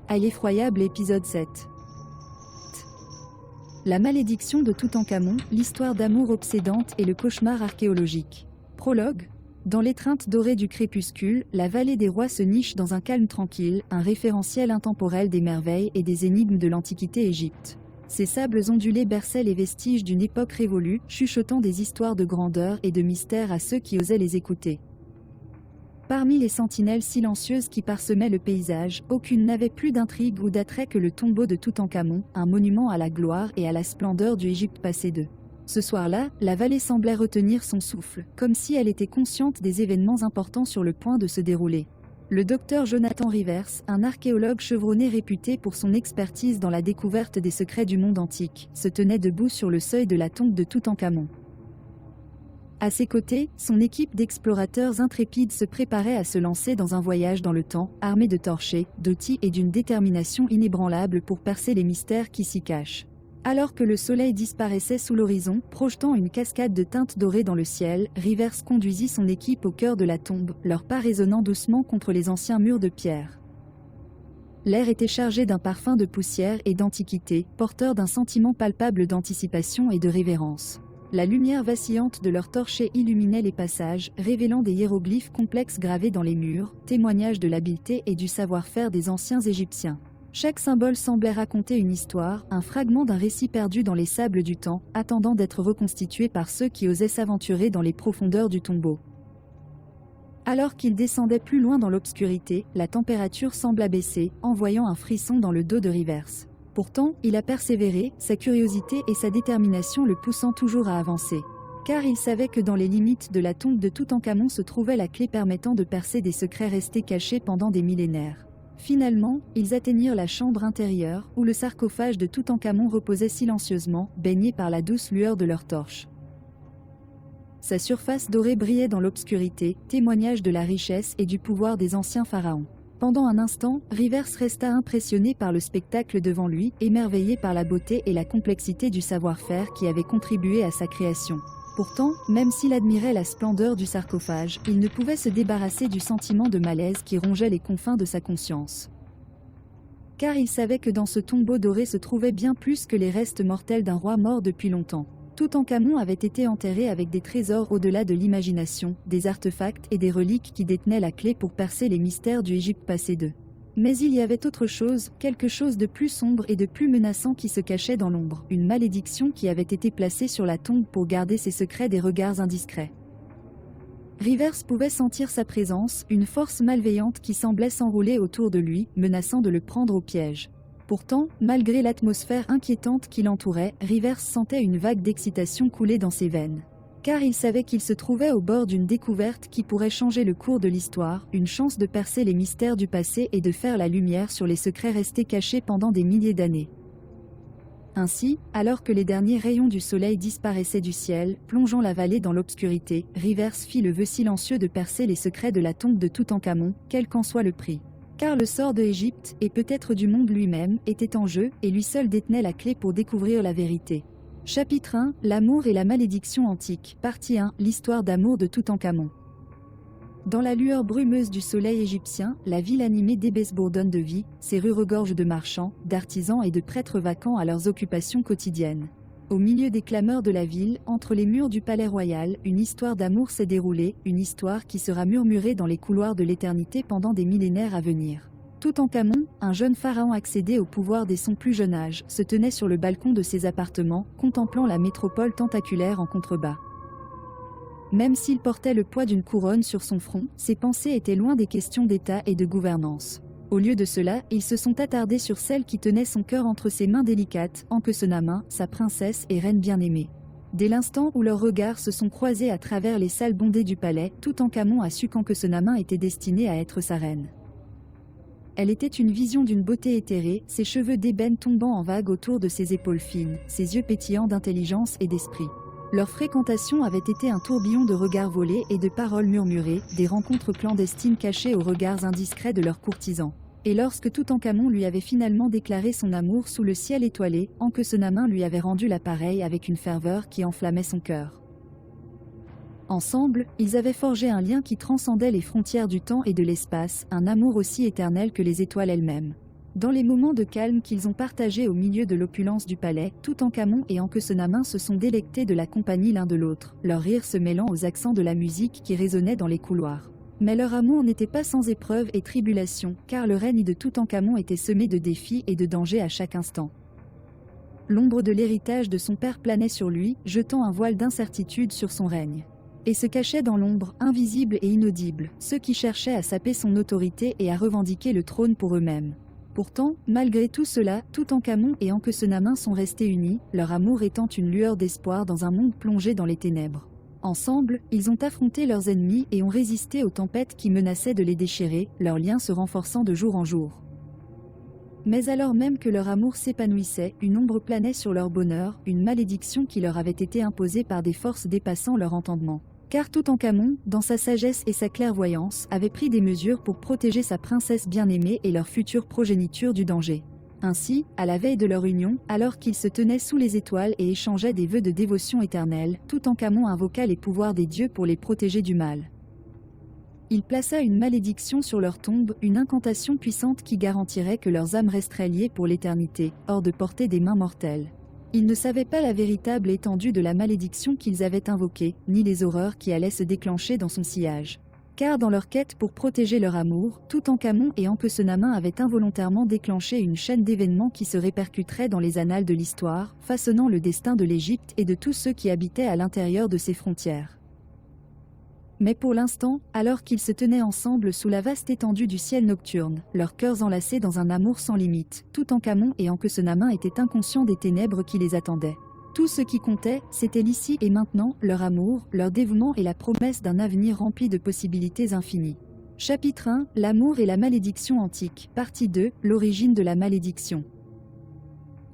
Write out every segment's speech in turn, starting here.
à l'effroyable épisode 7. La malédiction de Toutankhamon, l'histoire d'amour obsédante et le cauchemar archéologique. Prologue. Dans l'étreinte dorée du crépuscule, la vallée des rois se niche dans un calme tranquille, un référentiel intemporel des merveilles et des énigmes de l'Antiquité Égypte. Ces sables ondulés berçaient les vestiges d'une époque révolue, chuchotant des histoires de grandeur et de mystère à ceux qui osaient les écouter. Parmi les sentinelles silencieuses qui parsemaient le paysage, aucune n'avait plus d'intrigue ou d'attrait que le tombeau de Toutankhamon, un monument à la gloire et à la splendeur du Égypte passé de. Ce soir-là, la vallée semblait retenir son souffle, comme si elle était consciente des événements importants sur le point de se dérouler. Le docteur Jonathan Rivers, un archéologue chevronné réputé pour son expertise dans la découverte des secrets du monde antique, se tenait debout sur le seuil de la tombe de Toutankhamon. À ses côtés, son équipe d'explorateurs intrépides se préparait à se lancer dans un voyage dans le temps, armés de torchers, d'outils et d'une détermination inébranlable pour percer les mystères qui s'y cachent. Alors que le soleil disparaissait sous l'horizon, projetant une cascade de teintes dorées dans le ciel, Rivers conduisit son équipe au cœur de la tombe, leurs pas résonnant doucement contre les anciens murs de pierre. L'air était chargé d'un parfum de poussière et d'antiquité, porteur d'un sentiment palpable d'anticipation et de révérence. La lumière vacillante de leurs torchers illuminait les passages, révélant des hiéroglyphes complexes gravés dans les murs, témoignage de l'habileté et du savoir-faire des anciens Égyptiens. Chaque symbole semblait raconter une histoire, un fragment d'un récit perdu dans les sables du temps, attendant d'être reconstitué par ceux qui osaient s'aventurer dans les profondeurs du tombeau. Alors qu'il descendait plus loin dans l'obscurité, la température sembla baisser, envoyant un frisson dans le dos de Rivers. Pourtant, il a persévéré, sa curiosité et sa détermination le poussant toujours à avancer. Car il savait que dans les limites de la tombe de Toutankhamon se trouvait la clé permettant de percer des secrets restés cachés pendant des millénaires. Finalement, ils atteignirent la chambre intérieure, où le sarcophage de Toutankhamon reposait silencieusement, baigné par la douce lueur de leurs torches. Sa surface dorée brillait dans l'obscurité, témoignage de la richesse et du pouvoir des anciens pharaons. Pendant un instant, Rivers resta impressionné par le spectacle devant lui, émerveillé par la beauté et la complexité du savoir-faire qui avait contribué à sa création. Pourtant, même s'il admirait la splendeur du sarcophage, il ne pouvait se débarrasser du sentiment de malaise qui rongeait les confins de sa conscience. Car il savait que dans ce tombeau doré se trouvait bien plus que les restes mortels d'un roi mort depuis longtemps. Toutankhamon avait été enterré avec des trésors au-delà de l'imagination, des artefacts et des reliques qui détenaient la clé pour percer les mystères du Égypte passé de. Mais il y avait autre chose, quelque chose de plus sombre et de plus menaçant qui se cachait dans l'ombre, une malédiction qui avait été placée sur la tombe pour garder ses secrets des regards indiscrets. Rivers pouvait sentir sa présence, une force malveillante qui semblait s'enrouler autour de lui, menaçant de le prendre au piège. Pourtant, malgré l'atmosphère inquiétante qui l'entourait, Rivers sentait une vague d'excitation couler dans ses veines. Car il savait qu'il se trouvait au bord d'une découverte qui pourrait changer le cours de l'histoire, une chance de percer les mystères du passé et de faire la lumière sur les secrets restés cachés pendant des milliers d'années. Ainsi, alors que les derniers rayons du soleil disparaissaient du ciel, plongeant la vallée dans l'obscurité, Rivers fit le vœu silencieux de percer les secrets de la tombe de Toutankhamon, quel qu'en soit le prix. Car le sort de l'Égypte, et peut-être du monde lui-même, était en jeu, et lui seul détenait la clé pour découvrir la vérité. Chapitre 1, l'amour et la malédiction antique. Partie 1, l'histoire d'amour de Toutankhamon. Dans la lueur brumeuse du soleil égyptien, la ville animée d'Ébès bourdonne de vie, ses rues regorgent de marchands, d'artisans et de prêtres vacants à leurs occupations quotidiennes. Au milieu des clameurs de la ville, entre les murs du palais royal, une histoire d'amour s'est déroulée, une histoire qui sera murmurée dans les couloirs de l'éternité pendant des millénaires à venir. Toutankhamon, un jeune pharaon accédé au pouvoir dès son plus jeune âge, se tenait sur le balcon de ses appartements, contemplant la métropole tentaculaire en contrebas. Même s'il portait le poids d'une couronne sur son front, ses pensées étaient loin des questions d'État et de gouvernance. Au lieu de cela, ils se sont attardés sur celle qui tenait son cœur entre ses mains délicates, Ankhesenamun, sa princesse et reine bien-aimée. Dès l'instant où leurs regards se sont croisés à travers les salles bondées du palais, Toutankhamon a su qu'Ankhesenamun était destinée à être sa reine. Elle était une vision d'une beauté éthérée, ses cheveux d'ébène tombant en vagues autour de ses épaules fines, ses yeux pétillants d'intelligence et d'esprit. Leur fréquentation avait été un tourbillon de regards volés et de paroles murmurées, des rencontres clandestines cachées aux regards indiscrets de leurs courtisans. Et lorsque Toutankhamon lui avait finalement déclaré son amour sous le ciel étoilé, Ankhesenamun lui avait rendu la pareille avec une ferveur qui enflammait son cœur. Ensemble, ils avaient forgé un lien qui transcendait les frontières du temps et de l'espace, un amour aussi éternel que les étoiles elles-mêmes. Dans les moments de calme qu'ils ont partagés au milieu de l'opulence du palais, Toutankhamon et Ankhesenamun se sont délectés de la compagnie l'un de l'autre, leur rire se mêlant aux accents de la musique qui résonnait dans les couloirs. Mais leur amour n'était pas sans épreuves et tribulations, car le règne de Toutankhamon était semé de défis et de dangers à chaque instant. L'ombre de l'héritage de son père planait sur lui, jetant un voile d'incertitude sur son règne. Et se cachaient dans l'ombre, invisibles et inaudibles, ceux qui cherchaient à saper son autorité et à revendiquer le trône pour eux-mêmes. Pourtant, malgré tout cela, Toutankhamon et Ankhesenamun sont restés unis, leur amour étant une lueur d'espoir dans un monde plongé dans les ténèbres. Ensemble, ils ont affronté leurs ennemis et ont résisté aux tempêtes qui menaçaient de les déchirer, leurs liens se renforçant de jour en jour. Mais alors même que leur amour s'épanouissait, une ombre planait sur leur bonheur, une malédiction qui leur avait été imposée par des forces dépassant leur entendement. Car Toutankhamon, dans sa sagesse et sa clairvoyance, avait pris des mesures pour protéger sa princesse bien-aimée et leur future progéniture du danger. Ainsi, à la veille de leur union, alors qu'ils se tenaient sous les étoiles et échangeaient des vœux de dévotion éternelle, Toutankhamon invoqua les pouvoirs des dieux pour les protéger du mal. Il plaça une malédiction sur leur tombe, une incantation puissante qui garantirait que leurs âmes resteraient liées pour l'éternité, hors de portée des mains mortelles. Ils ne savaient pas la véritable étendue de la malédiction qu'ils avaient invoquée, ni les horreurs qui allaient se déclencher dans son sillage. Car dans leur quête pour protéger leur amour, Toutankhamon et Ankhesenamun avaient involontairement déclenché une chaîne d'événements qui se répercuteraient dans les annales de l'histoire, façonnant le destin de l'Égypte et de tous ceux qui habitaient à l'intérieur de ses frontières. Mais pour l'instant, alors qu'ils se tenaient ensemble sous la vaste étendue du ciel nocturne, leurs cœurs enlacés dans un amour sans limite, Toutankhamon et Ankhesenamun étaient inconscients des ténèbres qui les attendaient. Tout ce qui comptait, c'était l'ici et maintenant, leur amour, leur dévouement et la promesse d'un avenir rempli de possibilités infinies. Chapitre 1, L'amour et la malédiction antique. Partie 2, L'origine de la malédiction.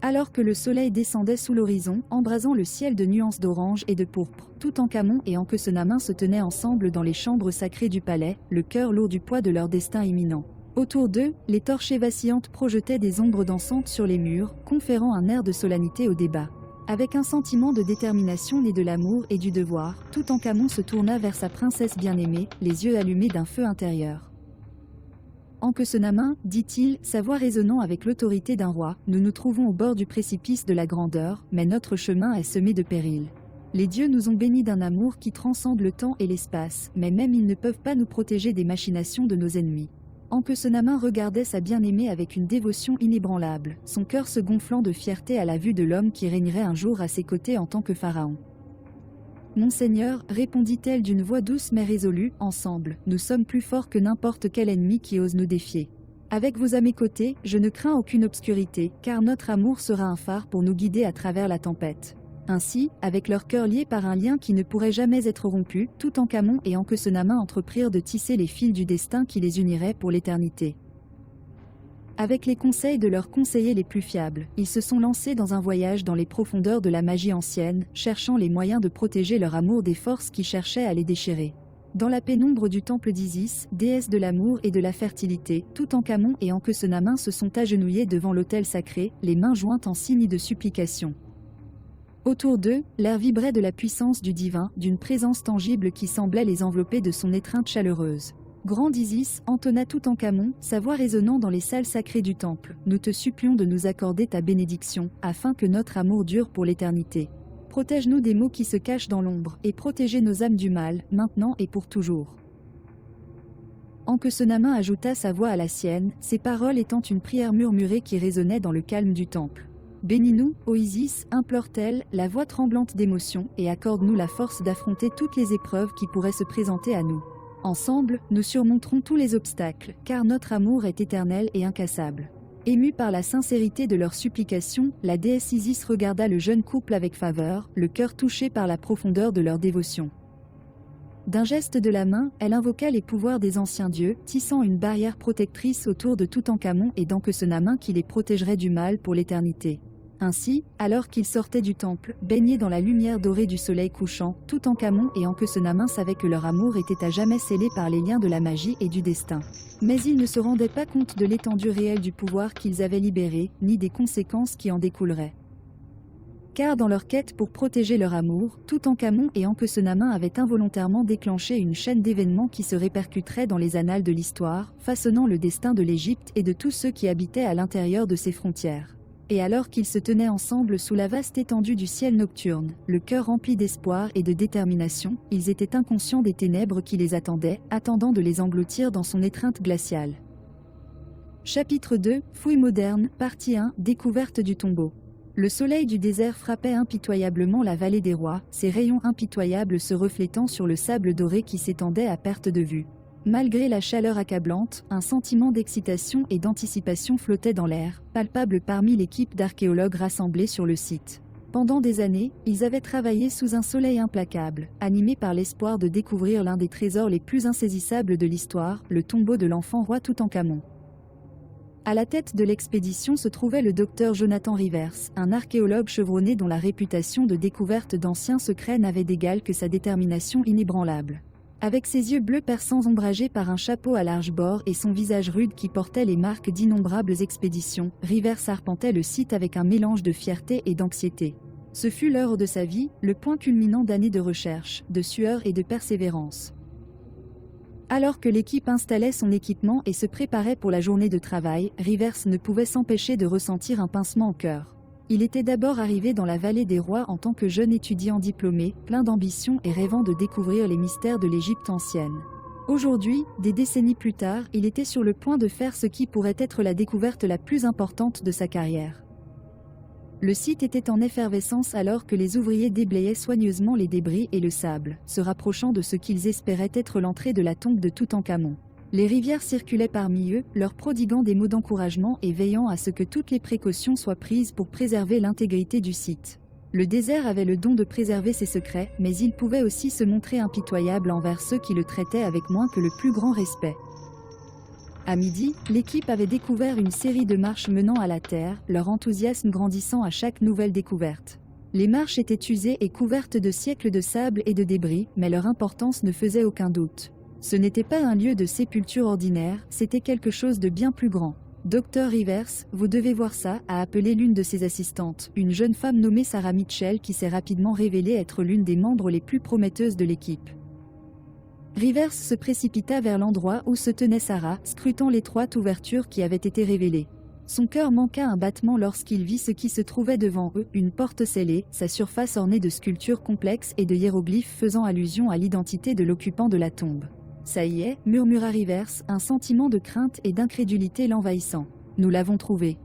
Alors que le soleil descendait sous l'horizon, embrasant le ciel de nuances d'orange et de pourpre, Toutankhamon et Ankhesenamun se tenaient ensemble dans les chambres sacrées du palais, le cœur lourd du poids de leur destin imminent. Autour d'eux, les torchées vacillantes projetaient des ombres dansantes sur les murs, conférant un air de solennité au débat. Avec un sentiment de détermination né de l'amour et du devoir, Toutankhamon se tourna vers sa princesse bien-aimée, les yeux allumés d'un feu intérieur. Ankhesenamun, dit-il, sa voix résonnant avec l'autorité d'un roi, nous nous trouvons au bord du précipice de la grandeur, mais notre chemin est semé de périls. Les dieux nous ont bénis d'un amour qui transcende le temps et l'espace, mais même ils ne peuvent pas nous protéger des machinations de nos ennemis. Ankhesenamun regardait sa bien-aimée avec une dévotion inébranlable, son cœur se gonflant de fierté à la vue de l'homme qui régnerait un jour à ses côtés en tant que pharaon. « Mon Seigneur, répondit-elle d'une voix douce mais résolue, ensemble, nous sommes plus forts que n'importe quel ennemi qui ose nous défier. Avec vous à mes côtés, je ne crains aucune obscurité, car notre amour sera un phare pour nous guider à travers la tempête. » Ainsi, avec leurs cœurs liés par un lien qui ne pourrait jamais être rompu, Toutankhamon et Ankhesenamun entreprirent de tisser les fils du destin qui les unirait pour l'éternité. Avec les conseils de leurs conseillers les plus fiables, ils se sont lancés dans un voyage dans les profondeurs de la magie ancienne, cherchant les moyens de protéger leur amour des forces qui cherchaient à les déchirer. Dans la pénombre du temple d'Isis, déesse de l'amour et de la fertilité, Toutankhamon et Ankhesenamun se sont agenouillés devant l'autel sacré, les mains jointes en signe de supplication. Autour d'eux, l'air vibrait de la puissance du divin, d'une présence tangible qui semblait les envelopper de son étreinte chaleureuse. Grand Isis, entonna Toutankhamon, sa voix résonnant dans les salles sacrées du temple, nous te supplions de nous accorder ta bénédiction, afin que notre amour dure pour l'éternité. Protège-nous des maux qui se cachent dans l'ombre, et protégez nos âmes du mal, maintenant et pour toujours. Ankhesenamun ajouta sa voix à la sienne, ses paroles étant une prière murmurée qui résonnait dans le calme du temple. Bénis-nous, ô Isis, implore-t-elle, la voix tremblante d'émotion, et accorde-nous la force d'affronter toutes les épreuves qui pourraient se présenter à nous. Ensemble, nous surmonterons tous les obstacles, car notre amour est éternel et incassable. Émue par la sincérité de leurs supplications, la déesse Isis regarda le jeune couple avec faveur, le cœur touché par la profondeur de leur dévotion. D'un geste de la main, elle invoqua les pouvoirs des anciens dieux, tissant une barrière protectrice autour de Toutankhamon et d'Ankhesenamun qui les protégerait du mal pour l'éternité. Ainsi, alors qu'ils sortaient du temple, baignés dans la lumière dorée du soleil couchant, Toutankhamon et Ankhesenamun savaient que leur amour était à jamais scellé par les liens de la magie et du destin. Mais ils ne se rendaient pas compte de l'étendue réelle du pouvoir qu'ils avaient libéré, ni des conséquences qui en découleraient. Car dans leur quête pour protéger leur amour, Toutankhamon et Ankhesenamun avaient involontairement déclenché une chaîne d'événements qui se répercuterait dans les annales de l'histoire, façonnant le destin de l'Égypte et de tous ceux qui habitaient à l'intérieur de ses frontières. Et alors qu'ils se tenaient ensemble sous la vaste étendue du ciel nocturne, le cœur rempli d'espoir et de détermination, ils étaient inconscients des ténèbres qui les attendaient, attendant de les engloutir dans son étreinte glaciale. Chapitre 2, Fouilles modernes, partie 1, Découverte du tombeau. Le soleil du désert frappait impitoyablement la vallée des rois, ses rayons impitoyables se reflétant sur le sable doré qui s'étendait à perte de vue. Malgré la chaleur accablante, un sentiment d'excitation et d'anticipation flottait dans l'air, palpable parmi l'équipe d'archéologues rassemblés sur le site. Pendant des années, ils avaient travaillé sous un soleil implacable, animés par l'espoir de découvrir l'un des trésors les plus insaisissables de l'histoire, le tombeau de l'enfant roi Toutankhamon. À la tête de l'expédition se trouvait le docteur Jonathan Rivers, un archéologue chevronné dont la réputation de découverte d'anciens secrets n'avait d'égal que sa détermination inébranlable. Avec ses yeux bleus perçants ombragés par un chapeau à large bord et son visage rude qui portait les marques d'innombrables expéditions, Rivers arpentait le site avec un mélange de fierté et d'anxiété. Ce fut l'heure de sa vie, le point culminant d'années de recherche, de sueur et de persévérance. Alors que l'équipe installait son équipement et se préparait pour la journée de travail, Rivers ne pouvait s'empêcher de ressentir un pincement au cœur. Il était d'abord arrivé dans la vallée des rois en tant que jeune étudiant diplômé, plein d'ambition et rêvant de découvrir les mystères de l'Égypte ancienne. Aujourd'hui, des décennies plus tard, il était sur le point de faire ce qui pourrait être la découverte la plus importante de sa carrière. Le site était en effervescence alors que les ouvriers déblayaient soigneusement les débris et le sable, se rapprochant de ce qu'ils espéraient être l'entrée de la tombe de Toutankhamon. Les rivières circulaient parmi eux, leur prodiguant des mots d'encouragement et veillant à ce que toutes les précautions soient prises pour préserver l'intégrité du site. Le désert avait le don de préserver ses secrets, mais il pouvait aussi se montrer impitoyable envers ceux qui le traitaient avec moins que le plus grand respect. À midi, l'équipe avait découvert une série de marches menant à la terre, leur enthousiasme grandissant à chaque nouvelle découverte. Les marches étaient usées et couvertes de siècles de sable et de débris, mais leur importance ne faisait aucun doute. Ce n'était pas un lieu de sépulture ordinaire, c'était quelque chose de bien plus grand. « Docteur Rivers, vous devez voir ça », a appelé l'une de ses assistantes, une jeune femme nommée Sarah Mitchell qui s'est rapidement révélée être l'une des membres les plus prometteuses de l'équipe. Rivers se précipita vers l'endroit où se tenait Sarah, scrutant l'étroite ouverture qui avait été révélée. Son cœur manqua un battement lorsqu'il vit ce qui se trouvait devant eux, une porte scellée, sa surface ornée de sculptures complexes et de hiéroglyphes faisant allusion à l'identité de l'occupant de la tombe. « Ça y est », murmura Rivers, un sentiment de crainte et d'incrédulité l'envahissant. « Nous l'avons trouvé. »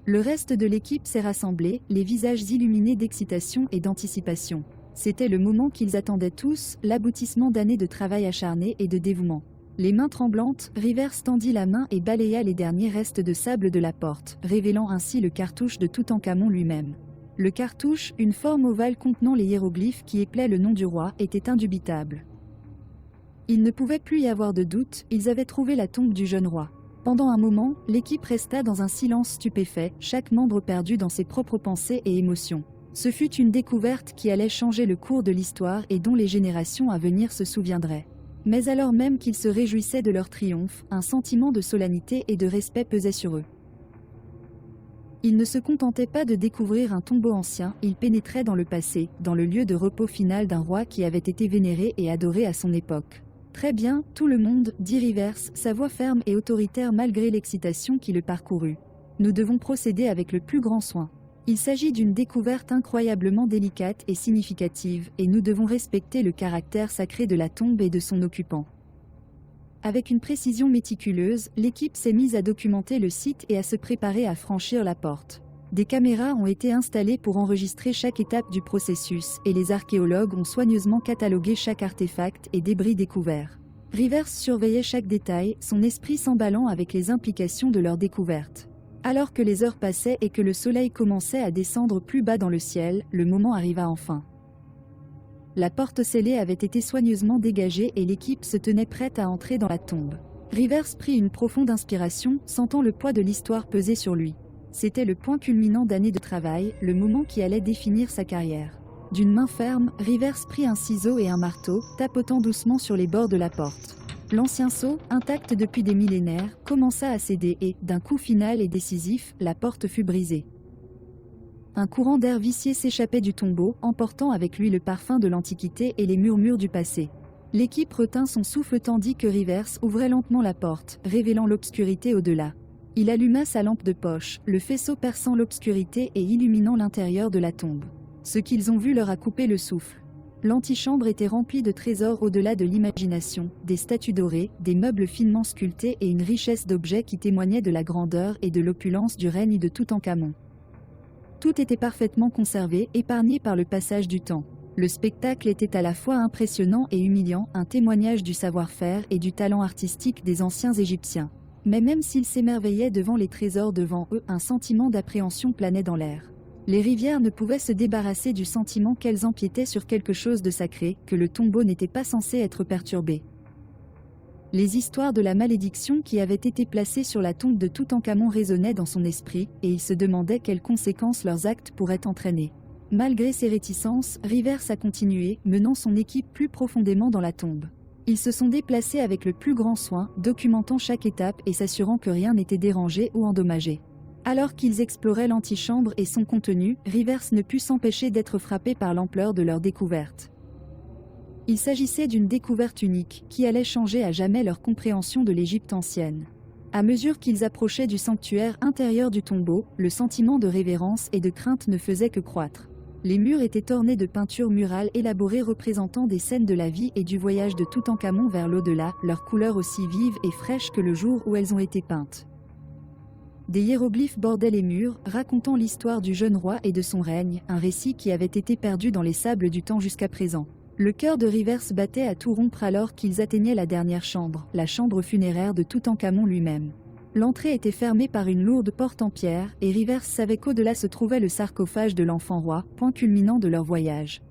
Le reste de l'équipe s'est rassemblé, les visages illuminés d'excitation et d'anticipation. C'était le moment qu'ils attendaient tous, l'aboutissement d'années de travail acharné et de dévouement. Les mains tremblantes, Rivers tendit la main et balaya les derniers restes de sable de la porte, révélant ainsi le cartouche de Toutankhamon lui-même. Le cartouche, une forme ovale contenant les hiéroglyphes qui éplaient le nom du roi, était indubitable. Il ne pouvait plus y avoir de doute, ils avaient trouvé la tombe du jeune roi. Pendant un moment, l'équipe resta dans un silence stupéfait, chaque membre perdu dans ses propres pensées et émotions. Ce fut une découverte qui allait changer le cours de l'histoire et dont les générations à venir se souviendraient. Mais alors même qu'ils se réjouissaient de leur triomphe, un sentiment de solennité et de respect pesait sur eux. Ils ne se contentaient pas de découvrir un tombeau ancien, ils pénétraient dans le passé, dans le lieu de repos final d'un roi qui avait été vénéré et adoré à son époque. « Très bien, tout le monde, » dit Rivers, sa voix ferme et autoritaire malgré l'excitation qui le parcourut. « Nous devons procéder avec le plus grand soin. Il s'agit d'une découverte incroyablement délicate et significative, et nous devons respecter le caractère sacré de la tombe et de son occupant. » Avec une précision méticuleuse, l'équipe s'est mise à documenter le site et à se préparer à franchir la porte. Des caméras ont été installées pour enregistrer chaque étape du processus, et les archéologues ont soigneusement catalogué chaque artefact et débris découvert. Rivers surveillait chaque détail, son esprit s'emballant avec les implications de leur découverte. Alors que les heures passaient et que le soleil commençait à descendre plus bas dans le ciel, le moment arriva enfin. La porte scellée avait été soigneusement dégagée et l'équipe se tenait prête à entrer dans la tombe. Rivers prit une profonde inspiration, sentant le poids de l'histoire peser sur lui. C'était le point culminant d'années de travail, le moment qui allait définir sa carrière. D'une main ferme, Rivers prit un ciseau et un marteau, tapotant doucement sur les bords de la porte. L'ancien sceau, intact depuis des millénaires, commença à céder et, d'un coup final et décisif, la porte fut brisée. Un courant d'air vicié s'échappait du tombeau, emportant avec lui le parfum de l'Antiquité et les murmures du passé. L'équipe retint son souffle tandis que Rivers ouvrait lentement la porte, révélant l'obscurité au-delà. Il alluma sa lampe de poche, le faisceau perçant l'obscurité et illuminant l'intérieur de la tombe. Ce qu'ils ont vu leur a coupé le souffle. L'antichambre était remplie de trésors au-delà de l'imagination, des statues dorées, des meubles finement sculptés et une richesse d'objets qui témoignaient de la grandeur et de l'opulence du règne de Toutankhamon. Tout était parfaitement conservé, épargné par le passage du temps. Le spectacle était à la fois impressionnant et humiliant, un témoignage du savoir-faire et du talent artistique des anciens Égyptiens. Mais même s'ils s'émerveillaient devant les trésors devant eux, un sentiment d'appréhension planait dans l'air. Les rivières ne pouvaient se débarrasser du sentiment qu'elles empiétaient sur quelque chose de sacré, que le tombeau n'était pas censé être perturbé. Les histoires de la malédiction qui avait été placée sur la tombe de Toutankhamon résonnaient dans son esprit, et il se demandait quelles conséquences leurs actes pourraient entraîner. Malgré ses réticences, Rivers a continué, menant son équipe plus profondément dans la tombe. Ils se sont déplacés avec le plus grand soin, documentant chaque étape et s'assurant que rien n'était dérangé ou endommagé. Alors qu'ils exploraient l'antichambre et son contenu, Rivers ne put s'empêcher d'être frappé par l'ampleur de leur découverte. Il s'agissait d'une découverte unique, qui allait changer à jamais leur compréhension de l'Égypte ancienne. À mesure qu'ils approchaient du sanctuaire intérieur du tombeau, le sentiment de révérence et de crainte ne faisait que croître. Les murs étaient ornés de peintures murales élaborées représentant des scènes de la vie et du voyage de Toutankhamon vers l'au-delà, leurs couleurs aussi vives et fraîches que le jour où elles ont été peintes. Des hiéroglyphes bordaient les murs, racontant l'histoire du jeune roi et de son règne, un récit qui avait été perdu dans les sables du temps jusqu'à présent. Le cœur de Rivers battait à tout rompre alors qu'ils atteignaient la dernière chambre, la chambre funéraire de Toutankhamon lui-même. L'entrée était fermée par une lourde porte en pierre, et Rivers savait qu'au-delà se trouvait le sarcophage de l'enfant roi, point culminant de leur voyage.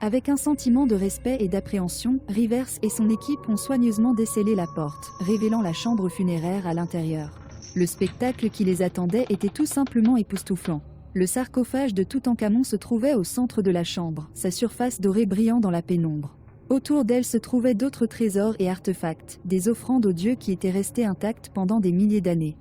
Avec un sentiment de respect et d'appréhension, Rivers et son équipe ont soigneusement descellé la porte, révélant la chambre funéraire à l'intérieur. Le spectacle qui les attendait était tout simplement époustouflant. Le sarcophage de Toutankhamon se trouvait au centre de la chambre, sa surface dorée brillant dans la pénombre. Autour d'elle se trouvaient d'autres trésors et artefacts, des offrandes aux dieux qui étaient restés intacts pendant des milliers d'années.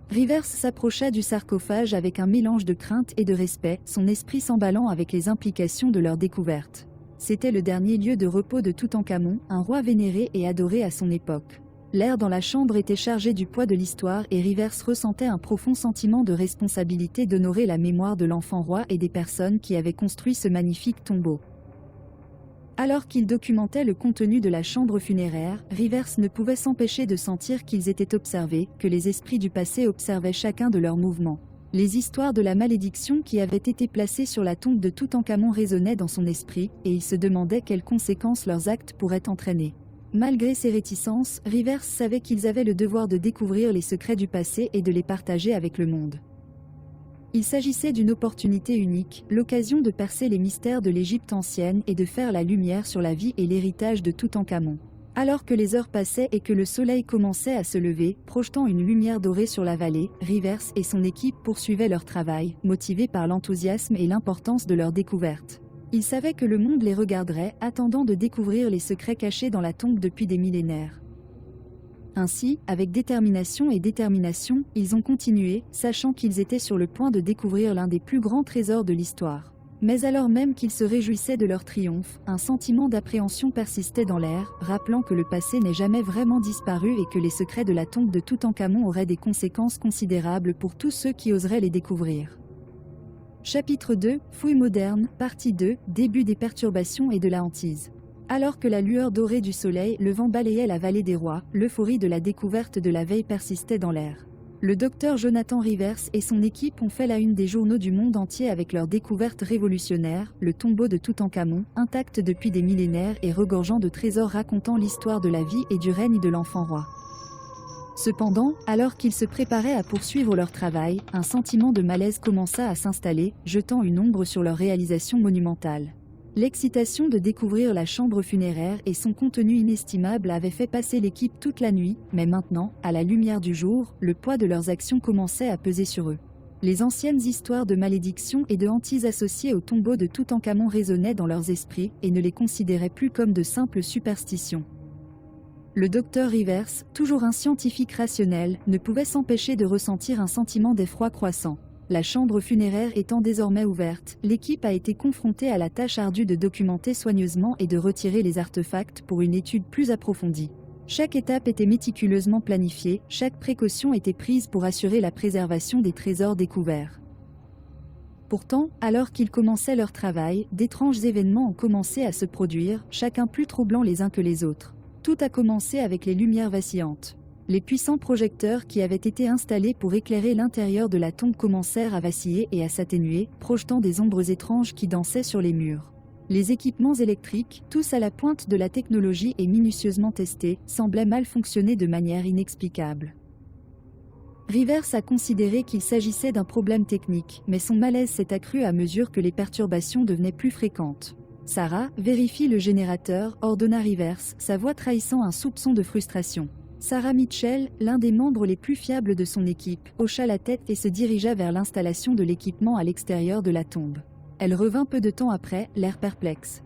Rivers s'approcha du sarcophage avec un mélange de crainte et de respect, son esprit s'emballant avec les implications de leur découverte. C'était le dernier lieu de repos de Toutankhamon, un roi vénéré et adoré à son époque. L'air dans la chambre était chargé du poids de l'histoire et Rivers ressentait un profond sentiment de responsabilité d'honorer la mémoire de l'enfant roi et des personnes qui avaient construit ce magnifique tombeau. Alors qu'il documentait le contenu de la chambre funéraire, Rivers ne pouvait s'empêcher de sentir qu'ils étaient observés, que les esprits du passé observaient chacun de leurs mouvements. Les histoires de la malédiction qui avait été placée sur la tombe de Toutankhamon résonnaient dans son esprit, et il se demandait quelles conséquences leurs actes pourraient entraîner. Malgré ses réticences, Rivers savait qu'ils avaient le devoir de découvrir les secrets du passé et de les partager avec le monde. Il s'agissait d'une opportunité unique, l'occasion de percer les mystères de l'Égypte ancienne et de faire la lumière sur la vie et l'héritage de Toutankhamon. Alors que les heures passaient et que le soleil commençait à se lever, projetant une lumière dorée sur la vallée, Rivers et son équipe poursuivaient leur travail, motivés par l'enthousiasme et l'importance de leur découverte. Ils savaient que le monde les regarderait, attendant de découvrir les secrets cachés dans la tombe depuis des millénaires. Ainsi, avec détermination, ils ont continué, sachant qu'ils étaient sur le point de découvrir l'un des plus grands trésors de l'histoire. Mais alors même qu'ils se réjouissaient de leur triomphe, un sentiment d'appréhension persistait dans l'air, rappelant que le passé n'est jamais vraiment disparu et que les secrets de la tombe de Toutankhamon auraient des conséquences considérables pour tous ceux qui oseraient les découvrir. Chapitre 2, Fouilles modernes, partie 2, début des perturbations et de la hantise. Alors que la lueur dorée du soleil levant balayait la vallée des rois, l'euphorie de la découverte de la veille persistait dans l'air. Le docteur Jonathan Rivers et son équipe ont fait la une des journaux du monde entier avec leur découverte révolutionnaire, le tombeau de Toutankhamon, intact depuis des millénaires et regorgeant de trésors racontant l'histoire de la vie et du règne de l'enfant roi. Cependant, alors qu'ils se préparaient à poursuivre leur travail, un sentiment de malaise commença à s'installer, jetant une ombre sur leur réalisation monumentale. L'excitation de découvrir la chambre funéraire et son contenu inestimable avait fait passer l'équipe toute la nuit, mais maintenant, à la lumière du jour, le poids de leurs actions commençait à peser sur eux. Les anciennes histoires de malédiction et de hantises associées au tombeau de Toutankhamon résonnaient dans leurs esprits et ne les considéraient plus comme de simples superstitions. Le docteur Rivers, toujours un scientifique rationnel, ne pouvait s'empêcher de ressentir un sentiment d'effroi croissant. La chambre funéraire étant désormais ouverte, l'équipe a été confrontée à la tâche ardue de documenter soigneusement et de retirer les artefacts pour une étude plus approfondie. Chaque étape était méticuleusement planifiée, chaque précaution était prise pour assurer la préservation des trésors découverts. Pourtant, alors qu'ils commençaient leur travail, d'étranges événements ont commencé à se produire, chacun plus troublant les uns que les autres. Tout a commencé avec les lumières vacillantes. Les puissants projecteurs qui avaient été installés pour éclairer l'intérieur de la tombe commencèrent à vaciller et à s'atténuer, projetant des ombres étranges qui dansaient sur les murs. Les équipements électriques, tous à la pointe de la technologie et minutieusement testés, semblaient mal fonctionner de manière inexplicable. Rivers a considéré qu'il s'agissait d'un problème technique, mais son malaise s'est accru à mesure que les perturbations devenaient plus fréquentes. Sarah, vérifie le générateur, ordonna Rivers, sa voix trahissant un soupçon de frustration. Sarah Mitchell, l'un des membres les plus fiables de son équipe, hocha la tête et se dirigea vers l'installation de l'équipement à l'extérieur de la tombe. Elle revint peu de temps après, l'air perplexe.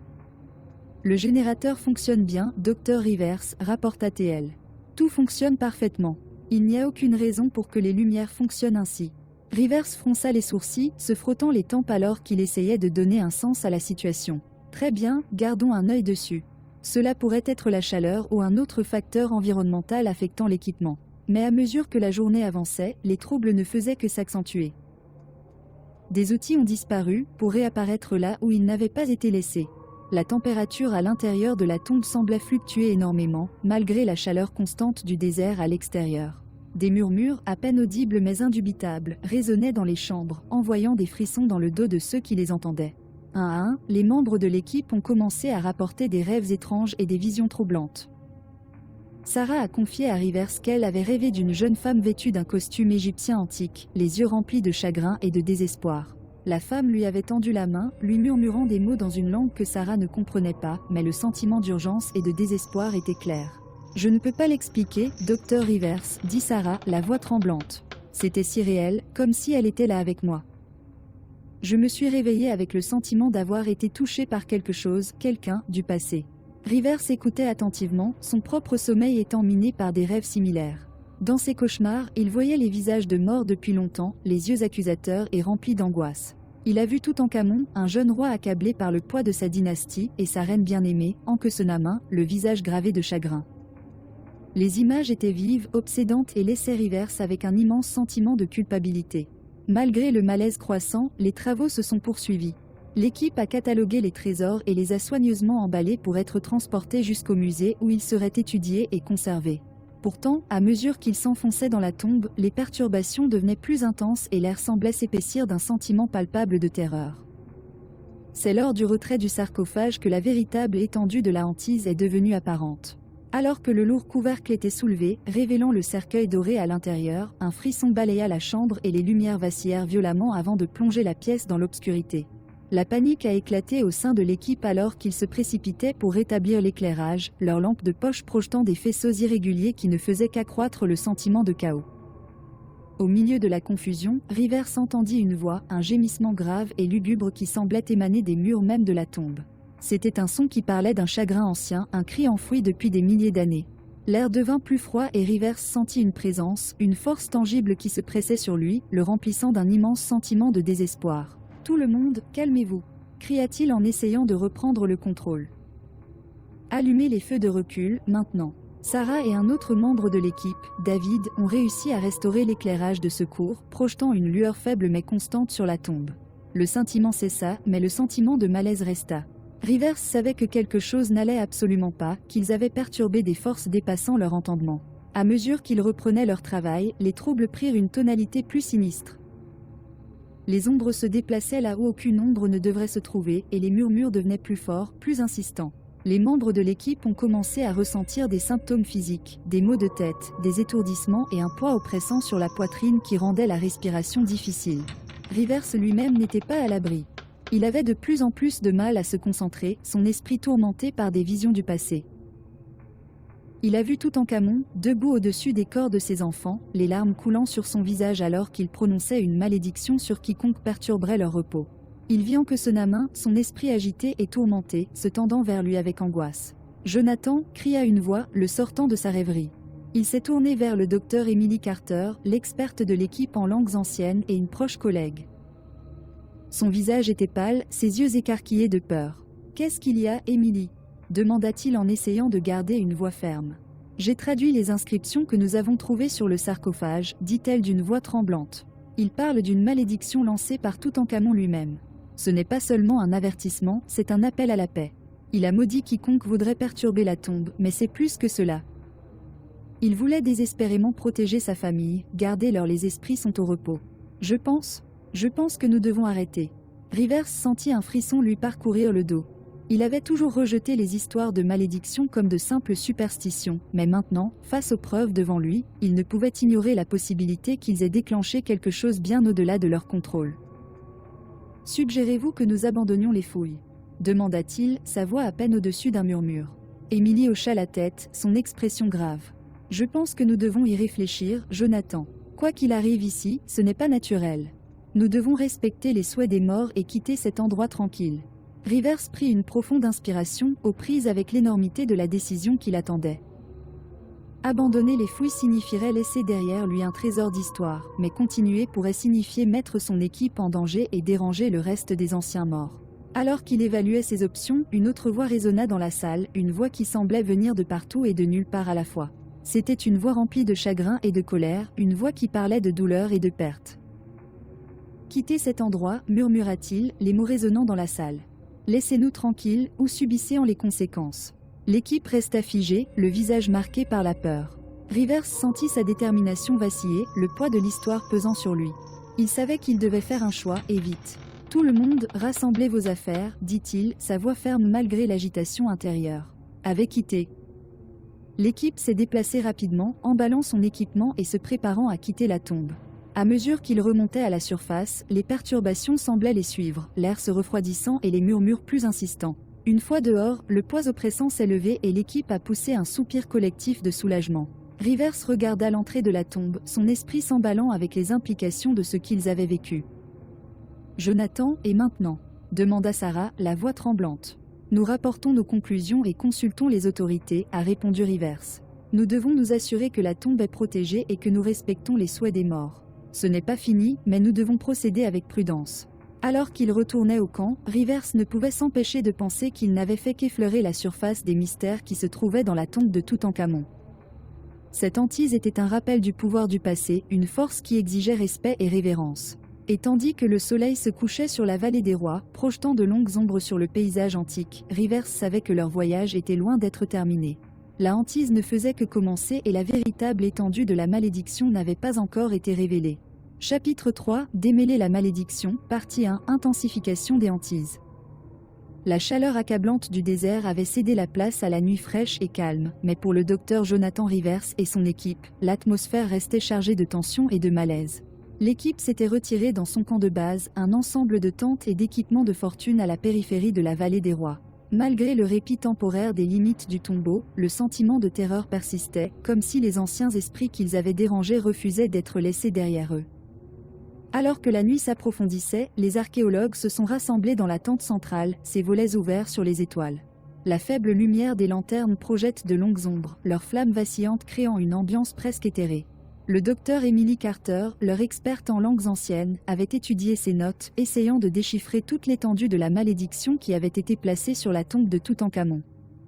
Le générateur fonctionne bien, Dr Rivers, rapporta-t-elle. Tout fonctionne parfaitement. Il n'y a aucune raison pour que les lumières fonctionnent ainsi. Rivers fronça les sourcils, se frottant les tempes alors qu'il essayait de donner un sens à la situation. Très bien, gardons un œil dessus. Cela pourrait être la chaleur ou un autre facteur environnemental affectant l'équipement. Mais à mesure que la journée avançait, les troubles ne faisaient que s'accentuer. Des outils ont disparu, pour réapparaître là où ils n'avaient pas été laissés. La température à l'intérieur de la tombe semblait fluctuer énormément, malgré la chaleur constante du désert à l'extérieur. Des murmures, à peine audibles mais indubitables, résonnaient dans les chambres, envoyant des frissons dans le dos de ceux qui les entendaient. Un à un, les membres de l'équipe ont commencé à rapporter des rêves étranges et des visions troublantes. Sarah a confié à Rivers qu'elle avait rêvé d'une jeune femme vêtue d'un costume égyptien antique, les yeux remplis de chagrin et de désespoir. La femme lui avait tendu la main, lui murmurant des mots dans une langue que Sarah ne comprenait pas, mais le sentiment d'urgence et de désespoir était clair. « Je ne peux pas l'expliquer, Dr Rivers, dit Sarah, la voix tremblante. C'était si réel, comme si elle était là avec moi. Je me suis réveillée avec le sentiment d'avoir été touchée par quelque chose, quelqu'un, du passé. » Rivers écoutait attentivement, son propre sommeil étant miné par des rêves similaires. Dans ses cauchemars, il voyait les visages de morts depuis longtemps, les yeux accusateurs et remplis d'angoisse. Il a vu Toutankhamon, un jeune roi accablé par le poids de sa dynastie, et sa reine bien-aimée, Ankhesenamun, le visage gravé de chagrin. Les images étaient vives, obsédantes et laissaient Rivers avec un immense sentiment de culpabilité. Malgré le malaise croissant, les travaux se sont poursuivis. L'équipe a catalogué les trésors et les a soigneusement emballés pour être transportés jusqu'au musée où ils seraient étudiés et conservés. Pourtant, à mesure qu'ils s'enfonçaient dans la tombe, les perturbations devenaient plus intenses et l'air semblait s'épaissir d'un sentiment palpable de terreur. C'est lors du retrait du sarcophage que la véritable étendue de la hantise est devenue apparente. Alors que le lourd couvercle était soulevé, révélant le cercueil doré à l'intérieur, un frisson balaya la chambre et les lumières vacillèrent violemment avant de plonger la pièce dans l'obscurité. La panique a éclaté au sein de l'équipe alors qu'ils se précipitaient pour rétablir l'éclairage, leurs lampes de poche projetant des faisceaux irréguliers qui ne faisaient qu'accroître le sentiment de chaos. Au milieu de la confusion, Rivers entendit une voix, un gémissement grave et lugubre qui semblait émaner des murs même de la tombe. C'était un son qui parlait d'un chagrin ancien, un cri enfoui depuis des milliers d'années. L'air devint plus froid et Rivers sentit une présence, une force tangible qui se pressait sur lui, le remplissant d'un immense sentiment de désespoir. « Tout le monde, calmez-vous » cria-t-il en essayant de reprendre le contrôle. « Allumez les feux de recul, maintenant » Sarah et un autre membre de l'équipe, David, ont réussi à restaurer l'éclairage de secours, projetant une lueur faible mais constante sur la tombe. Le scintillement cessa, mais le sentiment de malaise resta. Rivers savait que quelque chose n'allait absolument pas, qu'ils avaient perturbé des forces dépassant leur entendement. À mesure qu'ils reprenaient leur travail, les troubles prirent une tonalité plus sinistre. Les ombres se déplaçaient là où aucune ombre ne devrait se trouver, et les murmures devenaient plus forts, plus insistants. Les membres de l'équipe ont commencé à ressentir des symptômes physiques, des maux de tête, des étourdissements et un poids oppressant sur la poitrine qui rendait la respiration difficile. Rivers lui-même n'était pas à l'abri. Il avait de plus en plus de mal à se concentrer, son esprit tourmenté par des visions du passé. Il a vu Toutankhamon, debout au-dessus des corps de ses enfants, les larmes coulant sur son visage alors qu'il prononçait une malédiction sur quiconque perturberait leur repos. Il vit Ankhesenamun, son esprit agité et tourmenté, se tendant vers lui avec angoisse. « Jonathan » cria une voix, le sortant de sa rêverie. Il s'est tourné vers le docteur Emily Carter, l'experte de l'équipe en langues anciennes et une proche collègue. Son visage était pâle, ses yeux écarquillés de peur. « Qu'est-ce qu'il y a, Emily ?» demanda-t-il en essayant de garder une voix ferme. « J'ai traduit les inscriptions que nous avons trouvées sur le sarcophage, dit-elle d'une voix tremblante. Il parle d'une malédiction lancée par Toutankhamon lui-même. Ce n'est pas seulement un avertissement, c'est un appel à la paix. Il a maudit quiconque voudrait perturber la tombe, mais c'est plus que cela. Il voulait désespérément protéger sa famille, garder les esprits sont au repos. Je pense que nous devons arrêter. » Rivers sentit un frisson lui parcourir le dos. Il avait toujours rejeté les histoires de malédiction comme de simples superstitions, mais maintenant, face aux preuves devant lui, il ne pouvait ignorer la possibilité qu'ils aient déclenché quelque chose bien au-delà de leur contrôle. « Suggérez-vous que nous abandonnions les fouilles ?» demanda-t-il, sa voix à peine au-dessus d'un murmure. Émilie hocha la tête, son expression grave. « Je pense que nous devons y réfléchir, Jonathan. Quoi qu'il arrive ici, ce n'est pas naturel. Nous devons respecter les souhaits des morts et quitter cet endroit tranquille. » Rivers prit une profonde inspiration, aux prises avec l'énormité de la décision qui l'attendait. Abandonner les fouilles signifierait laisser derrière lui un trésor d'histoire, mais continuer pourrait signifier mettre son équipe en danger et déranger le reste des anciens morts. Alors qu'il évaluait ses options, une autre voix résonna dans la salle, une voix qui semblait venir de partout et de nulle part à la fois. C'était une voix remplie de chagrin et de colère, une voix qui parlait de douleur et de perte. « Quittez cet endroit, murmura-t-il, les mots résonnant dans la salle. Laissez-nous tranquilles, ou subissez-en les conséquences. » L'équipe resta figée, le visage marqué par la peur. Rivers sentit sa détermination vaciller, le poids de l'histoire pesant sur lui. Il savait qu'il devait faire un choix, et vite. « Tout le monde, rassemblez vos affaires, » dit-il, sa voix ferme malgré l'agitation intérieure. « Avait quitté. » L'équipe s'est déplacée rapidement, emballant son équipement et se préparant à quitter la tombe. À mesure qu'ils remontaient à la surface, les perturbations semblaient les suivre, l'air se refroidissant et les murmures plus insistants. Une fois dehors, le poids oppressant s'est levé et l'équipe a poussé un soupir collectif de soulagement. Rivers regarda l'entrée de la tombe, son esprit s'emballant avec les implications de ce qu'ils avaient vécu. « Jonathan, et maintenant ?» demanda Sarah, la voix tremblante. « Nous rapportons nos conclusions et consultons les autorités, » a répondu Rivers. « Nous devons nous assurer que la tombe est protégée et que nous respectons les souhaits des morts. Ce n'est pas fini, mais nous devons procéder avec prudence. » Alors qu'il retournait au camp, Rivers ne pouvait s'empêcher de penser qu'il n'avait fait qu'effleurer la surface des mystères qui se trouvaient dans la tombe de Toutankhamon. Cette hantise était un rappel du pouvoir du passé, une force qui exigeait respect et révérence. Et tandis que le soleil se couchait sur la vallée des rois, projetant de longues ombres sur le paysage antique, Rivers savait que leur voyage était loin d'être terminé. La hantise ne faisait que commencer et la véritable étendue de la malédiction n'avait pas encore été révélée. Chapitre 3, Démêler la malédiction, partie 1, Intensification des hantises. La chaleur accablante du désert avait cédé la place à la nuit fraîche et calme, mais pour le docteur Jonathan Rivers et son équipe, l'atmosphère restait chargée de tension et de malaise. L'équipe s'était retirée dans son camp de base, un ensemble de tentes et d'équipements de fortune à la périphérie de la vallée des rois. Malgré le répit temporaire des limites du tombeau, le sentiment de terreur persistait, comme si les anciens esprits qu'ils avaient dérangés refusaient d'être laissés derrière eux. Alors que la nuit s'approfondissait, les archéologues se sont rassemblés dans la tente centrale, ses volets ouverts sur les étoiles. La faible lumière des lanternes projette de longues ombres, leurs flammes vacillantes créant une ambiance presque éthérée. Le docteur Emily Carter, leur experte en langues anciennes, avait étudié ces notes, essayant de déchiffrer toute l'étendue de la malédiction qui avait été placée sur la tombe de Toutankhamon.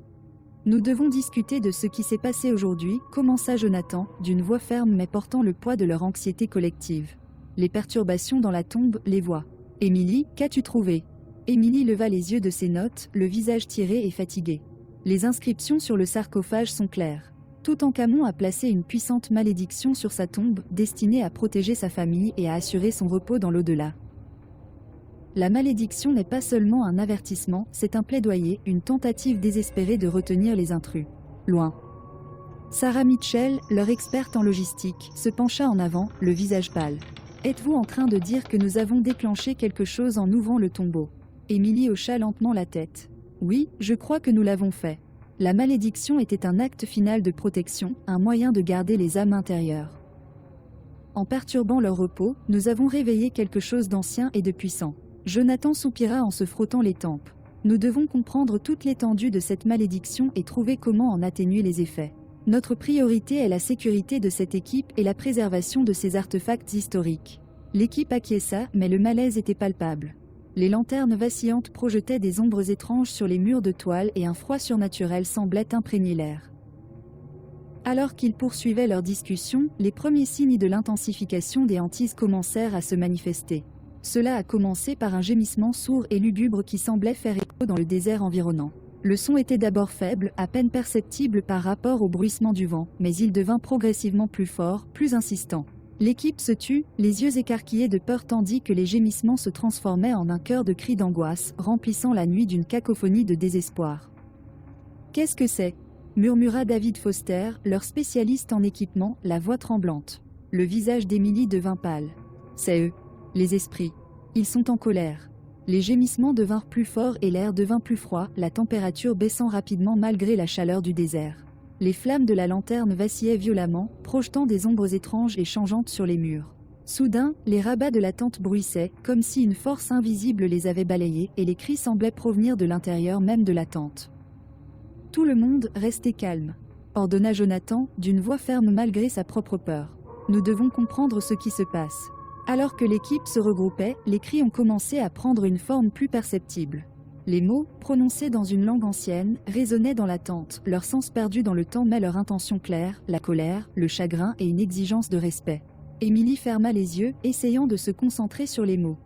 « Nous devons discuter de ce qui s'est passé aujourd'hui, » commença Jonathan, d'une voix ferme mais portant le poids de leur anxiété collective. Les perturbations dans la tombe, les voix. « Émilie, qu'as-tu trouvé ?» Émilie leva les yeux de ses notes, le visage tiré et fatigué. « Les inscriptions sur le sarcophage sont claires. Toutankhamon a placé une puissante malédiction sur sa tombe, destinée à protéger sa famille et à assurer son repos dans l'au-delà. La malédiction n'est pas seulement un avertissement, c'est un plaidoyer, une tentative désespérée de retenir les intrus. Loin. » Sarah Mitchell, leur experte en logistique, se pencha en avant, le visage pâle. « Êtes-vous en train de dire que nous avons déclenché quelque chose en ouvrant le tombeau ?» Émilie hocha lentement la tête. « Oui, je crois que nous l'avons fait. La malédiction était un acte final de protection, un moyen de garder les âmes intérieures. En perturbant leur repos, nous avons réveillé quelque chose d'ancien et de puissant. » Jonathan soupira en se frottant les tempes. « Nous devons comprendre toute l'étendue de cette malédiction et trouver comment en atténuer les effets. » Notre priorité est la sécurité de cette équipe et la préservation de ces artefacts historiques. L'équipe acquiesça, mais le malaise était palpable. Les lanternes vacillantes projetaient des ombres étranges sur les murs de toile et un froid surnaturel semblait imprégner l'air. Alors qu'ils poursuivaient leur discussion, les premiers signes de l'intensification des hantises commencèrent à se manifester. Cela a commencé par un gémissement sourd et lugubre qui semblait faire écho dans le désert environnant. Le son était d'abord faible, à peine perceptible par rapport au bruissement du vent, mais il devint progressivement plus fort, plus insistant. L'équipe se tut, les yeux écarquillés de peur tandis que les gémissements se transformaient en un chœur de cris d'angoisse, remplissant la nuit d'une cacophonie de désespoir. « Qu'est-ce que c'est » murmura David Foster, leur spécialiste en équipement, la voix tremblante. Le visage d'Emily devint pâle. « C'est eux. Les esprits. Ils sont en colère. » Les gémissements devinrent plus forts et l'air devint plus froid, la température baissant rapidement malgré la chaleur du désert. Les flammes de la lanterne vacillaient violemment, projetant des ombres étranges et changeantes sur les murs. Soudain, les rabats de la tente bruissaient, comme si une force invisible les avait balayés, et les cris semblaient provenir de l'intérieur même de la tente. Tout le monde restait calme, ordonna Jonathan, d'une voix ferme malgré sa propre peur. Nous devons comprendre ce qui se passe. Alors que l'équipe se regroupait, les cris ont commencé à prendre une forme plus perceptible. Les mots, prononcés dans une langue ancienne, résonnaient dans la tente, leur sens perdu dans le temps mais leur intention claire, la colère, le chagrin et une exigence de respect. Emily ferma les yeux, essayant de se concentrer sur les mots.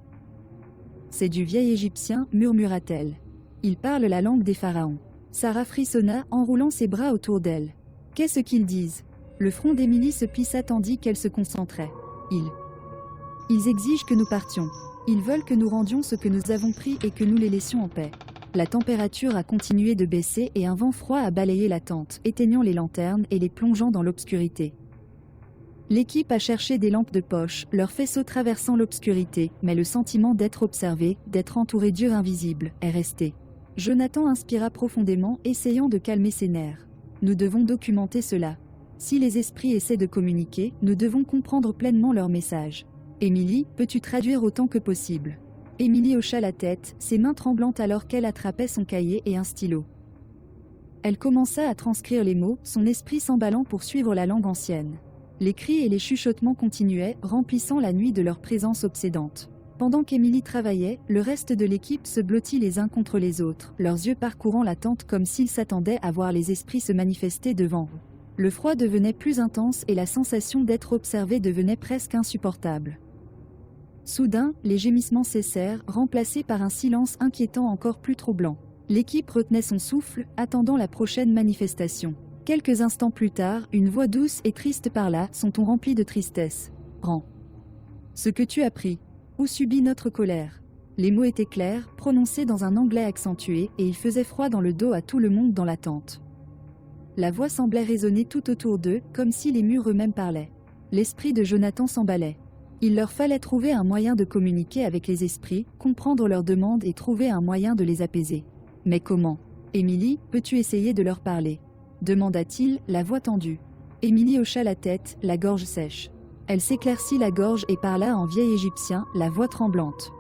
« C'est du vieil égyptien, murmura-t-elle. Il parle la langue des pharaons. » Sarah frissonna, enroulant ses bras autour d'elle. « Qu'est-ce qu'ils disent ?» Le front d'Emily se plissa tandis qu'elle se concentrait. Ils exigent que nous partions. Ils veulent que nous rendions ce que nous avons pris et que nous les laissions en paix. La température a continué de baisser et un vent froid a balayé la tente, éteignant les lanternes et les plongeant dans l'obscurité. L'équipe a cherché des lampes de poche, leur faisceau traversant l'obscurité, mais le sentiment d'être observé, d'être entouré d'yeux invisibles, est resté. Jonathan inspira profondément, essayant de calmer ses nerfs. Nous devons documenter cela. Si les esprits essaient de communiquer, nous devons comprendre pleinement leur message. Emily, peux-tu traduire autant que possible ? Emily hocha la tête, ses mains tremblantes alors qu'elle attrapait son cahier et un stylo. Elle commença à transcrire les mots, son esprit s'emballant pour suivre la langue ancienne. Les cris et les chuchotements continuaient, remplissant la nuit de leur présence obsédante. Pendant qu'Emily travaillait, le reste de l'équipe se blottit les uns contre les autres, leurs yeux parcourant la tente comme s'ils s'attendaient à voir les esprits se manifester devant eux. Le froid devenait plus intense et la sensation d'être observé devenait presque insupportable. Soudain, les gémissements cessèrent, remplacés par un silence inquiétant encore plus troublant. L'équipe retenait son souffle, attendant la prochaine manifestation. Quelques instants plus tard, une voix douce et triste parla, son ton rempli de tristesse. « Rends ce que tu as pris, ou subis notre colère. » Les mots étaient clairs, prononcés dans un anglais accentué, et il faisait froid dans le dos à tout le monde dans la tente. La voix semblait résonner tout autour d'eux, comme si les murs eux-mêmes parlaient. L'esprit de Jonathan s'emballait. Il leur fallait trouver un moyen de communiquer avec les esprits, comprendre leurs demandes et trouver un moyen de les apaiser. Mais comment ? Emily, peux-tu essayer de leur parler ? Demanda-t-il, la voix tendue. Emily hocha la tête, la gorge sèche. Elle s'éclaircit la gorge et parla en vieil égyptien, la voix tremblante.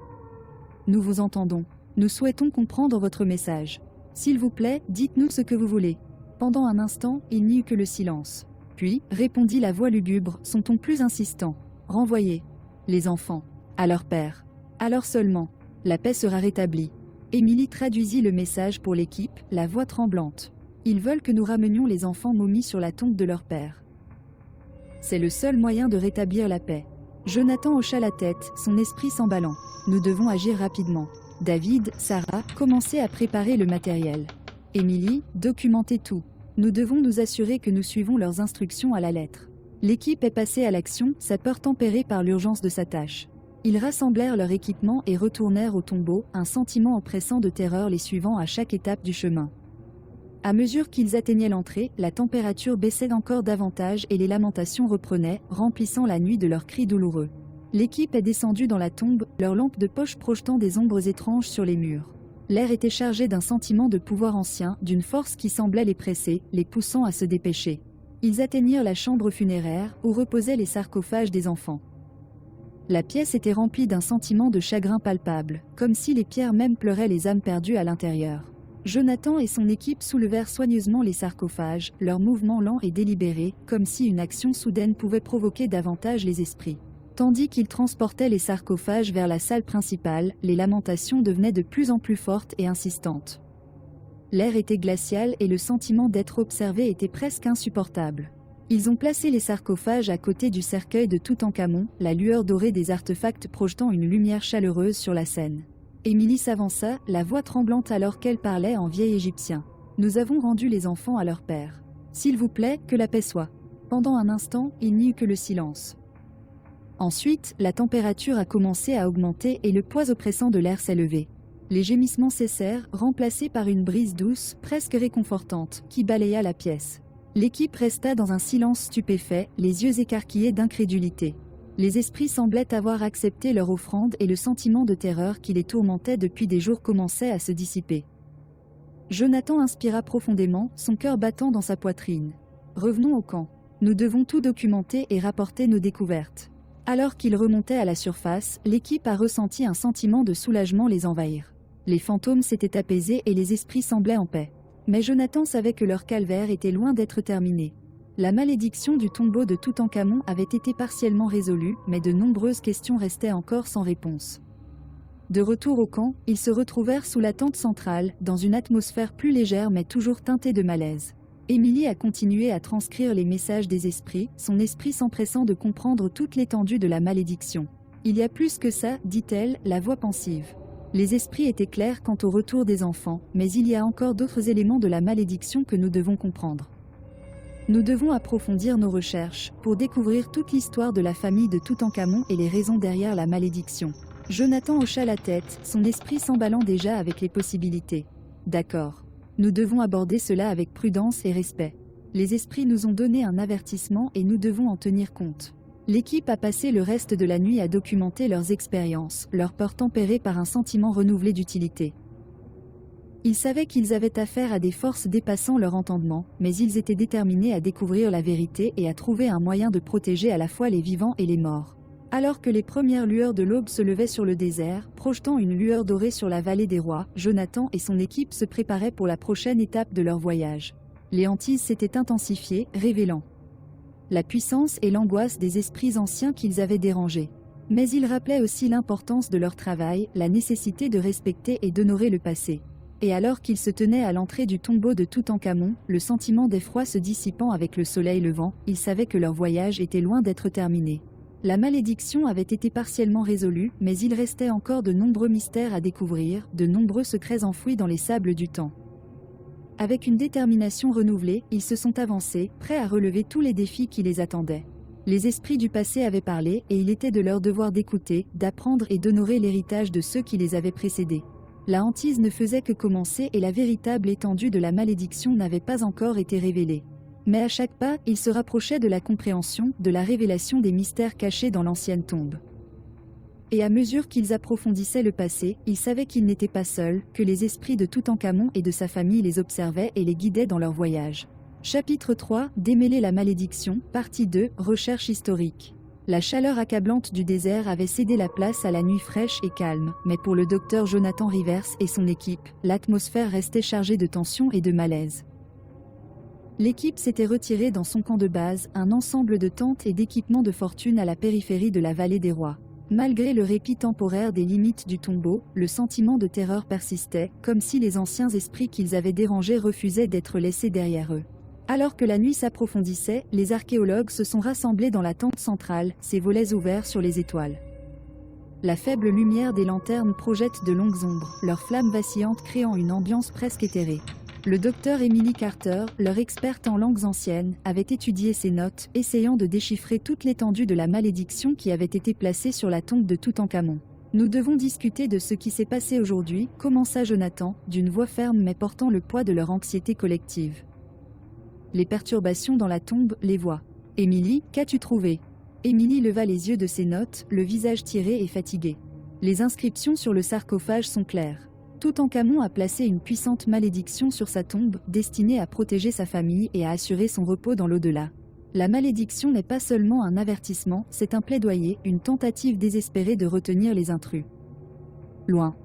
Nous vous entendons. Nous souhaitons comprendre votre message. S'il vous plaît, dites-nous ce que vous voulez. Pendant un instant, il n'y eut que le silence. Puis, répondit la voix lugubre, son ton plus insistant. Renvoyez les enfants à leur père. Alors seulement, la paix sera rétablie. Emily traduisit le message pour l'équipe, la voix tremblante. Ils veulent que nous ramenions les enfants momis sur la tombe de leur père. C'est le seul moyen de rétablir la paix. Jonathan hocha la tête, son esprit s'emballant. Nous devons agir rapidement. David, Sarah, commencez à préparer le matériel. Emily, documentez tout. Nous devons nous assurer que nous suivons leurs instructions à la lettre. L'équipe est passée à l'action, sa peur tempérée par l'urgence de sa tâche. Ils rassemblèrent leur équipement et retournèrent au tombeau, un sentiment oppressant de terreur les suivant à chaque étape du chemin. À mesure qu'ils atteignaient l'entrée, la température baissait encore davantage et les lamentations reprenaient, remplissant la nuit de leurs cris douloureux. L'équipe est descendue dans la tombe, leurs lampes de poche projetant des ombres étranges sur les murs. L'air était chargé d'un sentiment de pouvoir ancien, d'une force qui semblait les presser, les poussant à se dépêcher. Ils atteignirent la chambre funéraire, où reposaient les sarcophages des enfants. La pièce était remplie d'un sentiment de chagrin palpable, comme si les pierres même pleuraient les âmes perdues à l'intérieur. Jonathan et son équipe soulevèrent soigneusement les sarcophages, leur mouvement lent et délibéré, comme si une action soudaine pouvait provoquer davantage les esprits. Tandis qu'ils transportaient les sarcophages vers la salle principale, les lamentations devenaient de plus en plus fortes et insistantes. L'air était glacial et le sentiment d'être observé était presque insupportable. Ils ont placé les sarcophages à côté du cercueil de Toutankhamon, la lueur dorée des artefacts projetant une lumière chaleureuse sur la scène. Émilie s'avança, la voix tremblante alors qu'elle parlait en vieil égyptien. « Nous avons rendu les enfants à leur père. S'il vous plaît, que la paix soit. » Pendant un instant, il n'y eut que le silence. Ensuite, la température a commencé à augmenter et le poids oppressant de l'air s'est levé. Les gémissements cessèrent, remplacés par une brise douce, presque réconfortante, qui balaya la pièce. L'équipe resta dans un silence stupéfait, les yeux écarquillés d'incrédulité. Les esprits semblaient avoir accepté leur offrande et le sentiment de terreur qui les tourmentait depuis des jours commençait à se dissiper. Jonathan inspira profondément, son cœur battant dans sa poitrine. « Revenons au camp. Nous devons tout documenter et rapporter nos découvertes. » Alors qu'il remontait à la surface, l'équipe a ressenti un sentiment de soulagement les envahir. Les fantômes s'étaient apaisés et les esprits semblaient en paix. Mais Jonathan savait que leur calvaire était loin d'être terminé. La malédiction du tombeau de Toutankhamon avait été partiellement résolue, mais de nombreuses questions restaient encore sans réponse. De retour au camp, ils se retrouvèrent sous la tente centrale, dans une atmosphère plus légère mais toujours teintée de malaise. Émilie a continué à transcrire les messages des esprits, son esprit s'empressant de comprendre toute l'étendue de la malédiction. « Il y a plus que ça, dit-elle, la voix pensive. Les esprits étaient clairs quant au retour des enfants, mais il y a encore d'autres éléments de la malédiction que nous devons comprendre. Nous devons approfondir nos recherches, pour découvrir toute l'histoire de la famille de Toutankhamon et les raisons derrière la malédiction. » Jonathan hocha la tête, son esprit s'emballant déjà avec les possibilités. « D'accord. Nous devons aborder cela avec prudence et respect. Les esprits nous ont donné un avertissement et nous devons en tenir compte. » L'équipe a passé le reste de la nuit à documenter leurs expériences, leur peur tempérée par un sentiment renouvelé d'utilité. Ils savaient qu'ils avaient affaire à des forces dépassant leur entendement, mais ils étaient déterminés à découvrir la vérité et à trouver un moyen de protéger à la fois les vivants et les morts. Alors que les premières lueurs de l'aube se levaient sur le désert, projetant une lueur dorée sur la vallée des rois, Jonathan et son équipe se préparaient pour la prochaine étape de leur voyage. Les hantises s'étaient intensifiées, révélant la puissance et l'angoisse des esprits anciens qu'ils avaient dérangés. Mais ils rappelaient aussi l'importance de leur travail, la nécessité de respecter et d'honorer le passé. Et alors qu'ils se tenaient à l'entrée du tombeau de Toutankhamon, le sentiment d'effroi se dissipant avec le soleil levant, ils savaient que leur voyage était loin d'être terminé. La malédiction avait été partiellement résolue, mais il restait encore de nombreux mystères à découvrir, de nombreux secrets enfouis dans les sables du temps. Avec une détermination renouvelée, ils se sont avancés, prêts à relever tous les défis qui les attendaient. Les esprits du passé avaient parlé, et il était de leur devoir d'écouter, d'apprendre et d'honorer l'héritage de ceux qui les avaient précédés. La hantise ne faisait que commencer et la véritable étendue de la malédiction n'avait pas encore été révélée. Mais à chaque pas, ils se rapprochaient de la compréhension, de la révélation des mystères cachés dans l'ancienne tombe. Et à mesure qu'ils approfondissaient le passé, ils savaient qu'ils n'étaient pas seuls, que les esprits de Toutankhamon et de sa famille les observaient et les guidaient dans leur voyage. Chapitre 3, Démêler la malédiction, partie 2, Recherche historique. La chaleur accablante du désert avait cédé la place à la nuit fraîche et calme, mais pour le docteur Jonathan Rivers et son équipe, l'atmosphère restait chargée de tension et de malaise. L'équipe s'était retirée dans son camp de base, un ensemble de tentes et d'équipements de fortune à la périphérie de la vallée des rois. Malgré le répit temporaire des limites du tombeau, le sentiment de terreur persistait, comme si les anciens esprits qu'ils avaient dérangés refusaient d'être laissés derrière eux. Alors que la nuit s'approfondissait, les archéologues se sont rassemblés dans la tente centrale, ses volets ouverts sur les étoiles. La faible lumière des lanternes projette de longues ombres, leurs flammes vacillantes créant une ambiance presque éthérée. Le docteur Emily Carter, leur experte en langues anciennes, avait étudié ces notes, essayant de déchiffrer toute l'étendue de la malédiction qui avait été placée sur la tombe de Toutankhamon. « Nous devons discuter de ce qui s'est passé aujourd'hui », commença Jonathan, d'une voix ferme mais portant le poids de leur anxiété collective. Les perturbations dans la tombe, les voix. « Emily, qu'as-tu trouvé ?» Emily leva les yeux de ses notes, le visage tiré et fatigué. Les inscriptions sur le sarcophage sont claires. Toutankhamon a placé une puissante malédiction sur sa tombe, destinée à protéger sa famille et à assurer son repos dans l'au-delà. La malédiction n'est pas seulement un avertissement, c'est un plaidoyer, une tentative désespérée de retenir les intrus. Loin.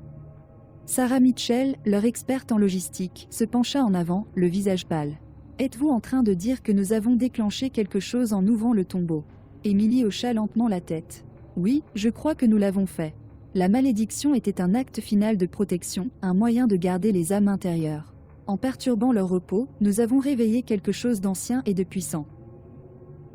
Sarah Mitchell, leur experte en logistique, se pencha en avant, le visage pâle. Êtes-vous en train de dire que nous avons déclenché quelque chose en ouvrant le tombeau? Émilie hocha lentement la tête. Oui, je crois que nous l'avons fait. La malédiction était un acte final de protection, un moyen de garder les âmes intérieures. En perturbant leur repos, nous avons réveillé quelque chose d'ancien et de puissant.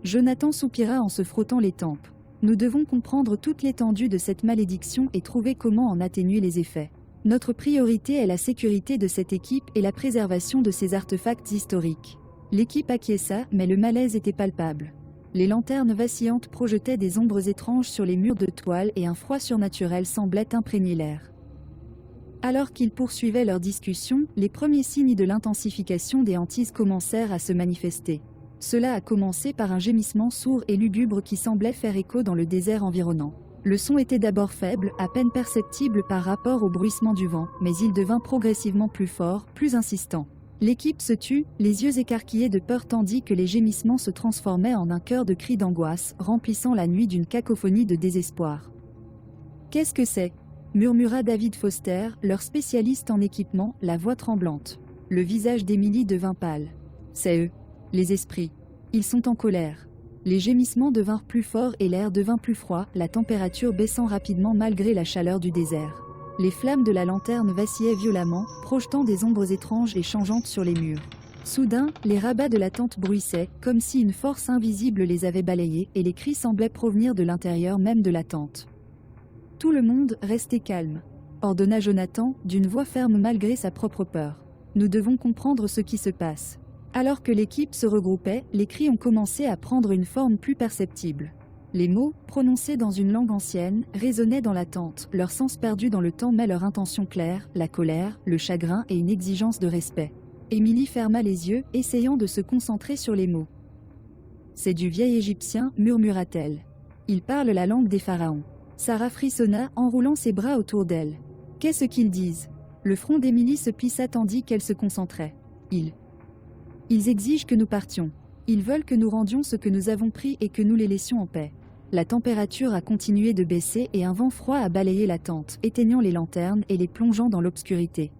Jonathan soupira en se frottant les tempes. Nous devons comprendre toute l'étendue de cette malédiction et trouver comment en atténuer les effets. Notre priorité est la sécurité de cette équipe et la préservation de ces artefacts historiques. L'équipe acquiesça, mais le malaise était palpable. Les lanternes vacillantes projetaient des ombres étranges sur les murs de toile et un froid surnaturel semblait imprégner l'air. Alors qu'ils poursuivaient leur discussion, les premiers signes de l'intensification des hantises commencèrent à se manifester. Cela a commencé par un gémissement sourd et lugubre qui semblait faire écho dans le désert environnant. Le son était d'abord faible, à peine perceptible par rapport au bruissement du vent, mais il devint progressivement plus fort, plus insistant. L'équipe se tut, les yeux écarquillés de peur tandis que les gémissements se transformaient en un chœur de cris d'angoisse, remplissant la nuit d'une cacophonie de désespoir. « Qu'est-ce que c'est » murmura David Foster, leur spécialiste en équipement, la voix tremblante. Le visage d'Émilie devint pâle. « C'est eux. Les esprits. Ils sont en colère. » Les gémissements devinrent plus forts et l'air devint plus froid, la température baissant rapidement malgré la chaleur du désert. Les flammes de la lanterne vacillaient violemment, projetant des ombres étranges et changeantes sur les murs. Soudain, les rabats de la tente bruissaient, comme si une force invisible les avait balayés, et les cris semblaient provenir de l'intérieur même de la tente. « Tout le monde, restez calme », ordonna Jonathan, d'une voix ferme malgré sa propre peur. « Nous devons comprendre ce qui se passe. » Alors que l'équipe se regroupait, les cris ont commencé à prendre une forme plus perceptible. Les mots, prononcés dans une langue ancienne, résonnaient dans la tente, leur sens perdu dans le temps mais leur intention claire, la colère, le chagrin et une exigence de respect. Émilie ferma les yeux, essayant de se concentrer sur les mots. « C'est du vieil égyptien, murmura-t-elle. Il parle la langue des pharaons. » Sarah frissonna, enroulant ses bras autour d'elle. « Qu'est-ce qu'ils disent ?» Le front d'Émilie se plissa tandis qu'elle se concentrait. Ils exigent que nous partions. Ils veulent que nous rendions ce que nous avons pris et que nous les laissions en paix. La température a continué de baisser et un vent froid a balayé la tente, éteignant les lanternes et les plongeant dans l'obscurité.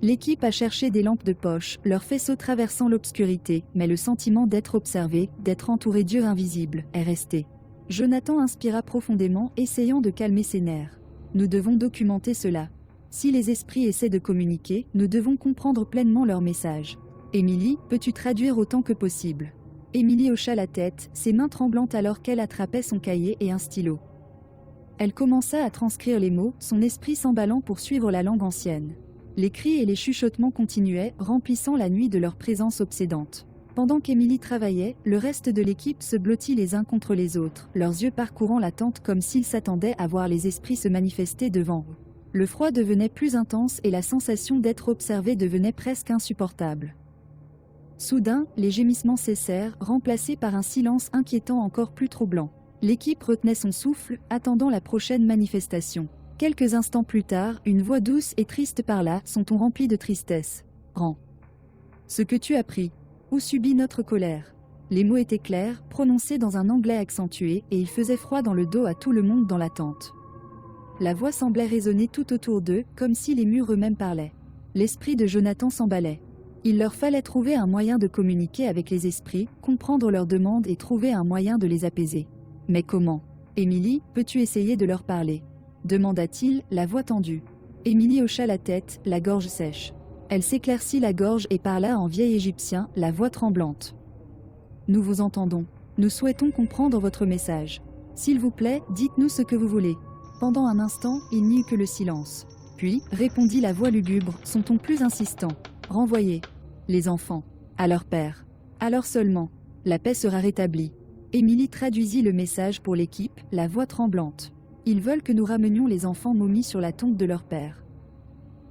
L'équipe a cherché des lampes de poche, leurs faisceaux traversant l'obscurité, mais le sentiment d'être observé, d'être entouré d'yeux invisibles, est resté. Jonathan inspira profondément, essayant de calmer ses nerfs. Nous devons documenter cela. Si les esprits essaient de communiquer, nous devons comprendre pleinement leur message. Émilie, peux-tu traduire autant que possible? Émilie hocha la tête, ses mains tremblantes alors qu'elle attrapait son cahier et un stylo. Elle commença à transcrire les mots, son esprit s'emballant pour suivre la langue ancienne. Les cris et les chuchotements continuaient, remplissant la nuit de leur présence obsédante. Pendant qu'Émilie travaillait, le reste de l'équipe se blottit les uns contre les autres, leurs yeux parcourant la tente comme s'ils s'attendaient à voir les esprits se manifester devant eux. Le froid devenait plus intense et la sensation d'être observé devenait presque insupportable. Soudain, les gémissements cessèrent, remplacés par un silence inquiétant encore plus troublant. L'équipe retenait son souffle, attendant la prochaine manifestation. Quelques instants plus tard, une voix douce et triste parla, son ton rempli de tristesse. « Rends ce que tu as pris, ou subis notre colère. » Les mots étaient clairs, prononcés dans un anglais accentué, et il faisait froid dans le dos à tout le monde dans la tente. La voix semblait résonner tout autour d'eux, comme si les murs eux-mêmes parlaient. L'esprit de Jonathan s'emballait. Il leur fallait trouver un moyen de communiquer avec les esprits, comprendre leurs demandes et trouver un moyen de les apaiser. Mais comment? Émilie, peux-tu essayer de leur parler? Demanda-t-il, la voix tendue. Émilie hocha la tête, la gorge sèche. Elle s'éclaircit la gorge et parla en vieil égyptien, la voix tremblante. Nous vous entendons. Nous souhaitons comprendre votre message. S'il vous plaît, dites-nous ce que vous voulez. Pendant un instant, il n'y eut que le silence. Puis, répondit la voix lugubre, son ton plus insistant. Renvoyez les enfants à leur père. Alors seulement, la paix sera rétablie. Émilie traduisit le message pour l'équipe, la voix tremblante. Ils veulent que nous ramenions les enfants momis sur la tombe de leur père.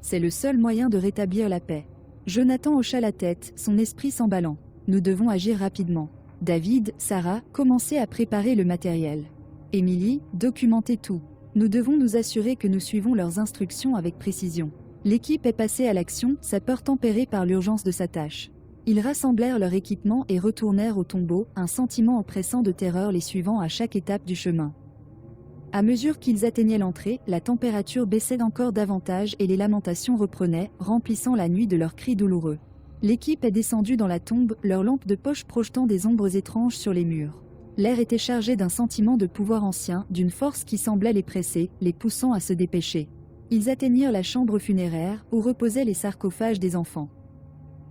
C'est le seul moyen de rétablir la paix. Jonathan hocha la tête, son esprit s'emballant. Nous devons agir rapidement. David, Sarah, commencez à préparer le matériel. Émilie, documentez tout. Nous devons nous assurer que nous suivons leurs instructions avec précision. L'équipe est passée à l'action, sa peur tempérée par l'urgence de sa tâche. Ils rassemblèrent leur équipement et retournèrent au tombeau, un sentiment oppressant de terreur les suivant à chaque étape du chemin. À mesure qu'ils atteignaient l'entrée, la température baissait encore davantage et les lamentations reprenaient, remplissant la nuit de leurs cris douloureux. L'équipe est descendue dans la tombe, leurs lampes de poche projetant des ombres étranges sur les murs. L'air était chargé d'un sentiment de pouvoir ancien, d'une force qui semblait les presser, les poussant à se dépêcher. Ils atteignirent la chambre funéraire, où reposaient les sarcophages des enfants.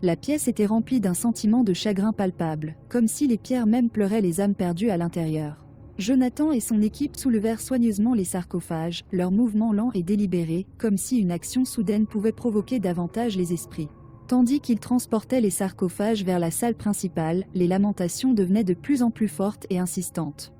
La pièce était remplie d'un sentiment de chagrin palpable, comme si les pierres même pleuraient les âmes perdues à l'intérieur. Jonathan et son équipe soulevèrent soigneusement les sarcophages, leur mouvement lent et délibéré, comme si une action soudaine pouvait provoquer davantage les esprits. Tandis qu'ils transportaient les sarcophages vers la salle principale, les lamentations devenaient de plus en plus fortes et insistantes.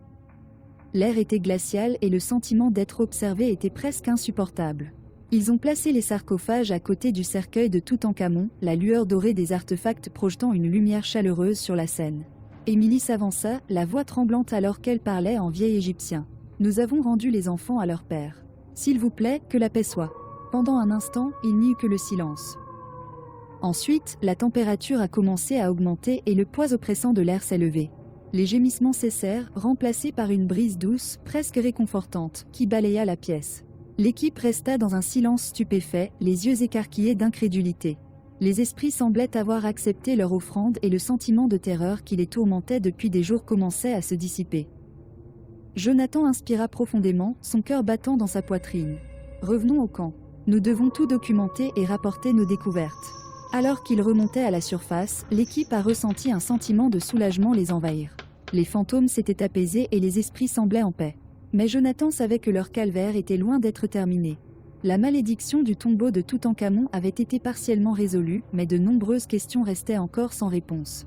L'air était glacial et le sentiment d'être observé était presque insupportable. Ils ont placé les sarcophages à côté du cercueil de Toutankhamon, la lueur dorée des artefacts projetant une lumière chaleureuse sur la scène. Émilie s'avança, la voix tremblante alors qu'elle parlait en vieil égyptien. « Nous avons rendu les enfants à leur père. S'il vous plaît, que la paix soit. » Pendant un instant, il n'y eut que le silence. Ensuite, la température a commencé à augmenter et le poids oppressant de l'air s'est levé. Les gémissements cessèrent, remplacés par une brise douce, presque réconfortante, qui balaya la pièce. L'équipe resta dans un silence stupéfait, les yeux écarquillés d'incrédulité. Les esprits semblaient avoir accepté leur offrande et le sentiment de terreur qui les tourmentait depuis des jours commençait à se dissiper. Jonathan inspira profondément, son cœur battant dans sa poitrine. « Revenons au camp. Nous devons tout documenter et rapporter nos découvertes. » Alors qu'ils remontaient à la surface, l'équipe a ressenti un sentiment de soulagement les envahir. Les fantômes s'étaient apaisés et les esprits semblaient en paix. Mais Jonathan savait que leur calvaire était loin d'être terminé. La malédiction du tombeau de Toutankhamon avait été partiellement résolue, mais de nombreuses questions restaient encore sans réponse.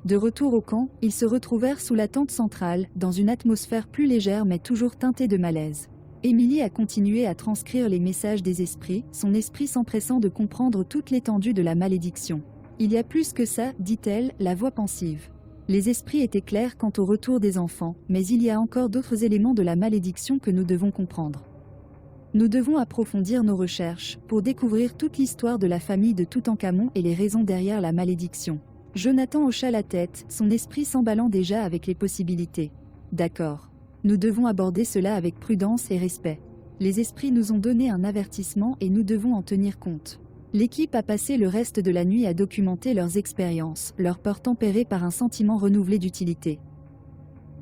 De retour au camp, ils se retrouvèrent sous la tente centrale, dans une atmosphère plus légère mais toujours teintée de malaise. Émilie a continué à transcrire les messages des esprits, son esprit s'empressant de comprendre toute l'étendue de la malédiction. « Il y a plus que ça, dit-elle, la voix pensive. Les esprits étaient clairs quant au retour des enfants, mais il y a encore d'autres éléments de la malédiction que nous devons comprendre. Nous devons approfondir nos recherches, pour découvrir toute l'histoire de la famille de Toutankhamon et les raisons derrière la malédiction. » Jonathan hocha la tête, son esprit s'emballant déjà avec les possibilités. « D'accord. Nous devons aborder cela avec prudence et respect. Les esprits nous ont donné un avertissement et nous devons en tenir compte. » L'équipe a passé le reste de la nuit à documenter leurs expériences, leur peur tempérée par un sentiment renouvelé d'utilité.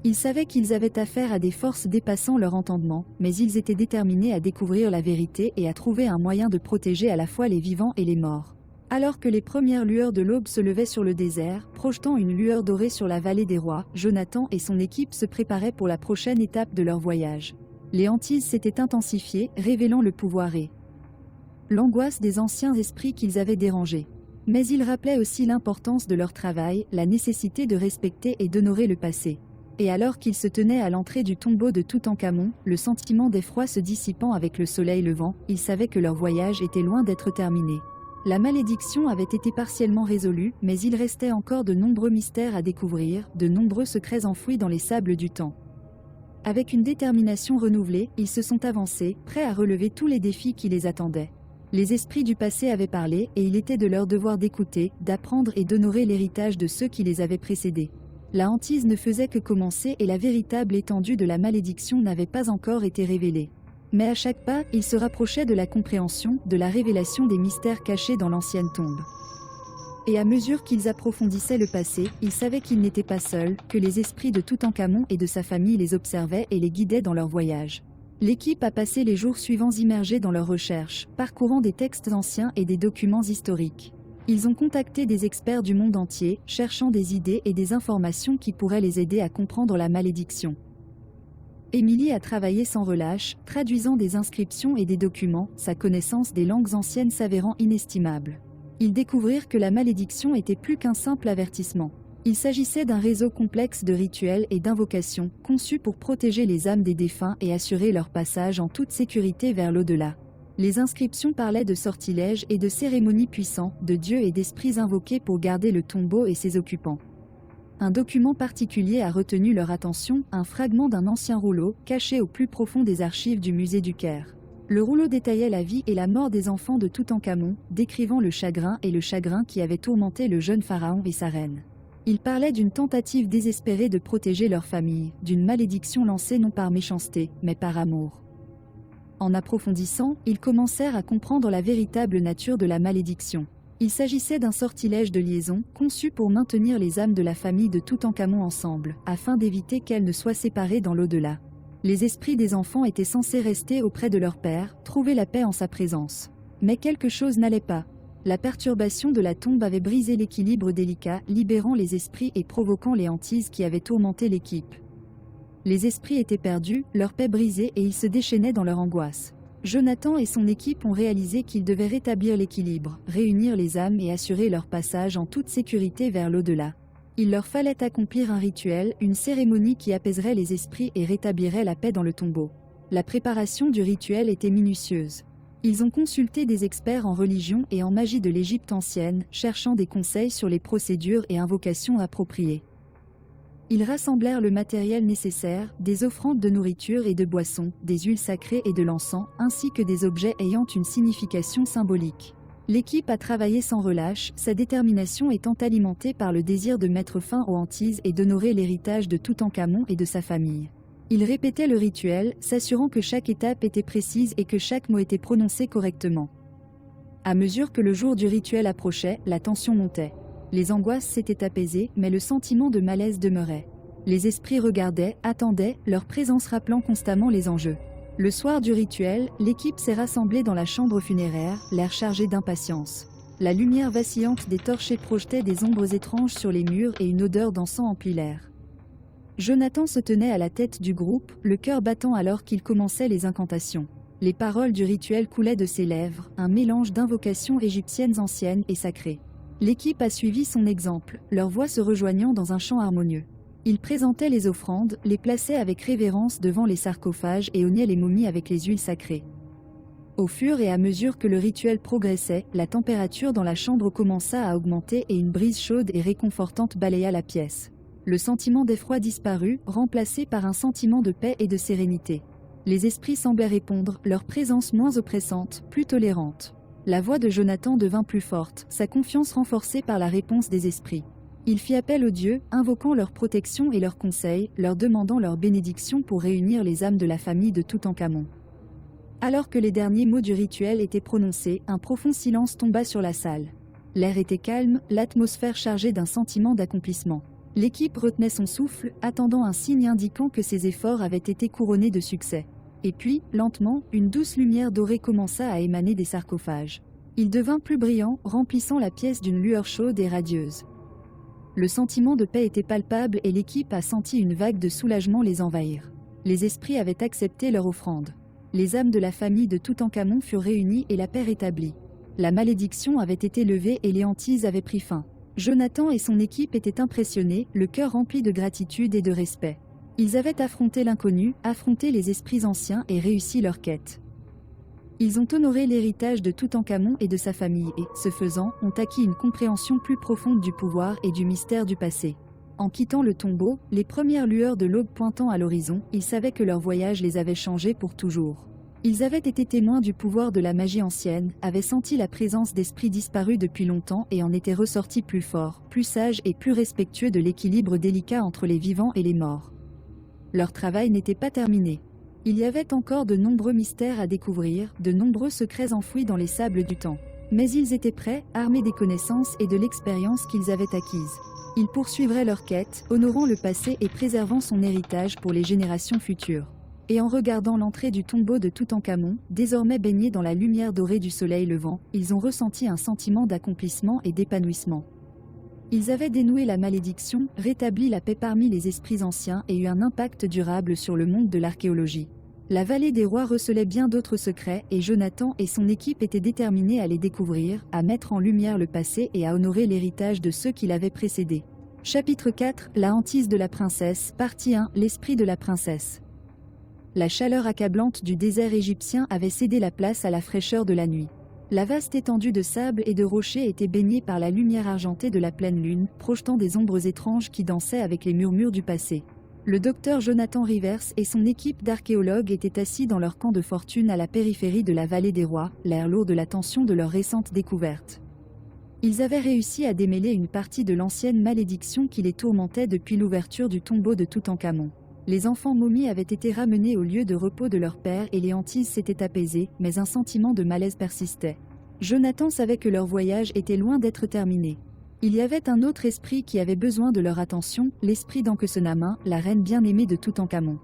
Ils savaient qu'ils avaient affaire à des forces dépassant leur entendement, mais ils étaient déterminés à découvrir la vérité et à trouver un moyen de protéger à la fois les vivants et les morts. Alors que les premières lueurs de l'aube se levaient sur le désert, projetant une lueur dorée sur la vallée des rois, Jonathan et son équipe se préparaient pour la prochaine étape de leur voyage. Les hantises s'étaient intensifiées, révélant le pouvoir et l'angoisse des anciens esprits qu'ils avaient dérangés. Mais ils rappelaient aussi l'importance de leur travail, la nécessité de respecter et d'honorer le passé. Et alors qu'ils se tenaient à l'entrée du tombeau de Toutankhamon, le sentiment d'effroi se dissipant avec le soleil levant, ils savaient que leur voyage était loin d'être terminé. La malédiction avait été partiellement résolue, mais il restait encore de nombreux mystères à découvrir, de nombreux secrets enfouis dans les sables du temps. Avec une détermination renouvelée, ils se sont avancés, prêts à relever tous les défis qui les attendaient. Les esprits du passé avaient parlé, et il était de leur devoir d'écouter, d'apprendre et d'honorer l'héritage de ceux qui les avaient précédés. La hantise ne faisait que commencer et la véritable étendue de la malédiction n'avait pas encore été révélée. Mais à chaque pas, ils se rapprochaient de la compréhension, de la révélation des mystères cachés dans l'ancienne tombe. Et à mesure qu'ils approfondissaient le passé, ils savaient qu'ils n'étaient pas seuls, que les esprits de Toutankhamon et de sa famille les observaient et les guidaient dans leur voyage. L'équipe a passé les jours suivants immergés dans leurs recherches, parcourant des textes anciens et des documents historiques. Ils ont contacté des experts du monde entier, cherchant des idées et des informations qui pourraient les aider à comprendre la malédiction. Émilie a travaillé sans relâche, traduisant des inscriptions et des documents, sa connaissance des langues anciennes s'avérant inestimable. Ils découvrirent que la malédiction était plus qu'un simple avertissement. Il s'agissait d'un réseau complexe de rituels et d'invocations, conçus pour protéger les âmes des défunts et assurer leur passage en toute sécurité vers l'au-delà. Les inscriptions parlaient de sortilèges et de cérémonies puissants, de dieux et d'esprits invoqués pour garder le tombeau et ses occupants. Un document particulier a retenu leur attention, un fragment d'un ancien rouleau, caché au plus profond des archives du musée du Caire. Le rouleau détaillait la vie et la mort des enfants de Toutankhamon, décrivant le chagrin qui avait tourmenté le jeune pharaon et sa reine. Ils parlaient d'une tentative désespérée de protéger leur famille, d'une malédiction lancée non par méchanceté, mais par amour. En approfondissant, ils commencèrent à comprendre la véritable nature de la malédiction. Il s'agissait d'un sortilège de liaison, conçu pour maintenir les âmes de la famille de Toutankhamon ensemble, afin d'éviter qu'elles ne soient séparées dans l'au-delà. Les esprits des enfants étaient censés rester auprès de leur père, trouver la paix en sa présence. Mais quelque chose n'allait pas. La perturbation de la tombe avait brisé l'équilibre délicat, libérant les esprits et provoquant les hantises qui avaient tourmenté l'équipe. Les esprits étaient perdus, leur paix brisée et ils se déchaînaient dans leur angoisse. Jonathan et son équipe ont réalisé qu'ils devaient rétablir l'équilibre, réunir les âmes et assurer leur passage en toute sécurité vers l'au-delà. Il leur fallait accomplir un rituel, une cérémonie qui apaiserait les esprits et rétablirait la paix dans le tombeau. La préparation du rituel était minutieuse. Ils ont consulté des experts en religion et en magie de l'Égypte ancienne, cherchant des conseils sur les procédures et invocations appropriées. Ils rassemblèrent le matériel nécessaire, des offrandes de nourriture et de boissons, des huiles sacrées et de l'encens, ainsi que des objets ayant une signification symbolique. L'équipe a travaillé sans relâche, sa détermination étant alimentée par le désir de mettre fin aux hantises et d'honorer l'héritage de Toutankhamon et de sa famille. Ils répétaient le rituel, s'assurant que chaque étape était précise et que chaque mot était prononcé correctement. À mesure que le jour du rituel approchait, la tension montait. Les angoisses s'étaient apaisées, mais le sentiment de malaise demeurait. Les esprits regardaient, attendaient, leur présence rappelant constamment les enjeux. Le soir du rituel, l'équipe s'est rassemblée dans la chambre funéraire, l'air chargé d'impatience. La lumière vacillante des torchers projetait des ombres étranges sur les murs et une odeur d'encens emplit l'air. Jonathan se tenait à la tête du groupe, le cœur battant alors qu'il commençait les incantations. Les paroles du rituel coulaient de ses lèvres, un mélange d'invocations égyptiennes anciennes et sacrées. L'équipe a suivi son exemple, leurs voix se rejoignant dans un chant harmonieux. Ils présentaient les offrandes, les plaçaient avec révérence devant les sarcophages et oignaient les momies avec les huiles sacrées. Au fur et à mesure que le rituel progressait, la température dans la chambre commença à augmenter et une brise chaude et réconfortante balaya la pièce. Le sentiment d'effroi disparut, remplacé par un sentiment de paix et de sérénité. Les esprits semblaient répondre, leur présence moins oppressante, plus tolérante. La voix de Jonathan devint plus forte, sa confiance renforcée par la réponse des esprits. Il fit appel aux dieux, invoquant leur protection et leurs conseils, leur demandant leur bénédiction pour réunir les âmes de la famille de Toutankhamon. Alors que les derniers mots du rituel étaient prononcés, un profond silence tomba sur la salle. L'air était calme, l'atmosphère chargée d'un sentiment d'accomplissement. L'équipe retenait son souffle, attendant un signe indiquant que ses efforts avaient été couronnés de succès. Et puis, lentement, une douce lumière dorée commença à émaner des sarcophages. Il devint plus brillant, remplissant la pièce d'une lueur chaude et radieuse. Le sentiment de paix était palpable et l'équipe a senti une vague de soulagement les envahir. Les esprits avaient accepté leur offrande. Les âmes de la famille de Toutankhamon furent réunies et la paix rétablie. La malédiction avait été levée et les hantises avaient pris fin. Jonathan et son équipe étaient impressionnés, le cœur rempli de gratitude et de respect. Ils avaient affronté l'inconnu, affronté les esprits anciens et réussi leur quête. Ils ont honoré l'héritage de Toutankhamon et de sa famille et, ce faisant, ont acquis une compréhension plus profonde du pouvoir et du mystère du passé. En quittant le tombeau, les premières lueurs de l'aube pointant à l'horizon, ils savaient que leur voyage les avait changés pour toujours. Ils avaient été témoins du pouvoir de la magie ancienne, avaient senti la présence d'esprits disparus depuis longtemps et en étaient ressortis plus forts, plus sages et plus respectueux de l'équilibre délicat entre les vivants et les morts. Leur travail n'était pas terminé. Il y avait encore de nombreux mystères à découvrir, de nombreux secrets enfouis dans les sables du temps. Mais ils étaient prêts, armés des connaissances et de l'expérience qu'ils avaient acquises. Ils poursuivraient leur quête, honorant le passé et préservant son héritage pour les générations futures. Et en regardant l'entrée du tombeau de Toutankhamon, désormais baigné dans la lumière dorée du soleil levant, ils ont ressenti un sentiment d'accomplissement et d'épanouissement. Ils avaient dénoué la malédiction, rétabli la paix parmi les esprits anciens et eu un impact durable sur le monde de l'archéologie. La vallée des rois recelait bien d'autres secrets et Jonathan et son équipe étaient déterminés à les découvrir, à mettre en lumière le passé et à honorer l'héritage de ceux qui l'avaient précédé. Chapitre 4, la hantise de la princesse, partie 1, l'esprit de la princesse. La chaleur accablante du désert égyptien avait cédé la place à la fraîcheur de la nuit. La vaste étendue de sable et de rochers était baignée par la lumière argentée de la pleine lune, projetant des ombres étranges qui dansaient avec les murmures du passé. Le docteur Jonathan Rivers et son équipe d'archéologues étaient assis dans leur camp de fortune à la périphérie de la vallée des rois, l'air lourd de la tension de leur récente découverte. Ils avaient réussi à démêler une partie de l'ancienne malédiction qui les tourmentait depuis l'ouverture du tombeau de Toutankhamon. Les enfants momies avaient été ramenés au lieu de repos de leur père et les hantises s'étaient apaisées, mais un sentiment de malaise persistait. Jonathan savait que leur voyage était loin d'être terminé. Il y avait un autre esprit qui avait besoin de leur attention, l'esprit d'Ankhesenamun, la reine bien-aimée de Toutankhamon.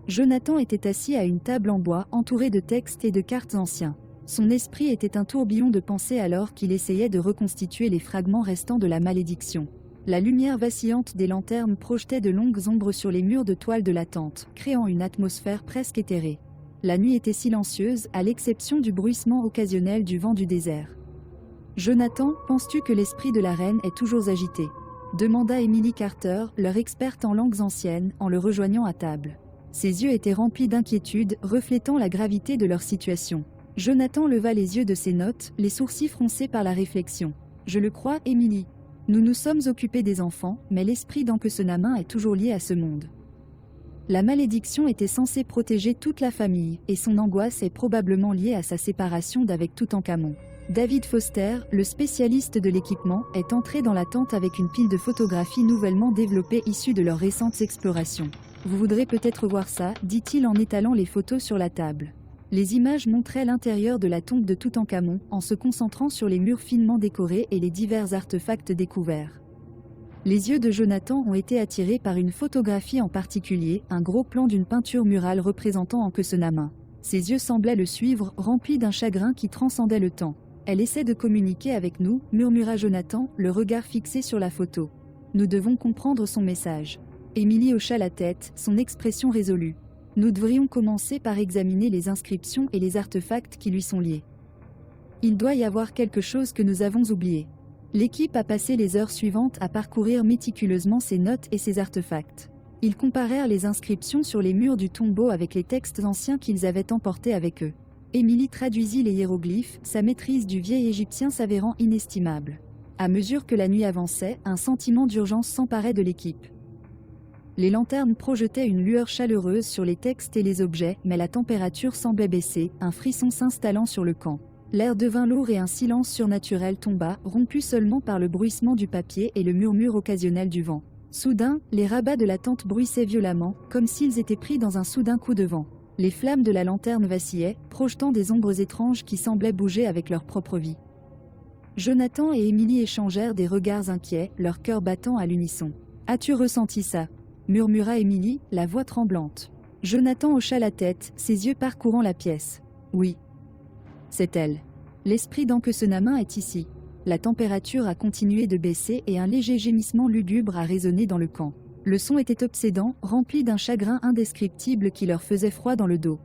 Jonathan était assis à une table en bois entouré de textes et de cartes anciens. Son esprit était un tourbillon de pensées alors qu'il essayait de reconstituer les fragments restants de la malédiction. La lumière vacillante des lanternes projetait de longues ombres sur les murs de toile de la tente, créant une atmosphère presque éthérée. La nuit était silencieuse, à l'exception du bruissement occasionnel du vent du désert. « Jonathan, penses-tu que l'esprit de la reine est toujours agité ?» demanda Emily Carter, leur experte en langues anciennes, en le rejoignant à table. Ses yeux étaient remplis d'inquiétude, reflétant la gravité de leur situation. Jonathan leva les yeux de ses notes, les sourcils froncés par la réflexion. « Je le crois, Emily. Nous nous sommes occupés des enfants, mais l'esprit d'Ankhesenamun est toujours lié à ce monde. La malédiction était censée protéger toute la famille, et son angoisse est probablement liée à sa séparation d'avec Toutankhamon. » David Foster, le spécialiste de l'équipement, est entré dans la tente avec une pile de photographies nouvellement développées issues de leurs récentes explorations. « Vous voudrez peut-être voir ça, dit-il en étalant les photos sur la table. Les images montraient l'intérieur de la tombe de Toutankhamon, en se concentrant sur les murs finement décorés et les divers artefacts découverts. Les yeux de Jonathan ont été attirés par une photographie en particulier, un gros plan d'une peinture murale représentant Ankhesenamun. Ses yeux semblaient le suivre, remplis d'un chagrin qui transcendait le temps. « Elle essaie de communiquer avec nous, » murmura Jonathan, le regard fixé sur la photo. « Nous devons comprendre son message. » Emily hocha la tête, son expression résolue. « Nous devrions commencer par examiner les inscriptions et les artefacts qui lui sont liés. Il doit y avoir quelque chose que nous avons oublié. » L'équipe a passé les heures suivantes à parcourir méticuleusement ses notes et ses artefacts. Ils comparèrent les inscriptions sur les murs du tombeau avec les textes anciens qu'ils avaient emportés avec eux. Emily traduisit les hiéroglyphes, sa maîtrise du vieil égyptien s'avérant inestimable. À mesure que la nuit avançait, un sentiment d'urgence s'emparait de l'équipe. Les lanternes projetaient une lueur chaleureuse sur les textes et les objets, mais la température semblait baisser, un frisson s'installant sur le camp. L'air devint lourd et un silence surnaturel tomba, rompu seulement par le bruissement du papier et le murmure occasionnel du vent. Soudain, les rabats de la tente bruissaient violemment, comme s'ils étaient pris dans un soudain coup de vent. Les flammes de la lanterne vacillaient, projetant des ombres étranges qui semblaient bouger avec leur propre vie. Jonathan et Emily échangèrent des regards inquiets, leur cœur battant à l'unisson. « As-tu ressenti ça ?» murmura Emily, la voix tremblante. Jonathan hocha la tête, ses yeux parcourant la pièce. « Oui. C'est elle. L'esprit d'Ankhesenamun est ici. » La température a continué de baisser et un léger gémissement lugubre a résonné dans le camp. Le son était obsédant, rempli d'un chagrin indescriptible qui leur faisait froid dans le dos.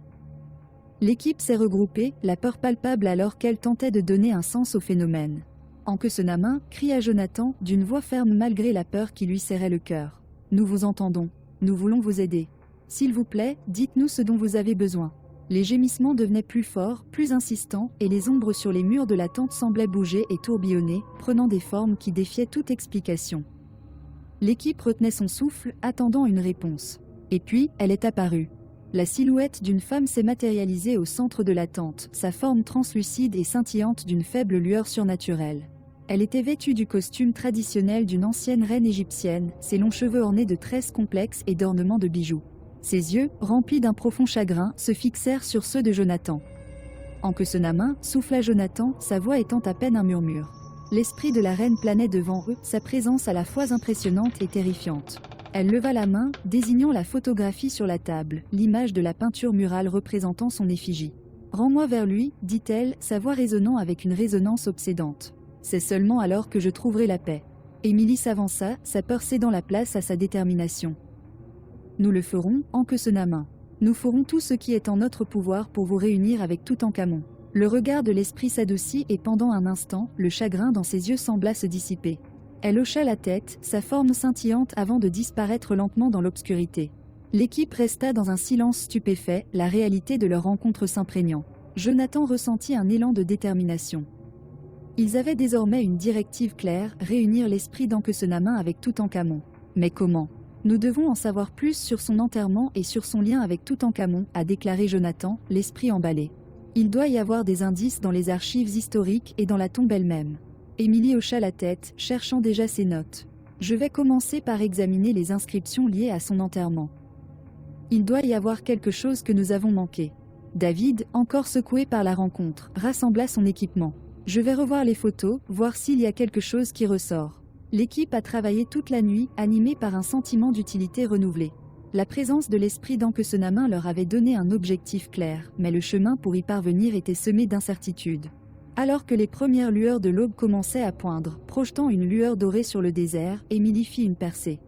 L'équipe s'est regroupée, la peur palpable alors qu'elle tentait de donner un sens au phénomène. « Ankhesenamun » cria Jonathan, d'une voix ferme malgré la peur qui lui serrait le cœur. « Nous vous entendons. Nous voulons vous aider. S'il vous plaît, dites-nous ce dont vous avez besoin. » Les gémissements devenaient plus forts, plus insistants, et les ombres sur les murs de la tente semblaient bouger et tourbillonner, prenant des formes qui défiaient toute explication. L'équipe retenait son souffle, attendant une réponse. Et puis, elle est apparue. La silhouette d'une femme s'est matérialisée au centre de la tente, sa forme translucide et scintillante d'une faible lueur surnaturelle. Elle était vêtue du costume traditionnel d'une ancienne reine égyptienne, ses longs cheveux ornés de tresses complexes et d'ornements de bijoux. Ses yeux, remplis d'un profond chagrin, se fixèrent sur ceux de Jonathan. « Ankhesenamun » souffla Jonathan, sa voix étant à peine un murmure. L'esprit de la reine planait devant eux, sa présence à la fois impressionnante et terrifiante. Elle leva la main, désignant la photographie sur la table, l'image de la peinture murale représentant son effigie. « Rends-moi vers lui, dit-elle, sa voix résonnant avec une résonance obsédante. C'est seulement alors que je trouverai la paix. » Emily s'avança, sa peur cédant la place à sa détermination. « Nous le ferons, Ankhesenamun. Nous ferons tout ce qui est en notre pouvoir pour vous réunir avec Toutankhamon. » Le regard de l'esprit s'adoucit et pendant un instant, le chagrin dans ses yeux sembla se dissiper. Elle hocha la tête, sa forme scintillante avant de disparaître lentement dans l'obscurité. L'équipe resta dans un silence stupéfait, la réalité de leur rencontre s'imprégnant. Jonathan ressentit un élan de détermination. Ils avaient désormais une directive claire, réunir l'esprit d'Ankhesenamun avec Toutankhamon. Mais comment ? Nous devons en savoir plus sur son enterrement et sur son lien avec Toutankhamon, a déclaré Jonathan, l'esprit emballé. Il doit y avoir des indices dans les archives historiques et dans la tombe elle-même. Émilie hocha la tête, cherchant déjà ses notes. Je vais commencer par examiner les inscriptions liées à son enterrement. Il doit y avoir quelque chose que nous avons manqué. David, encore secoué par la rencontre, rassembla son équipement. Je vais revoir les photos, voir s'il y a quelque chose qui ressort. L'équipe a travaillé toute la nuit, animée par un sentiment d'utilité renouvelé. La présence de l'esprit d'Ankhesenamin leur avait donné un objectif clair, mais le chemin pour y parvenir était semé d'incertitudes. Alors que les premières lueurs de l'aube commençaient à poindre, projetant une lueur dorée sur le désert, Émilie fit une percée.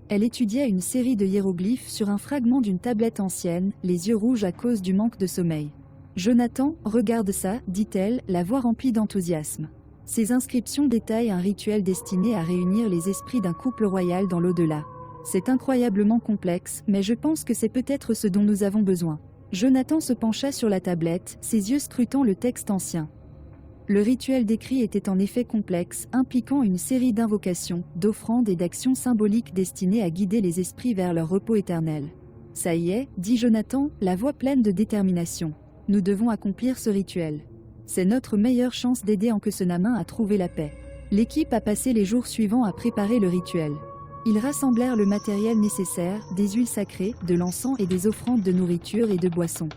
Elle étudiait une série de hiéroglyphes sur un fragment d'une tablette ancienne, les yeux rouges à cause du manque de sommeil. « Jonathan, regarde ça », dit-elle, la voix remplie d'enthousiasme. Ces inscriptions détaillent un rituel destiné à réunir les esprits d'un couple royal dans l'au-delà. C'est incroyablement complexe, mais je pense que c'est peut-être ce dont nous avons besoin. Jonathan se pencha sur la tablette, ses yeux scrutant le texte ancien. Le rituel décrit était en effet complexe, impliquant une série d'invocations, d'offrandes et d'actions symboliques destinées à guider les esprits vers leur repos éternel. « Ça y est, » dit Jonathan, la voix pleine de détermination. « Nous devons accomplir ce rituel. C'est notre meilleure chance d'aider Ankhesenamin à trouver la paix. » L'équipe a passé les jours suivants à préparer le rituel. Ils rassemblèrent le matériel nécessaire, des huiles sacrées, de l'encens et des offrandes de nourriture et de boissons.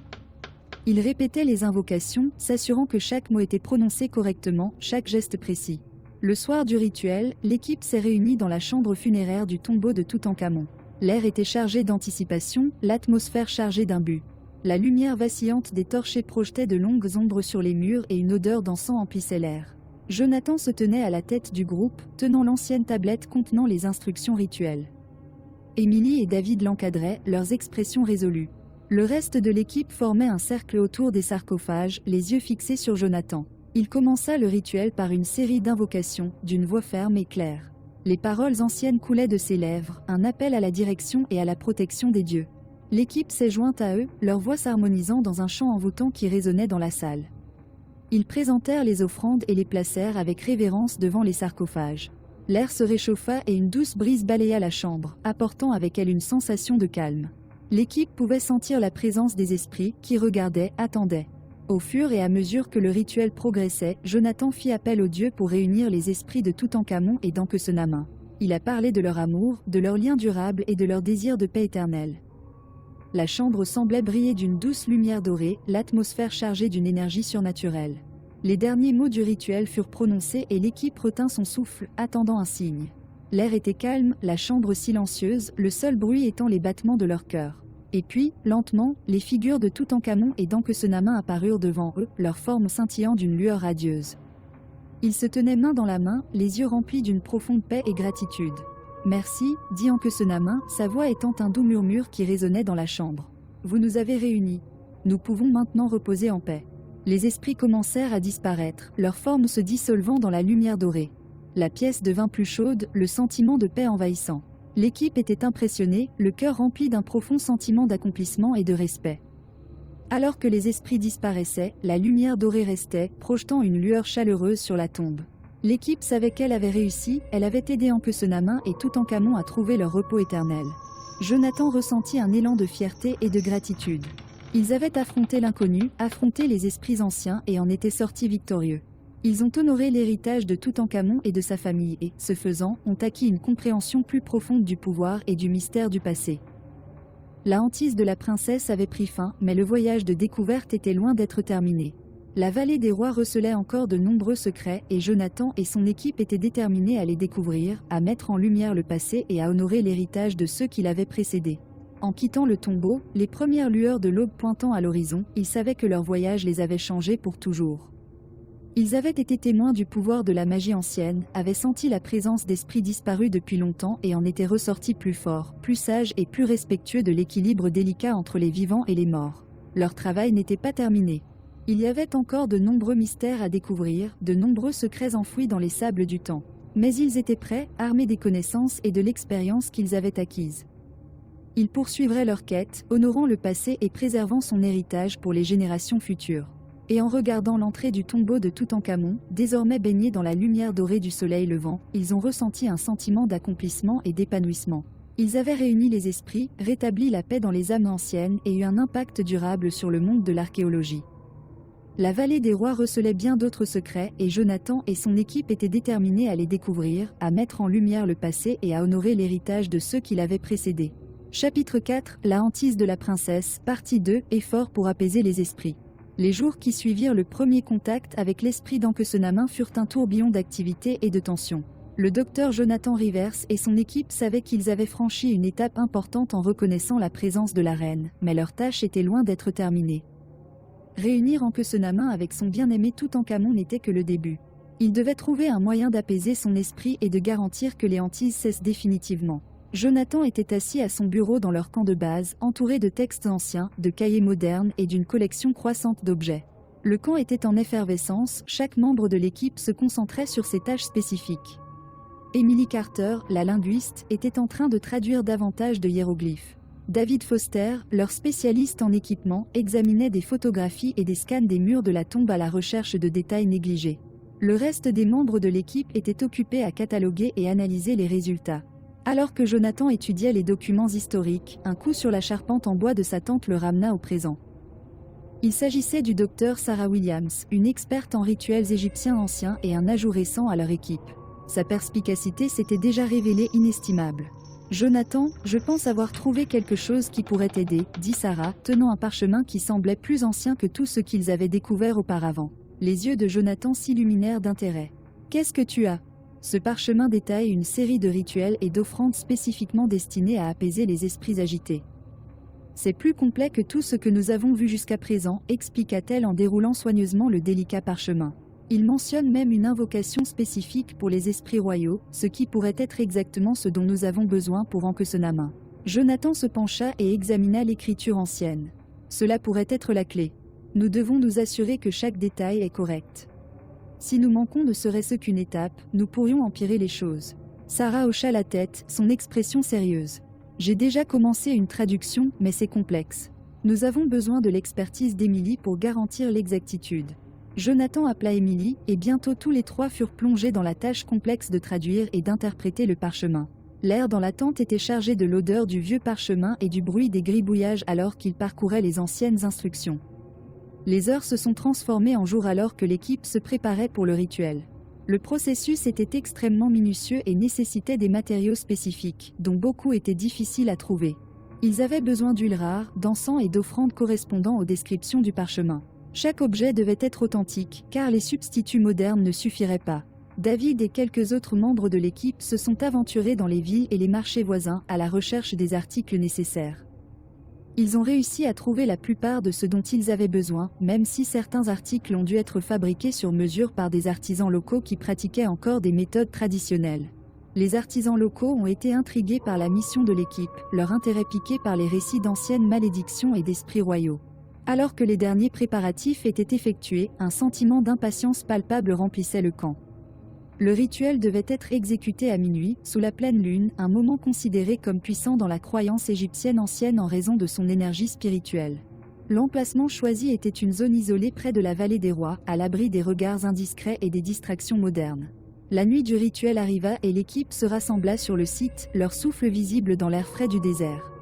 Ils répétaient les invocations, s'assurant que chaque mot était prononcé correctement, chaque geste précis. Le soir du rituel, l'équipe s'est réunie dans la chambre funéraire du tombeau de Toutankhamon. L'air était chargé d'anticipation, l'atmosphère chargée d'un but. La lumière vacillante des torchers projetait de longues ombres sur les murs et une odeur d'encens emplissait l'air. Jonathan se tenait à la tête du groupe, tenant l'ancienne tablette contenant les instructions rituelles. Émilie et David l'encadraient, leurs expressions résolues. Le reste de l'équipe formait un cercle autour des sarcophages, les yeux fixés sur Jonathan. Il commença le rituel par une série d'invocations, d'une voix ferme et claire. Les paroles anciennes coulaient de ses lèvres, un appel à la direction et à la protection des dieux. L'équipe s'est jointe à eux, leurs voix s'harmonisant dans un chant envoûtant qui résonnait dans la salle. Ils présentèrent les offrandes et les placèrent avec révérence devant les sarcophages. L'air se réchauffa et une douce brise balaya la chambre, apportant avec elle une sensation de calme. L'équipe pouvait sentir la présence des esprits, qui regardaient, attendaient. Au fur et à mesure que le rituel progressait, Jonathan fit appel aux dieux pour réunir les esprits de Toutankhamon et d'Ankhesenamin. Il a parlé de leur amour, de leur lien durable et de leur désir de paix éternelle. La chambre semblait briller d'une douce lumière dorée, l'atmosphère chargée d'une énergie surnaturelle. Les derniers mots du rituel furent prononcés et l'équipe retint son souffle, attendant un signe. L'air était calme, la chambre silencieuse, le seul bruit étant les battements de leur cœur. Et puis, lentement, les figures de Toutankhamon et d'Ankhesenamin apparurent devant eux, leurs formes scintillant d'une lueur radieuse. Ils se tenaient main dans la main, les yeux remplis d'une profonde paix et gratitude. « Merci » dit Ankhesenamin, sa voix étant un doux murmure qui résonnait dans la chambre. « Vous nous avez réunis. Nous pouvons maintenant reposer en paix. » Les esprits commencèrent à disparaître, leurs formes se dissolvant dans la lumière dorée. La pièce devint plus chaude, le sentiment de paix envahissant. L'équipe était impressionnée, le cœur rempli d'un profond sentiment d'accomplissement et de respect. Alors que les esprits disparaissaient, la lumière dorée restait, projetant une lueur chaleureuse sur la tombe. L'équipe savait qu'elle avait réussi, elle avait aidé Ankhesenamin et Toutankhamon à trouver leur repos éternel. Jonathan ressentit un élan de fierté et de gratitude. Ils avaient affronté l'inconnu, affronté les esprits anciens et en étaient sortis victorieux. Ils ont honoré l'héritage de Toutankhamon et de sa famille et, ce faisant, ont acquis une compréhension plus profonde du pouvoir et du mystère du passé. La hantise de la princesse avait pris fin, mais le voyage de découverte était loin d'être terminé. La vallée des rois recelait encore de nombreux secrets et Jonathan et son équipe étaient déterminés à les découvrir, à mettre en lumière le passé et à honorer l'héritage de ceux qui l'avaient précédé. En quittant le tombeau, les premières lueurs de l'aube pointant à l'horizon, ils savaient que leur voyage les avait changés pour toujours. Ils avaient été témoins du pouvoir de la magie ancienne, avaient senti la présence d'esprits disparus depuis longtemps et en étaient ressortis plus forts, plus sages et plus respectueux de l'équilibre délicat entre les vivants et les morts. Leur travail n'était pas terminé. Il y avait encore de nombreux mystères à découvrir, de nombreux secrets enfouis dans les sables du temps. Mais ils étaient prêts, armés des connaissances et de l'expérience qu'ils avaient acquises. Ils poursuivraient leur quête, honorant le passé et préservant son héritage pour les générations futures. Et en regardant l'entrée du tombeau de Toutankhamon, désormais baigné dans la lumière dorée du soleil levant, ils ont ressenti un sentiment d'accomplissement et d'épanouissement. Ils avaient réuni les esprits, rétabli la paix dans les âmes anciennes et eu un impact durable sur le monde de l'archéologie. La vallée des rois recelait bien d'autres secrets et Jonathan et son équipe étaient déterminés à les découvrir, à mettre en lumière le passé et à honorer l'héritage de ceux qui l'avaient précédé. Chapitre 4, La hantise de la princesse, partie 2, Effort pour apaiser les esprits. Les jours qui suivirent le premier contact avec l'esprit d'Ankesenamin furent un tourbillon d'activité et de tension. Le docteur Jonathan Rivers et son équipe savaient qu'ils avaient franchi une étape importante en reconnaissant la présence de la reine, mais leur tâche était loin d'être terminée. Réunir Ankesenamin avec son bien-aimé Toutankhamon n'était que le début. Il devait trouver un moyen d'apaiser son esprit et de garantir que les hantises cessent définitivement. Jonathan était assis à son bureau dans leur camp de base, entouré de textes anciens, de cahiers modernes et d'une collection croissante d'objets. Le camp était en effervescence, chaque membre de l'équipe se concentrait sur ses tâches spécifiques. Emily Carter, la linguiste, était en train de traduire davantage de hiéroglyphes. David Foster, leur spécialiste en équipement, examinait des photographies et des scans des murs de la tombe à la recherche de détails négligés. Le reste des membres de l'équipe était occupé à cataloguer et analyser les résultats. Alors que Jonathan étudiait les documents historiques, un coup sur la charpente en bois de sa tente le ramena au présent. Il s'agissait du docteur Sarah Williams, une experte en rituels égyptiens anciens et un ajout récent à leur équipe. Sa perspicacité s'était déjà révélée inestimable. « Jonathan, je pense avoir trouvé quelque chose qui pourrait t'aider, » dit Sarah, tenant un parchemin qui semblait plus ancien que tout ce qu'ils avaient découvert auparavant. Les yeux de Jonathan s'illuminèrent d'intérêt. « Qu'est-ce que tu as ?» Ce parchemin détaille une série de rituels et d'offrandes spécifiquement destinés à apaiser les esprits agités. « C'est plus complet que tout ce que nous avons vu jusqu'à présent, expliqua-t-elle en déroulant soigneusement le délicat parchemin. Il mentionne même une invocation spécifique pour les esprits royaux, ce qui pourrait être exactement ce dont nous avons besoin pour Ankesenamin. Jonathan se pencha et examina l'écriture ancienne. Cela pourrait être la clé. Nous devons nous assurer que chaque détail est correct. Si nous manquons ne serait-ce qu'une étape, nous pourrions empirer les choses. Sarah hocha la tête, son expression sérieuse. J'ai déjà commencé une traduction, mais c'est complexe. Nous avons besoin de l'expertise d'Emily pour garantir l'exactitude. Jonathan appela Emily, et bientôt tous les trois furent plongés dans la tâche complexe de traduire et d'interpréter le parchemin. L'air dans la tente était chargé de l'odeur du vieux parchemin et du bruit des gribouillages alors qu'ils parcouraient les anciennes instructions. Les heures se sont transformées en jours alors que l'équipe se préparait pour le rituel. Le processus était extrêmement minutieux et nécessitait des matériaux spécifiques, dont beaucoup étaient difficiles à trouver. Ils avaient besoin d'huile rare, d'encens et d'offrandes correspondant aux descriptions du parchemin. Chaque objet devait être authentique, car les substituts modernes ne suffiraient pas. David et quelques autres membres de l'équipe se sont aventurés dans les villes et les marchés voisins à la recherche des articles nécessaires. Ils ont réussi à trouver la plupart de ce dont ils avaient besoin, même si certains articles ont dû être fabriqués sur mesure par des artisans locaux qui pratiquaient encore des méthodes traditionnelles. Les artisans locaux ont été intrigués par la mission de l'équipe, leur intérêt piqué par les récits d'anciennes malédictions et d'esprits royaux. Alors que les derniers préparatifs étaient effectués, un sentiment d'impatience palpable remplissait le camp. Le rituel devait être exécuté à minuit, sous la pleine lune, un moment considéré comme puissant dans la croyance égyptienne ancienne en raison de son énergie spirituelle. L'emplacement choisi était une zone isolée près de la vallée des rois, à l'abri des regards indiscrets et des distractions modernes. La nuit du rituel arriva et l'équipe se rassembla sur le site, leur souffle visible dans l'air frais du désert.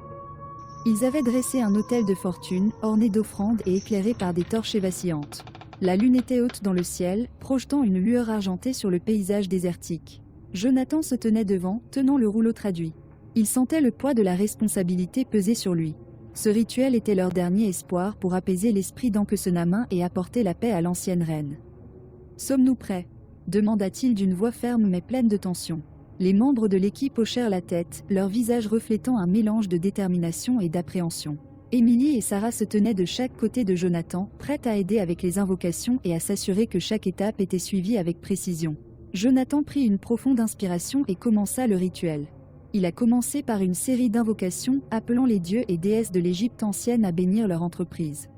Ils avaient dressé un autel de fortune, orné d'offrandes et éclairé par des torches vacillantes. La lune était haute dans le ciel, projetant une lueur argentée sur le paysage désertique. Jonathan se tenait devant, tenant le rouleau traduit. Il sentait le poids de la responsabilité peser sur lui. Ce rituel était leur dernier espoir pour apaiser l'esprit d'Ankesenamin et apporter la paix à l'ancienne reine. « Sommes-nous prêts ?» demanda-t-il d'une voix ferme mais pleine de tension. Les membres de l'équipe hochèrent la tête, leur visage reflétant un mélange de détermination et d'appréhension. Emily et Sarah se tenaient de chaque côté de Jonathan, prêtes à aider avec les invocations et à s'assurer que chaque étape était suivie avec précision. Jonathan prit une profonde inspiration et commença le rituel. Il a commencé par une série d'invocations, appelant les dieux et déesses de l'Égypte ancienne à bénir leur entreprise.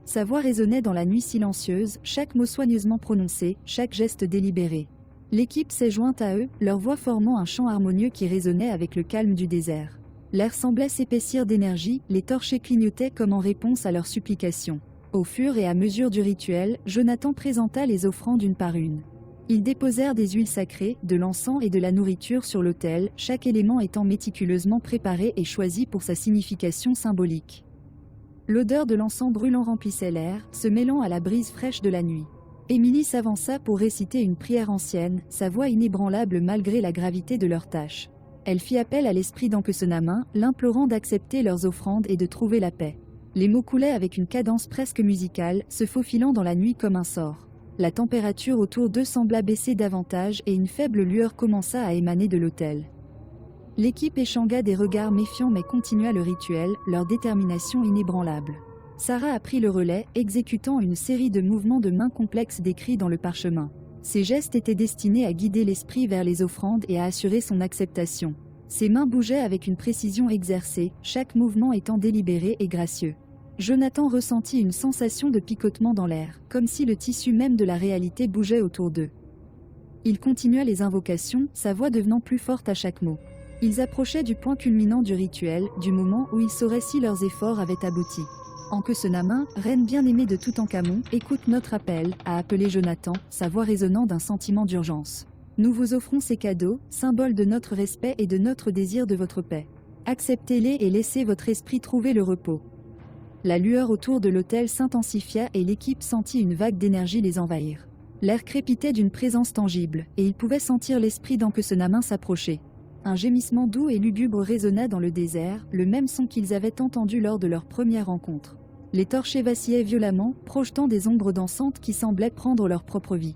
Sa voix résonnait dans la nuit silencieuse, chaque mot soigneusement prononcé, chaque geste délibéré. L'équipe s'est jointe à eux, leur voix formant un chant harmonieux qui résonnait avec le calme du désert. L'air semblait s'épaissir d'énergie, les torchers clignotaient comme en réponse à leurs supplications. Au fur et à mesure du rituel, Jonathan présenta les offrandes une par une. Ils déposèrent des huiles sacrées, de l'encens et de la nourriture sur l'autel, chaque élément étant méticuleusement préparé et choisi pour sa signification symbolique. L'odeur de l'encens brûlant remplissait l'air, se mêlant à la brise fraîche de la nuit. Émilie s'avança pour réciter une prière ancienne, sa voix inébranlable malgré la gravité de leur tâche. Elle fit appel à l'esprit d'Ankhesenamun, l'implorant d'accepter leurs offrandes et de trouver la paix. Les mots coulaient avec une cadence presque musicale, se faufilant dans la nuit comme un sort. La température autour d'eux sembla baisser davantage et une faible lueur commença à émaner de l'autel. L'équipe échangea des regards méfiants mais continua le rituel, leur détermination inébranlable. Sarah a pris le relais, exécutant une série de mouvements de mains complexes décrits dans le parchemin. Ses gestes étaient destinés à guider l'esprit vers les offrandes et à assurer son acceptation. Ses mains bougeaient avec une précision exercée, chaque mouvement étant délibéré et gracieux. Jonathan ressentit une sensation de picotement dans l'air, comme si le tissu même de la réalité bougeait autour d'eux. Il continua les invocations, sa voix devenant plus forte à chaque mot. Ils approchaient du point culminant du rituel, du moment où ils sauraient si leurs efforts avaient abouti. Ankhesenamun, reine bien-aimée de Toutankhamon, écoute notre appel, a appelé Jonathan, sa voix résonnant d'un sentiment d'urgence. Nous vous offrons ces cadeaux, symboles de notre respect et de notre désir de votre paix. Acceptez-les et laissez votre esprit trouver le repos. La lueur autour de l'autel s'intensifia et l'équipe sentit une vague d'énergie les envahir. L'air crépitait d'une présence tangible, et ils pouvaient sentir l'esprit d'Ankhesenamun s'approcher. Un gémissement doux et lugubre résonna dans le désert, le même son qu'ils avaient entendu lors de leur première rencontre. Les torchers vacillaient violemment, projetant des ombres dansantes qui semblaient prendre leur propre vie.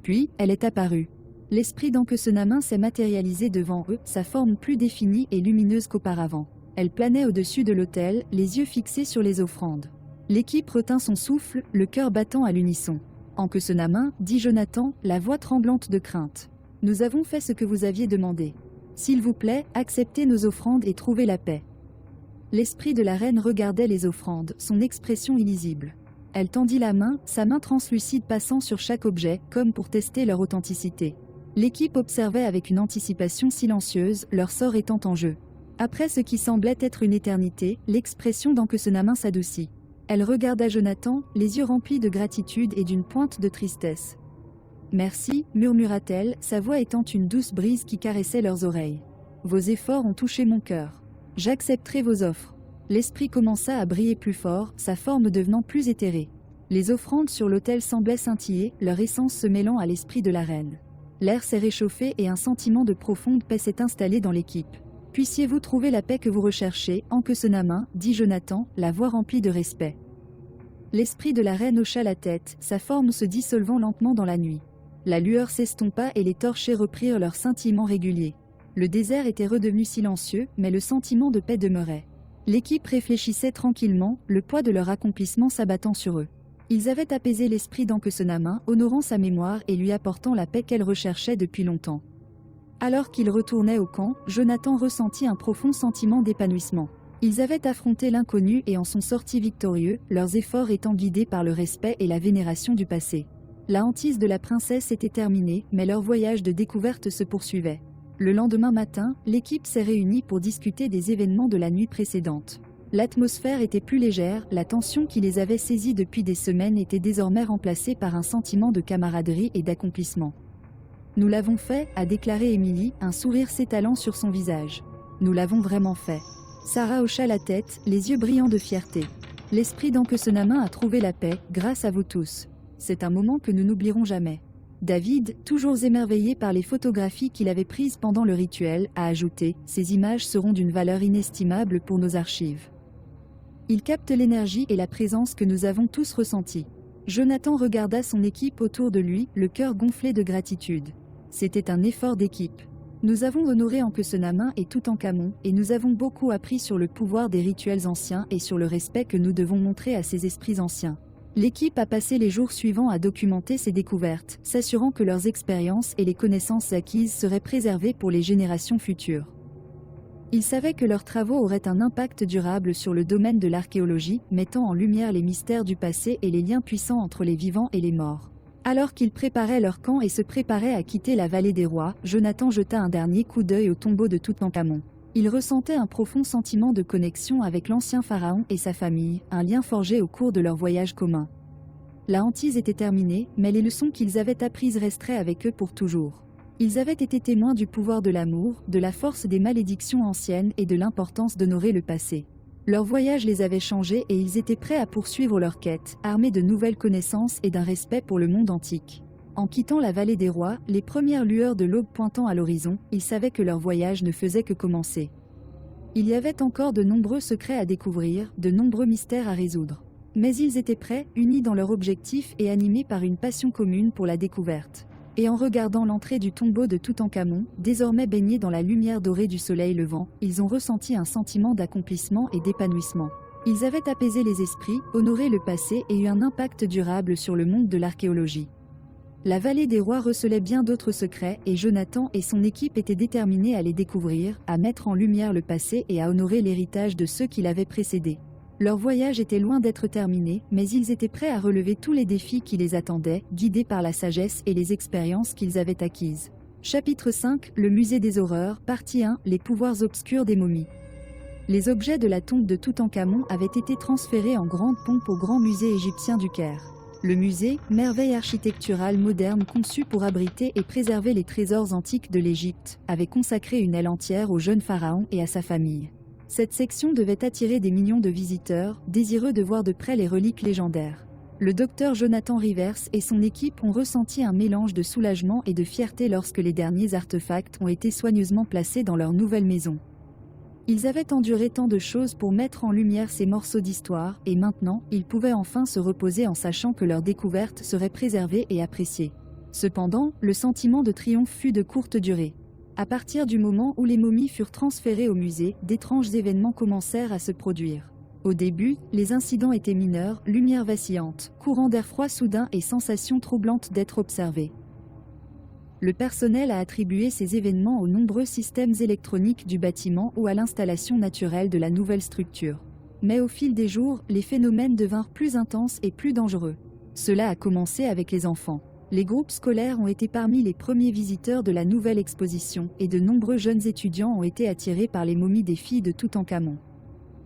Puis, elle est apparue. L'esprit d'Ankhesenamun s'est matérialisé devant eux, sa forme plus définie et lumineuse qu'auparavant. Elle planait au-dessus de l'autel, les yeux fixés sur les offrandes. L'équipe retint son souffle, le cœur battant à l'unisson. Ankhesenamun, dit Jonathan, la voix tremblante de crainte. Nous avons fait ce que vous aviez demandé. S'il vous plaît, acceptez nos offrandes et trouvez la paix. L'esprit de la reine regardait les offrandes, son expression illisible. Elle tendit la main, sa main translucide passant sur chaque objet, comme pour tester leur authenticité. L'équipe observait avec une anticipation silencieuse, leur sort étant en jeu. Après ce qui semblait être une éternité, l'expression d'Ankhesenamun s'adoucit. Elle regarda Jonathan, les yeux remplis de gratitude et d'une pointe de tristesse. « Merci » murmura-t-elle, sa voix étant une douce brise qui caressait leurs oreilles. « Vos efforts ont touché mon cœur. J'accepterai vos offres. » L'esprit commença à briller plus fort, sa forme devenant plus éthérée. Les offrandes sur l'autel semblaient scintiller, leur essence se mêlant à l'esprit de la reine. L'air s'est réchauffé et un sentiment de profonde paix s'est installé dans l'équipe. « Puissiez-vous trouver la paix que vous recherchez, Ankhesenamun, dit Jonathan, la voix remplie de respect. » L'esprit de la reine hocha la tête, sa forme se dissolvant lentement dans la nuit. La lueur s'estompa et les torchers reprirent leur scintillement régulier. Le désert était redevenu silencieux, mais le sentiment de paix demeurait. L'équipe réfléchissait tranquillement, le poids de leur accomplissement s'abattant sur eux. Ils avaient apaisé l'esprit d'Ankhesenamun, honorant sa mémoire et lui apportant la paix qu'elle recherchait depuis longtemps. Alors qu'ils retournaient au camp, Jonathan ressentit un profond sentiment d'épanouissement. Ils avaient affronté l'inconnu et en sont sortis victorieux, leurs efforts étant guidés par le respect et la vénération du passé. La hantise de la princesse était terminée, mais leur voyage de découverte se poursuivait. Le lendemain matin, l'équipe s'est réunie pour discuter des événements de la nuit précédente. L'atmosphère était plus légère, la tension qui les avait saisis depuis des semaines était désormais remplacée par un sentiment de camaraderie et d'accomplissement. « Nous l'avons fait » a déclaré Émilie, un sourire s'étalant sur son visage. « Nous l'avons vraiment fait. » Sarah hocha la tête, les yeux brillants de fierté. « L'esprit d'Ankhesenamun a trouvé la paix, grâce à vous tous. C'est un moment que nous n'oublierons jamais. » David, toujours émerveillé par les photographies qu'il avait prises pendant le rituel, a ajouté « Ces images seront d'une valeur inestimable pour nos archives. » Il capte l'énergie et la présence que nous avons tous ressenties. Jonathan regarda son équipe autour de lui, le cœur gonflé de gratitude. C'était un effort d'équipe. Nous avons honoré Ankhesenamun et Toutankhamon, et nous avons beaucoup appris sur le pouvoir des rituels anciens et sur le respect que nous devons montrer à ces esprits anciens. L'équipe a passé les jours suivants à documenter ces découvertes, s'assurant que leurs expériences et les connaissances acquises seraient préservées pour les générations futures. Ils savaient que leurs travaux auraient un impact durable sur le domaine de l'archéologie, mettant en lumière les mystères du passé et les liens puissants entre les vivants et les morts. Alors qu'ils préparaient leur camp et se préparaient à quitter la vallée des rois, Jonathan jeta un dernier coup d'œil au tombeau de Toutankhamon. Il ressentait un profond sentiment de connexion avec l'ancien pharaon et sa famille, un lien forgé au cours de leur voyage commun. La hantise était terminée, mais les leçons qu'ils avaient apprises resteraient avec eux pour toujours. Ils avaient été témoins du pouvoir de l'amour, de la force des malédictions anciennes et de l'importance d'honorer le passé. Leur voyage les avait changés et ils étaient prêts à poursuivre leur quête, armés de nouvelles connaissances et d'un respect pour le monde antique. En quittant la vallée des rois, les premières lueurs de l'aube pointant à l'horizon, ils savaient que leur voyage ne faisait que commencer. Il y avait encore de nombreux secrets à découvrir, de nombreux mystères à résoudre. Mais ils étaient prêts, unis dans leur objectif et animés par une passion commune pour la découverte. Et en regardant l'entrée du tombeau de Toutankhamon, désormais baigné dans la lumière dorée du soleil levant, ils ont ressenti un sentiment d'accomplissement et d'épanouissement. Ils avaient apaisé les esprits, honoré le passé et eu un impact durable sur le monde de l'archéologie. La vallée des rois recelait bien d'autres secrets et Jonathan et son équipe étaient déterminés à les découvrir, à mettre en lumière le passé et à honorer l'héritage de ceux qui l'avaient précédé. Leur voyage était loin d'être terminé, mais ils étaient prêts à relever tous les défis qui les attendaient, guidés par la sagesse et les expériences qu'ils avaient acquises. Chapitre 5, le musée des horreurs, partie 1, les pouvoirs obscurs des momies. Les objets de la tombe de Toutankhamon avaient été transférés en grande pompe au grand musée égyptien du Caire. Le musée, merveille architecturale moderne conçue pour abriter et préserver les trésors antiques de l'Égypte, avait consacré une aile entière au jeune pharaon et à sa famille. Cette section devait attirer des millions de visiteurs, désireux de voir de près les reliques légendaires. Le docteur Jonathan Rivers et son équipe ont ressenti un mélange de soulagement et de fierté lorsque les derniers artefacts ont été soigneusement placés dans leur nouvelle maison. Ils avaient enduré tant de choses pour mettre en lumière ces morceaux d'histoire, et maintenant, ils pouvaient enfin se reposer en sachant que leur découverte serait préservée et appréciée. Cependant, le sentiment de triomphe fut de courte durée. À partir du moment où les momies furent transférées au musée, d'étranges événements commencèrent à se produire. Au début, les incidents étaient mineurs, lumière vacillante, courant d'air froid soudain et sensation troublante d'être observé. Le personnel a attribué ces événements aux nombreux systèmes électroniques du bâtiment ou à l'installation naturelle de la nouvelle structure. Mais au fil des jours, les phénomènes devinrent plus intenses et plus dangereux. Cela a commencé avec les enfants. Les groupes scolaires ont été parmi les premiers visiteurs de la nouvelle exposition, et de nombreux jeunes étudiants ont été attirés par les momies des filles de Toutankhamon.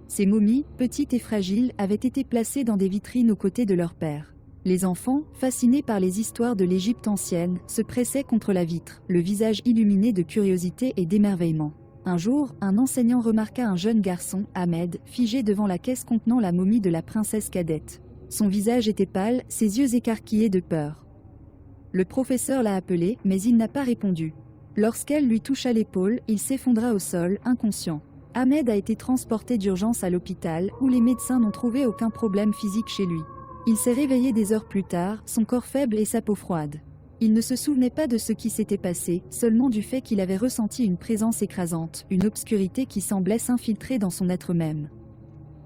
Ces momies, petites et fragiles, avaient été placées dans des vitrines aux côtés de leurs pères. Les enfants, fascinés par les histoires de l'Égypte ancienne, se pressaient contre la vitre, le visage illuminé de curiosité et d'émerveillement. Un jour, un enseignant remarqua un jeune garçon, Ahmed, figé devant la caisse contenant la momie de la princesse cadette. Son visage était pâle, ses yeux écarquillés de peur. Le professeur l'a appelé, mais il n'a pas répondu. Lorsqu'elle lui toucha l'épaule, il s'effondra au sol, inconscient. Ahmed a été transporté d'urgence à l'hôpital, où les médecins n'ont trouvé aucun problème physique chez lui. Il s'est réveillé des heures plus tard, son corps faible et sa peau froide. Il ne se souvenait pas de ce qui s'était passé, seulement du fait qu'il avait ressenti une présence écrasante, une obscurité qui semblait s'infiltrer dans son être même.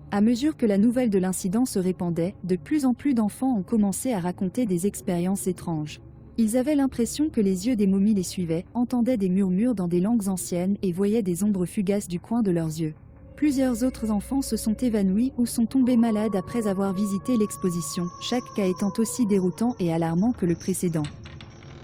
À mesure que la nouvelle de l'incident se répandait, de plus en plus d'enfants ont commencé à raconter des expériences étranges. Ils avaient l'impression que les yeux des momies les suivaient, entendaient des murmures dans des langues anciennes et voyaient des ombres fugaces du coin de leurs yeux. Plusieurs autres enfants se sont évanouis ou sont tombés malades après avoir visité l'exposition, chaque cas étant aussi déroutant et alarmant que le précédent.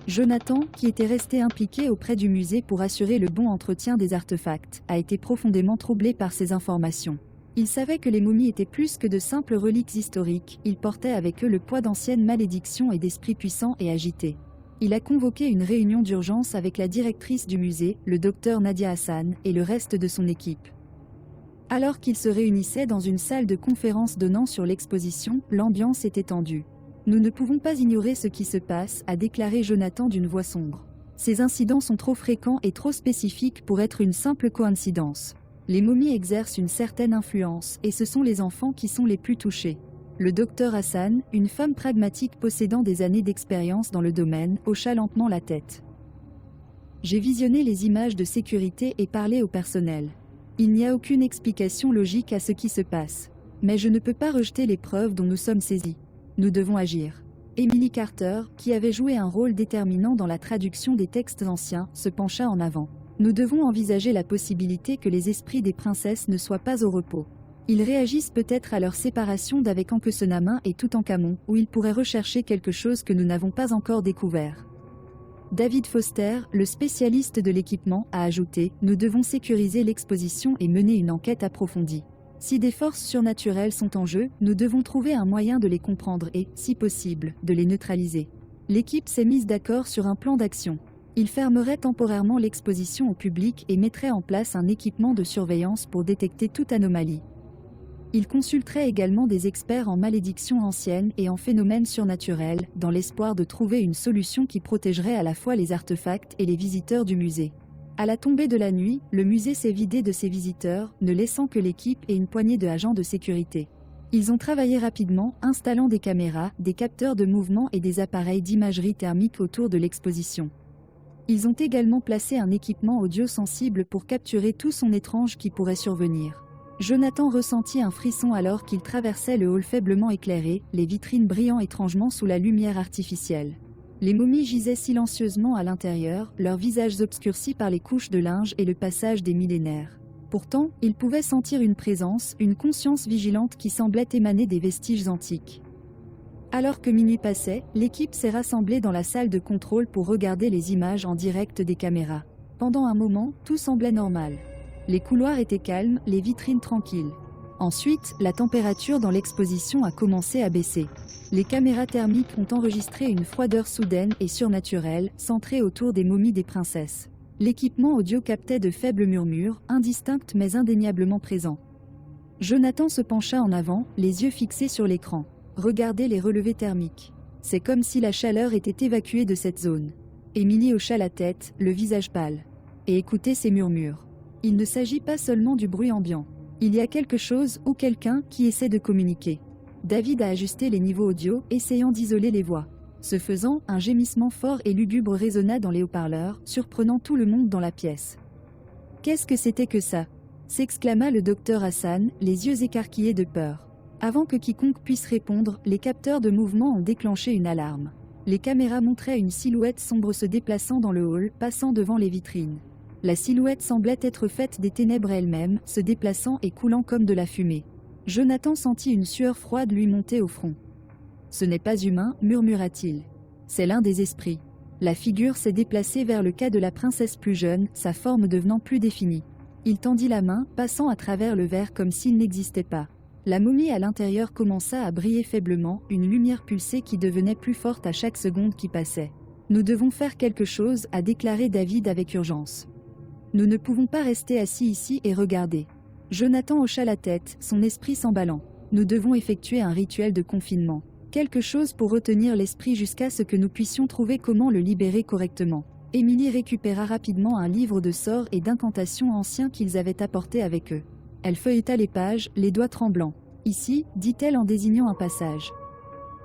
Jonathan, qui était resté impliqué auprès du musée pour assurer le bon entretien des artefacts, a été profondément troublé par ces informations. Il savait que les momies étaient plus que de simples reliques historiques, ils portaient avec eux le poids d'anciennes malédictions et d'esprits puissants et agités. Il a convoqué une réunion d'urgence avec la directrice du musée, le docteur Nadia Hassan, et le reste de son équipe. Alors qu'ils se réunissaient dans une salle de conférence donnant sur l'exposition, l'ambiance était tendue. « Nous ne pouvons pas ignorer ce qui se passe », a déclaré Jonathan d'une voix sombre. « Ces incidents sont trop fréquents et trop spécifiques pour être une simple coïncidence. Les momies exercent une certaine influence, et ce sont les enfants qui sont les plus touchés. » Le docteur Hassan, une femme pragmatique possédant des années d'expérience dans le domaine, hocha lentement la tête. « J'ai visionné les images de sécurité et parlé au personnel. Il n'y a aucune explication logique à ce qui se passe. Mais je ne peux pas rejeter les preuves dont nous sommes saisis. Nous devons agir. » Emily Carter, qui avait joué un rôle déterminant dans la traduction des textes anciens, se pencha en avant. « Nous devons envisager la possibilité que les esprits des princesses ne soient pas au repos. Ils réagissent peut-être à leur séparation d'avec Ankhesenamun et Toutankhamon, où ils pourraient rechercher quelque chose que nous n'avons pas encore découvert. » David Foster, le spécialiste de l'équipement, a ajouté « Nous devons sécuriser l'exposition et mener une enquête approfondie. Si des forces surnaturelles sont en jeu, nous devons trouver un moyen de les comprendre et, si possible, de les neutraliser. » L'équipe s'est mise d'accord sur un plan d'action. Il fermerait temporairement l'exposition au public et mettrait en place un équipement de surveillance pour détecter toute anomalie. Il consulterait également des experts en malédictions anciennes et en phénomènes surnaturels, dans l'espoir de trouver une solution qui protégerait à la fois les artefacts et les visiteurs du musée. À la tombée de la nuit, le musée s'est vidé de ses visiteurs, ne laissant que l'équipe et une poignée de agents de sécurité. Ils ont travaillé rapidement, installant des caméras, des capteurs de mouvement et des appareils d'imagerie thermique autour de l'exposition. Ils ont également placé un équipement audio sensible pour capturer tout son étrange qui pourrait survenir. Jonathan ressentit un frisson alors qu'il traversait le hall faiblement éclairé, les vitrines brillant étrangement sous la lumière artificielle. Les momies gisaient silencieusement à l'intérieur, leurs visages obscurcis par les couches de linge et le passage des millénaires. Pourtant, il pouvait sentir une présence, une conscience vigilante qui semblait émaner des vestiges antiques. Alors que minuit passait, l'équipe s'est rassemblée dans la salle de contrôle pour regarder les images en direct des caméras. Pendant un moment, tout semblait normal. Les couloirs étaient calmes, les vitrines tranquilles. Ensuite, la température dans l'exposition a commencé à baisser. Les caméras thermiques ont enregistré une froideur soudaine et surnaturelle, centrée autour des momies des princesses. L'équipement audio captait de faibles murmures, indistincts mais indéniablement présents. Jonathan se pencha en avant, les yeux fixés sur l'écran. Regardez les relevés thermiques. C'est comme si la chaleur était évacuée de cette zone. Émilie hocha la tête, le visage pâle. Et écoutez ces murmures. Il ne s'agit pas seulement du bruit ambiant. Il y a quelque chose ou quelqu'un qui essaie de communiquer. David a ajusté les niveaux audio, essayant d'isoler les voix. Ce faisant, un gémissement fort et lugubre résonna dans les haut-parleurs, surprenant tout le monde dans la pièce. « Qu'est-ce que c'était que ça ?» s'exclama le docteur Hassan, les yeux écarquillés de peur. Avant que quiconque puisse répondre, les capteurs de mouvement ont déclenché une alarme. Les caméras montraient une silhouette sombre se déplaçant dans le hall, passant devant les vitrines. La silhouette semblait être faite des ténèbres elles-mêmes, se déplaçant et coulant comme de la fumée. Jonathan sentit une sueur froide lui monter au front. « Ce n'est pas humain, murmura-t-il. C'est l'un des esprits. » La figure s'est déplacée vers le cas de la princesse plus jeune, sa forme devenant plus définie. Il tendit la main, passant à travers le verre comme s'il n'existait pas. La momie à l'intérieur commença à briller faiblement, une lumière pulsée qui devenait plus forte à chaque seconde qui passait. « Nous devons faire quelque chose, a déclaré David avec urgence. Nous ne pouvons pas rester assis ici et regarder. Jonathan hocha la tête, son esprit s'emballant. Nous devons effectuer un rituel de confinement. Quelque chose pour retenir l'esprit jusqu'à ce que nous puissions trouver comment le libérer correctement. Émilie récupéra rapidement un livre de sorts et d'incantations anciens qu'ils avaient apportés avec eux. Elle feuilleta les pages, les doigts tremblants. Ici, dit-elle en désignant un passage.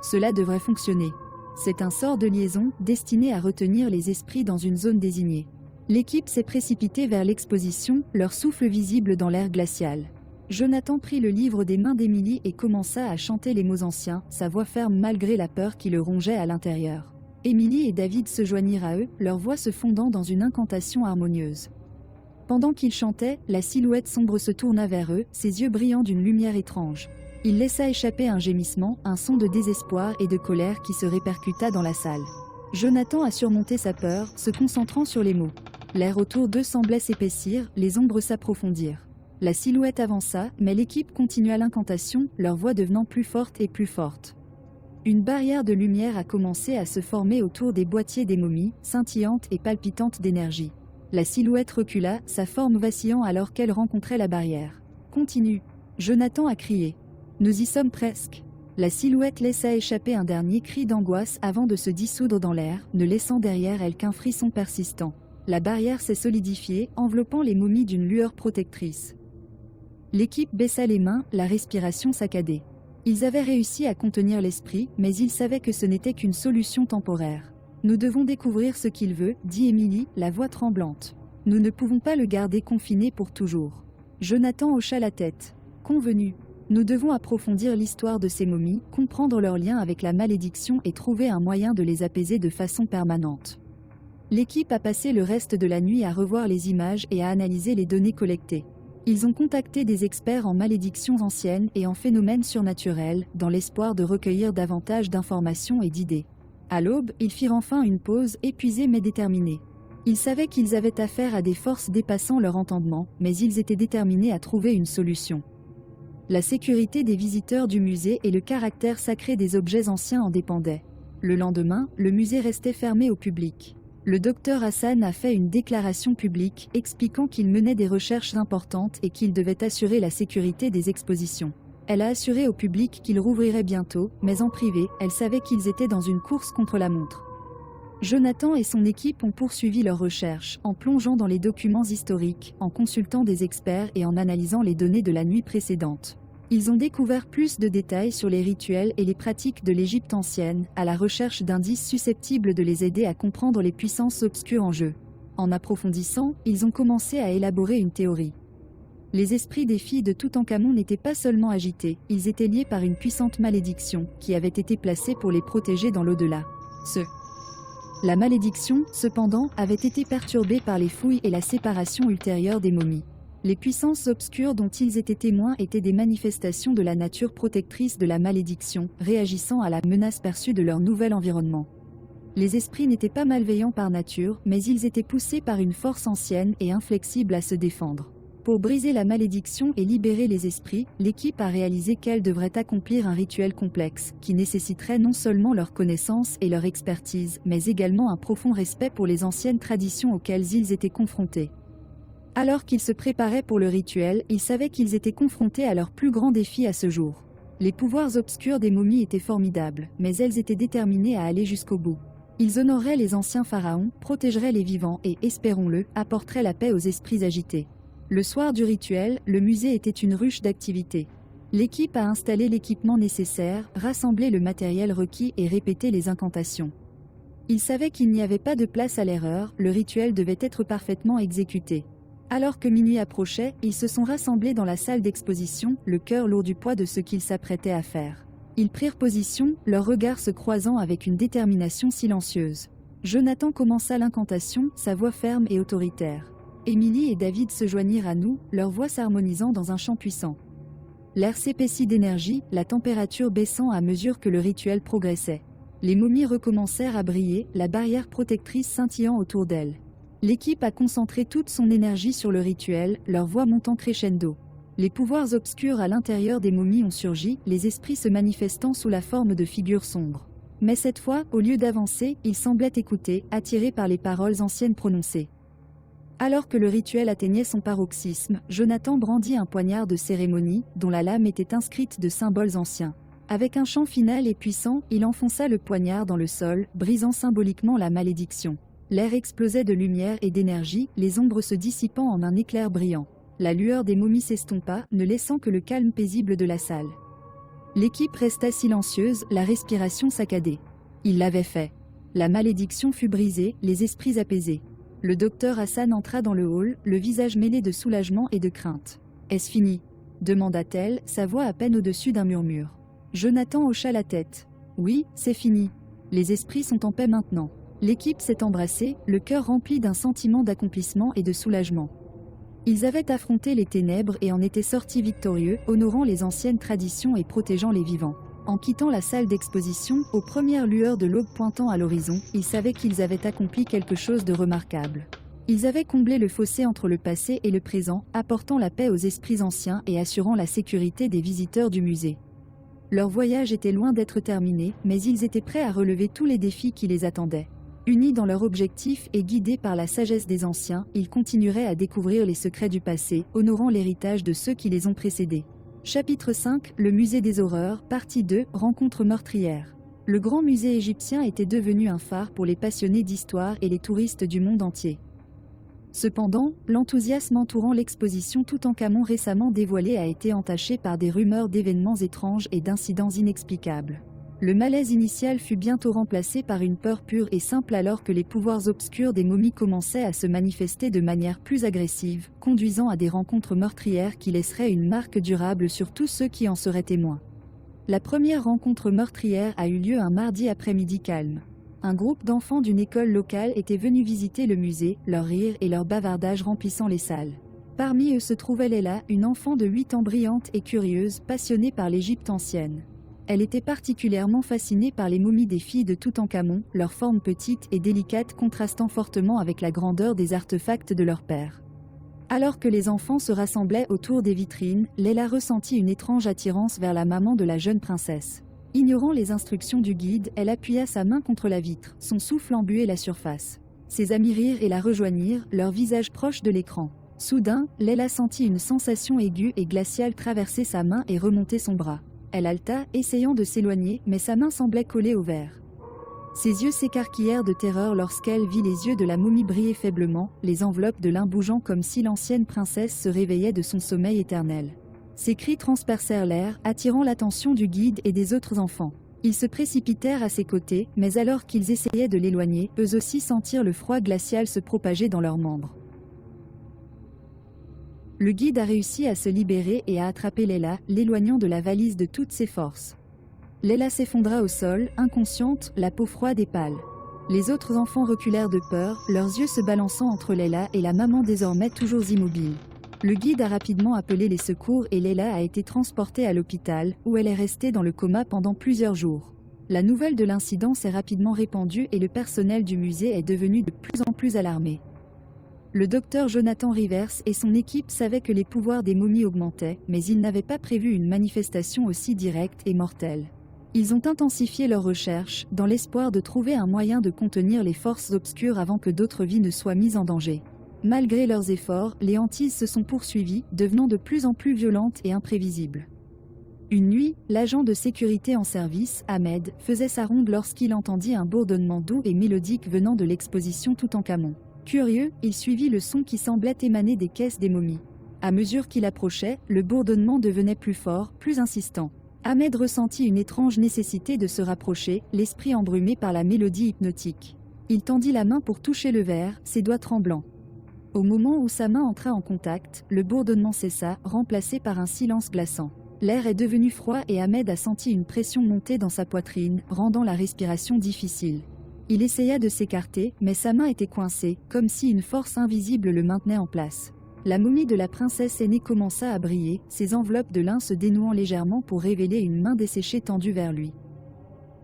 Cela devrait fonctionner. C'est un sort de liaison, destiné à retenir les esprits dans une zone désignée. L'équipe s'est précipitée vers l'exposition, leur souffle visible dans l'air glacial. Jonathan prit le livre des mains d'Émilie et commença à chanter les mots anciens, sa voix ferme malgré la peur qui le rongeait à l'intérieur. Émilie et David se joignirent à eux, leurs voix se fondant dans une incantation harmonieuse. Pendant qu'ils chantaient, la silhouette sombre se tourna vers eux, ses yeux brillant d'une lumière étrange. Il laissa échapper un gémissement, un son de désespoir et de colère qui se répercuta dans la salle. Jonathan a surmonté sa peur, se concentrant sur les mots. L'air autour d'eux semblait s'épaissir, les ombres s'approfondirent. La silhouette avança, mais l'équipe continua l'incantation, leur voix devenant plus forte et plus forte. Une barrière de lumière a commencé à se former autour des boîtiers des momies, scintillante et palpitante d'énergie. La silhouette recula, sa forme vacillant alors qu'elle rencontrait la barrière. « Continue !» Jonathan a crié. « Nous y sommes presque !» La silhouette laissa échapper un dernier cri d'angoisse avant de se dissoudre dans l'air, ne laissant derrière elle qu'un frisson persistant. La barrière s'est solidifiée, enveloppant les momies d'une lueur protectrice. L'équipe baissa les mains, la respiration saccadée. Ils avaient réussi à contenir l'esprit, mais ils savaient que ce n'était qu'une solution temporaire. « Nous devons découvrir ce qu'il veut, » dit Émilie, la voix tremblante. « Nous ne pouvons pas le garder confiné pour toujours. » Jonathan hocha la tête. « Convenu. Nous devons approfondir l'histoire de ces momies, comprendre leur lien avec la malédiction et trouver un moyen de les apaiser de façon permanente. » L'équipe a passé le reste de la nuit à revoir les images et à analyser les données collectées. Ils ont contacté des experts en malédictions anciennes et en phénomènes surnaturels, dans l'espoir de recueillir davantage d'informations et d'idées. À l'aube, ils firent enfin une pause, épuisés mais déterminés. Ils savaient qu'ils avaient affaire à des forces dépassant leur entendement, mais ils étaient déterminés à trouver une solution. La sécurité des visiteurs du musée et le caractère sacré des objets anciens en dépendaient. Le lendemain, le musée restait fermé au public. Le docteur Hassan a fait une déclaration publique expliquant qu'il menait des recherches importantes et qu'il devait assurer la sécurité des expositions. Elle a assuré au public qu'ils rouvriraient bientôt, mais en privé, elle savait qu'ils étaient dans une course contre la montre. Jonathan et son équipe ont poursuivi leurs recherches, en plongeant dans les documents historiques, en consultant des experts et en analysant les données de la nuit précédente. Ils ont découvert plus de détails sur les rituels et les pratiques de l'Égypte ancienne, à la recherche d'indices susceptibles de les aider à comprendre les puissances obscures en jeu. En approfondissant, ils ont commencé à élaborer une théorie. Les esprits des filles de Toutankhamon n'étaient pas seulement agités, ils étaient liés par une puissante malédiction, qui avait été placée pour les protéger dans l'au-delà. La malédiction, cependant, avait été perturbée par les fouilles et la séparation ultérieure des momies. Les puissances obscures dont ils étaient témoins étaient des manifestations de la nature protectrice de la malédiction, réagissant à la menace perçue de leur nouvel environnement. Les esprits n'étaient pas malveillants par nature, mais ils étaient poussés par une force ancienne et inflexible à se défendre. Pour briser la malédiction et libérer les esprits, l'équipe a réalisé qu'elle devrait accomplir un rituel complexe, qui nécessiterait non seulement leur connaissance et leur expertise, mais également un profond respect pour les anciennes traditions auxquelles ils étaient confrontés. Alors qu'ils se préparaient pour le rituel, ils savaient qu'ils étaient confrontés à leur plus grand défi à ce jour. Les pouvoirs obscurs des momies étaient formidables, mais elles étaient déterminées à aller jusqu'au bout. Ils honoreraient les anciens pharaons, protégeraient les vivants et, espérons-le, apporteraient la paix aux esprits agités. Le soir du rituel, le musée était une ruche d'activités. L'équipe a installé l'équipement nécessaire, rassemblé le matériel requis et répété les incantations. Ils savaient qu'il n'y avait pas de place à l'erreur, le rituel devait être parfaitement exécuté. Alors que minuit approchait, ils se sont rassemblés dans la salle d'exposition, le cœur lourd du poids de ce qu'ils s'apprêtaient à faire. Ils prirent position, leurs regards se croisant avec une détermination silencieuse. Jonathan commença l'incantation, sa voix ferme et autoritaire. Émilie et David se joignirent à nous, leurs voix s'harmonisant dans un chant puissant. L'air s'épaissit d'énergie, la température baissant à mesure que le rituel progressait. Les momies recommencèrent à briller, la barrière protectrice scintillant autour d'elles. L'équipe a concentré toute son énergie sur le rituel, leur voix montant crescendo. Les pouvoirs obscurs à l'intérieur des momies ont surgi, les esprits se manifestant sous la forme de figures sombres. Mais cette fois, au lieu d'avancer, ils semblaient écouter, attirés par les paroles anciennes prononcées. Alors que le rituel atteignait son paroxysme, Jonathan brandit un poignard de cérémonie, dont la lame était inscrite de symboles anciens. Avec un chant final et puissant, il enfonça le poignard dans le sol, brisant symboliquement la malédiction. L'air explosait de lumière et d'énergie, les ombres se dissipant en un éclair brillant. La lueur des momies s'estompa, ne laissant que le calme paisible de la salle. L'équipe resta silencieuse, la respiration saccadée. Il l'avait fait. La malédiction fut brisée, les esprits apaisés. Le docteur Hassan entra dans le hall, le visage mêlé de soulagement et de crainte. « Est-ce fini ?» demanda-t-elle, sa voix à peine au-dessus d'un murmure. Jonathan hocha la tête. « Oui, c'est fini. Les esprits sont en paix maintenant. » L'équipe s'est embrassée, le cœur rempli d'un sentiment d'accomplissement et de soulagement. Ils avaient affronté les ténèbres et en étaient sortis victorieux, honorant les anciennes traditions et protégeant les vivants. En quittant la salle d'exposition, aux premières lueurs de l'aube pointant à l'horizon, ils savaient qu'ils avaient accompli quelque chose de remarquable. Ils avaient comblé le fossé entre le passé et le présent, apportant la paix aux esprits anciens et assurant la sécurité des visiteurs du musée. Leur voyage était loin d'être terminé, mais ils étaient prêts à relever tous les défis qui les attendaient. Unis dans leur objectif et guidés par la sagesse des anciens, ils continueraient à découvrir les secrets du passé, honorant l'héritage de ceux qui les ont précédés. Chapitre 5, le musée des horreurs, partie 2, rencontre meurtrière. Le grand musée égyptien était devenu un phare pour les passionnés d'histoire et les touristes du monde entier. Cependant, l'enthousiasme entourant l'exposition Toutankhamon récemment dévoilée a été entaché par des rumeurs d'événements étranges et d'incidents inexplicables. Le malaise initial fut bientôt remplacé par une peur pure et simple alors que les pouvoirs obscurs des momies commençaient à se manifester de manière plus agressive, conduisant à des rencontres meurtrières qui laisseraient une marque durable sur tous ceux qui en seraient témoins. La première rencontre meurtrière a eu lieu un mardi après-midi calme. Un groupe d'enfants d'une école locale était venu visiter le musée, leurs rires et leurs bavardages remplissant les salles. Parmi eux se trouvait Leila, une enfant de 8 ans brillante et curieuse, passionnée par l'Égypte ancienne. Elle était particulièrement fascinée par les momies des filles de Toutankhamon, leur forme petite et délicate contrastant fortement avec la grandeur des artefacts de leur père. Alors que les enfants se rassemblaient autour des vitrines, Leila ressentit une étrange attirance vers la maman de la jeune princesse. Ignorant les instructions du guide, elle appuya sa main contre la vitre, son souffle embuait la surface. Ses amis rirent et la rejoignirent, leurs visages proches de l'écran. Soudain, Leila sentit une sensation aiguë et glaciale traverser sa main et remonter son bras. Elle halta, essayant de s'éloigner, mais sa main semblait collée au verre. Ses yeux s'écarquillèrent de terreur lorsqu'elle vit les yeux de la momie briller faiblement, les enveloppes de lin bougeant comme si l'ancienne princesse se réveillait de son sommeil éternel. Ses cris transpercèrent l'air, attirant l'attention du guide et des autres enfants. Ils se précipitèrent à ses côtés, mais alors qu'ils essayaient de l'éloigner, eux aussi sentirent le froid glacial se propager dans leurs membres. Le guide a réussi à se libérer et à attraper Leila, l'éloignant de la valise de toutes ses forces. Leila s'effondra au sol, inconsciente, la peau froide et pâle. Les autres enfants reculèrent de peur, leurs yeux se balançant entre Leila et la maman désormais toujours immobile. Le guide a rapidement appelé les secours et Leila a été transportée à l'hôpital, où elle est restée dans le coma pendant plusieurs jours. La nouvelle de l'incident s'est rapidement répandue et le personnel du musée est devenu de plus en plus alarmé. Le docteur Jonathan Rivers et son équipe savaient que les pouvoirs des momies augmentaient, mais ils n'avaient pas prévu une manifestation aussi directe et mortelle. Ils ont intensifié leurs recherches, dans l'espoir de trouver un moyen de contenir les forces obscures avant que d'autres vies ne soient mises en danger. Malgré leurs efforts, les hantises se sont poursuivies, devenant de plus en plus violentes et imprévisibles. Une nuit, l'agent de sécurité en service, Ahmed, faisait sa ronde lorsqu'il entendit un bourdonnement doux et mélodique venant de l'exposition Toutankhamon. Curieux, il suivit le son qui semblait émaner des caisses des momies. À mesure qu'il approchait, le bourdonnement devenait plus fort, plus insistant. Ahmed ressentit une étrange nécessité de se rapprocher, l'esprit embrumé par la mélodie hypnotique. Il tendit la main pour toucher le verre, ses doigts tremblants. Au moment où sa main entra en contact, le bourdonnement cessa, remplacé par un silence glaçant. L'air est devenu froid et Ahmed a senti une pression monter dans sa poitrine, rendant la respiration difficile. Il essaya de s'écarter, mais sa main était coincée, comme si une force invisible le maintenait en place. La momie de la princesse aînée commença à briller, ses enveloppes de lin se dénouant légèrement pour révéler une main desséchée tendue vers lui.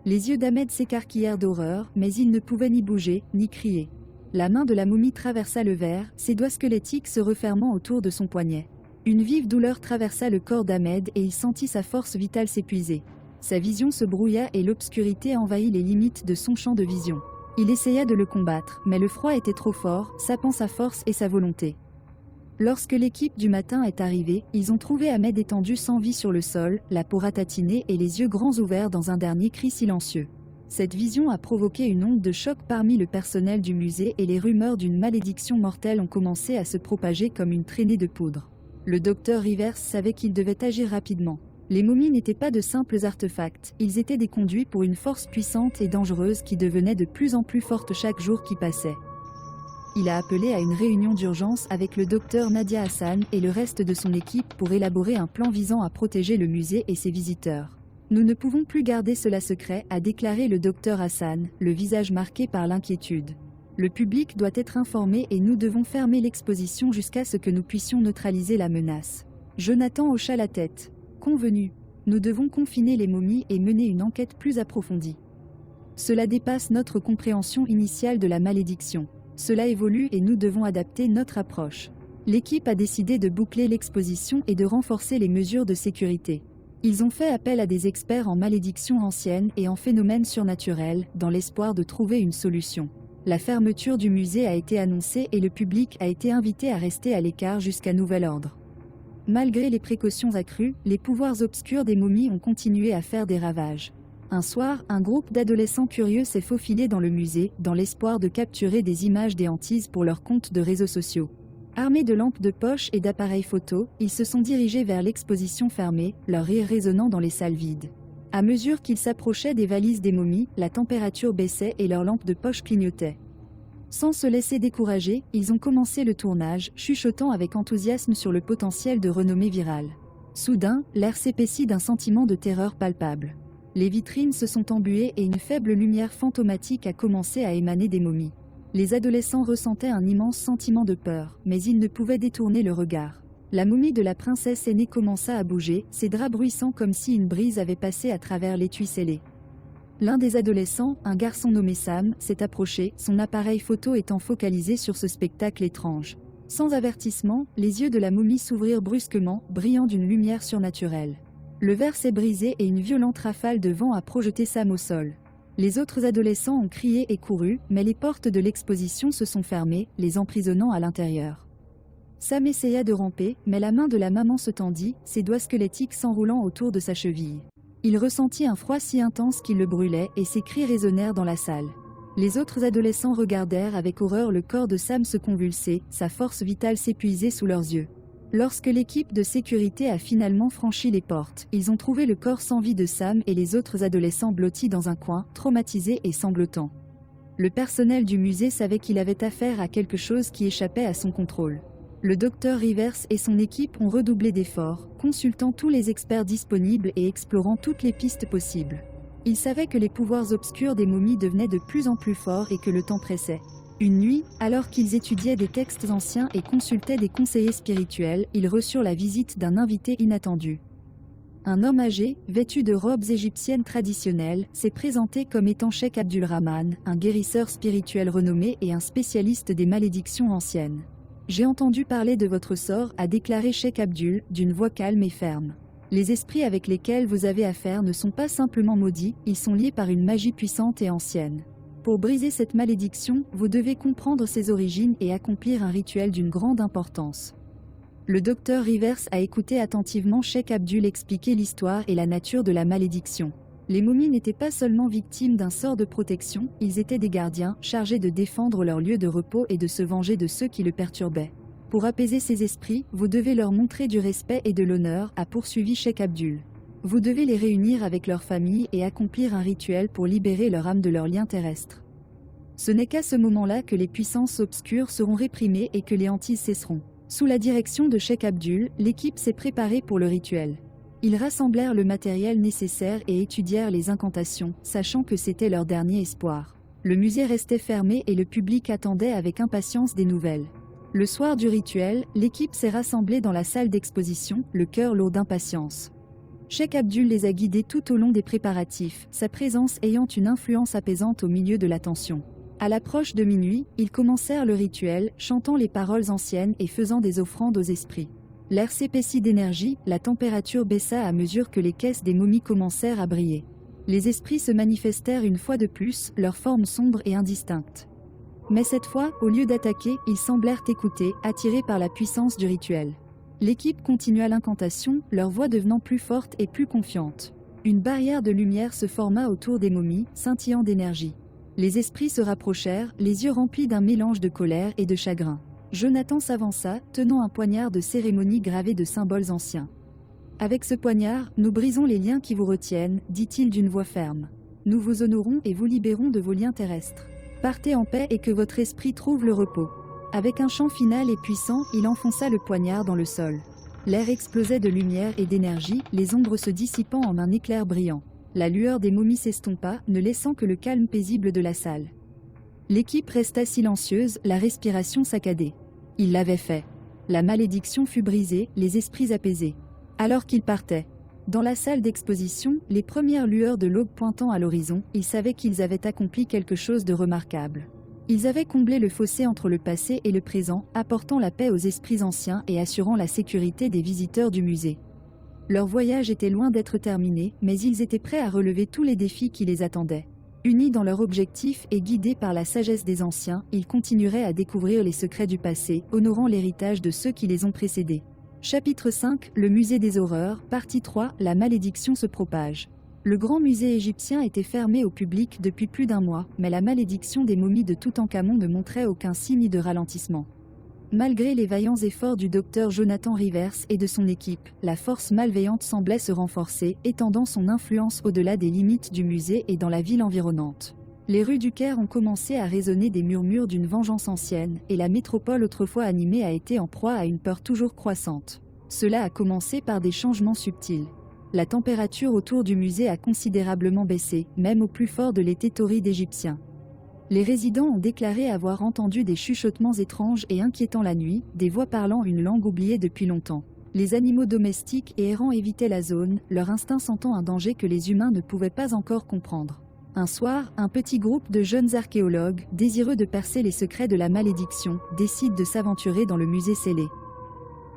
Les yeux d'Ahmed s'écarquillèrent d'horreur, mais il ne pouvait ni bouger, ni crier. La main de la momie traversa le verre, ses doigts squelettiques se refermant autour de son poignet. Une vive douleur traversa le corps d'Ahmed et il sentit sa force vitale s'épuiser. Sa vision se brouilla et l'obscurité envahit les limites de son champ de vision. Il essaya de le combattre, mais le froid était trop fort, sapant sa force et sa volonté. Lorsque l'équipe du matin est arrivée, ils ont trouvé Ahmed étendu sans vie sur le sol, la peau ratatinée et les yeux grands ouverts dans un dernier cri silencieux. Cette vision a provoqué une onde de choc parmi le personnel du musée et les rumeurs d'une malédiction mortelle ont commencé à se propager comme une traînée de poudre. Le docteur Rivers savait qu'il devait agir rapidement. Les momies n'étaient pas de simples artefacts, ils étaient des conduits pour une force puissante et dangereuse qui devenait de plus en plus forte chaque jour qui passait. Il a appelé à une réunion d'urgence avec le docteur Nadia Hassan et le reste de son équipe pour élaborer un plan visant à protéger le musée et ses visiteurs. Nous ne pouvons plus garder cela secret, a déclaré le docteur Hassan, le visage marqué par l'inquiétude. Le public doit être informé et nous devons fermer l'exposition jusqu'à ce que nous puissions neutraliser la menace. Jonathan hocha la tête. Convenu. Nous devons confiner les momies et mener une enquête plus approfondie. Cela dépasse notre compréhension initiale de la malédiction. Cela évolue et nous devons adapter notre approche. L'équipe a décidé de boucler l'exposition et de renforcer les mesures de sécurité. Ils ont fait appel à des experts en malédiction ancienne et en phénomènes surnaturels, dans l'espoir de trouver une solution. La fermeture du musée a été annoncée et le public a été invité à rester à l'écart jusqu'à nouvel ordre. Malgré les précautions accrues, les pouvoirs obscurs des momies ont continué à faire des ravages. Un soir, un groupe d'adolescents curieux s'est faufilé dans le musée, dans l'espoir de capturer des images des hantises pour leurs comptes de réseaux sociaux. Armés de lampes de poche et d'appareils photo, ils se sont dirigés vers l'exposition fermée, leur rire résonnant dans les salles vides. À mesure qu'ils s'approchaient des valises des momies, la température baissait et leurs lampes de poche clignotaient. Sans se laisser décourager, ils ont commencé le tournage, chuchotant avec enthousiasme sur le potentiel de renommée virale. Soudain, l'air s'épaissit d'un sentiment de terreur palpable. Les vitrines se sont embuées et une faible lumière fantomatique a commencé à émaner des momies. Les adolescents ressentaient un immense sentiment de peur, mais ils ne pouvaient détourner le regard. La momie de la princesse aînée commença à bouger, ses draps bruissant comme si une brise avait passé à travers l'étui scellé. L'un des adolescents, un garçon nommé Sam, s'est approché, son appareil photo étant focalisé sur ce spectacle étrange. Sans avertissement, les yeux de la momie s'ouvrirent brusquement, brillant d'une lumière surnaturelle. Le verre s'est brisé et une violente rafale de vent a projeté Sam au sol. Les autres adolescents ont crié et couru, mais les portes de l'exposition se sont fermées, les emprisonnant à l'intérieur. Sam essaya de ramper, mais la main de la maman se tendit, ses doigts squelettiques s'enroulant autour de sa cheville. Il ressentit un froid si intense qu'il le brûlait et ses cris résonnèrent dans la salle. Les autres adolescents regardèrent avec horreur le corps de Sam se convulser, sa force vitale s'épuiser sous leurs yeux. Lorsque l'équipe de sécurité a finalement franchi les portes, ils ont trouvé le corps sans vie de Sam et les autres adolescents blottis dans un coin, traumatisés et sanglotants. Le personnel du musée savait qu'il avait affaire à quelque chose qui échappait à son contrôle. Le docteur Rivers et son équipe ont redoublé d'efforts, consultant tous les experts disponibles et explorant toutes les pistes possibles. Ils savaient que les pouvoirs obscurs des momies devenaient de plus en plus forts et que le temps pressait. Une nuit, alors qu'ils étudiaient des textes anciens et consultaient des conseillers spirituels, ils reçurent la visite d'un invité inattendu. Un homme âgé, vêtu de robes égyptiennes traditionnelles, s'est présenté comme étant Cheikh Abdulrahman, un guérisseur spirituel renommé et un spécialiste des malédictions anciennes. « J'ai entendu parler de votre sort », a déclaré Cheikh Abdul, d'une voix calme et ferme. « Les esprits avec lesquels vous avez affaire ne sont pas simplement maudits, ils sont liés par une magie puissante et ancienne. Pour briser cette malédiction, vous devez comprendre ses origines et accomplir un rituel d'une grande importance. » Le docteur Rivers a écouté attentivement Cheikh Abdul expliquer l'histoire et la nature de la malédiction. Les momies n'étaient pas seulement victimes d'un sort de protection, ils étaient des gardiens, chargés de défendre leur lieu de repos et de se venger de ceux qui le perturbaient. Pour apaiser ces esprits, vous devez leur montrer du respect et de l'honneur, a poursuivi Cheikh Abdul. Vous devez les réunir avec leurs familles et accomplir un rituel pour libérer leur âme de leurs liens terrestres. Ce n'est qu'à ce moment-là que les puissances obscures seront réprimées et que les hantises cesseront. Sous la direction de Cheikh Abdul, l'équipe s'est préparée pour le rituel. Ils rassemblèrent le matériel nécessaire et étudièrent les incantations, sachant que c'était leur dernier espoir. Le musée restait fermé et le public attendait avec impatience des nouvelles. Le soir du rituel, l'équipe s'est rassemblée dans la salle d'exposition, le cœur lourd d'impatience. Cheikh Abdul les a guidés tout au long des préparatifs, sa présence ayant une influence apaisante au milieu de la tension. À l'approche de minuit, ils commencèrent le rituel, chantant les paroles anciennes et faisant des offrandes aux esprits. L'air s'épaissit d'énergie, la température baissa à mesure que les caisses des momies commencèrent à briller. Les esprits se manifestèrent une fois de plus, leur forme sombre et indistincte. Mais cette fois, au lieu d'attaquer, ils semblèrent écouter, attirés par la puissance du rituel. L'équipe continua l'incantation, leur voix devenant plus forte et plus confiante. Une barrière de lumière se forma autour des momies, scintillant d'énergie. Les esprits se rapprochèrent, les yeux remplis d'un mélange de colère et de chagrin. Jonathan s'avança, tenant un poignard de cérémonie gravé de symboles anciens. « Avec ce poignard, nous brisons les liens qui vous retiennent, dit-il d'une voix ferme. Nous vous honorons et vous libérons de vos liens terrestres. Partez en paix et que votre esprit trouve le repos. » Avec un chant final et puissant, il enfonça le poignard dans le sol. L'air explosait de lumière et d'énergie, les ombres se dissipant en un éclair brillant. La lueur des momies s'estompa, ne laissant que le calme paisible de la salle. L'équipe resta silencieuse, la respiration saccadée. Il l'avait fait. La malédiction fut brisée, les esprits apaisés. Alors qu'ils partaient. Dans la salle d'exposition, les premières lueurs de l'aube pointant à l'horizon, ils savaient qu'ils avaient accompli quelque chose de remarquable. Ils avaient comblé le fossé entre le passé et le présent, apportant la paix aux esprits anciens et assurant la sécurité des visiteurs du musée. Leur voyage était loin d'être terminé, mais ils étaient prêts à relever tous les défis qui les attendaient. Unis dans leur objectif et guidés par la sagesse des anciens, ils continueraient à découvrir les secrets du passé, honorant l'héritage de ceux qui les ont précédés. Chapitre 5, le musée des horreurs, partie 3, la malédiction se propage. Le grand musée égyptien était fermé au public depuis plus d'un mois, mais la malédiction des momies de Toutankhamon ne montrait aucun signe de ralentissement. Malgré les vaillants efforts du docteur Jonathan Rivers et de son équipe, la force malveillante semblait se renforcer, étendant son influence au-delà des limites du musée et dans la ville environnante. Les rues du Caire ont commencé à résonner des murmures d'une vengeance ancienne, et la métropole autrefois animée a été en proie à une peur toujours croissante. Cela a commencé par des changements subtils. La température autour du musée a considérablement baissé, même au plus fort de l'été torride égyptien. Les résidents ont déclaré avoir entendu des chuchotements étranges et inquiétants la nuit, des voix parlant une langue oubliée depuis longtemps. Les animaux domestiques et errants évitaient la zone, leur instinct sentant un danger que les humains ne pouvaient pas encore comprendre. Un soir, un petit groupe de jeunes archéologues, désireux de percer les secrets de la malédiction, décide de s'aventurer dans le musée scellé.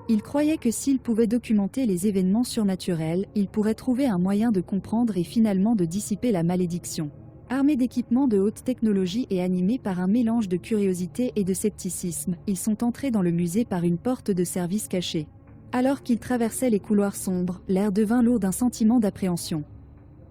Ils croyaient que s'ils pouvaient documenter les événements surnaturels, ils pourraient trouver un moyen de comprendre et finalement de dissiper la malédiction. Armés d'équipements de haute technologie et animés par un mélange de curiosité et de scepticisme, ils sont entrés dans le musée par une porte de service cachée. Alors qu'ils traversaient les couloirs sombres, l'air devint lourd d'un sentiment d'appréhension.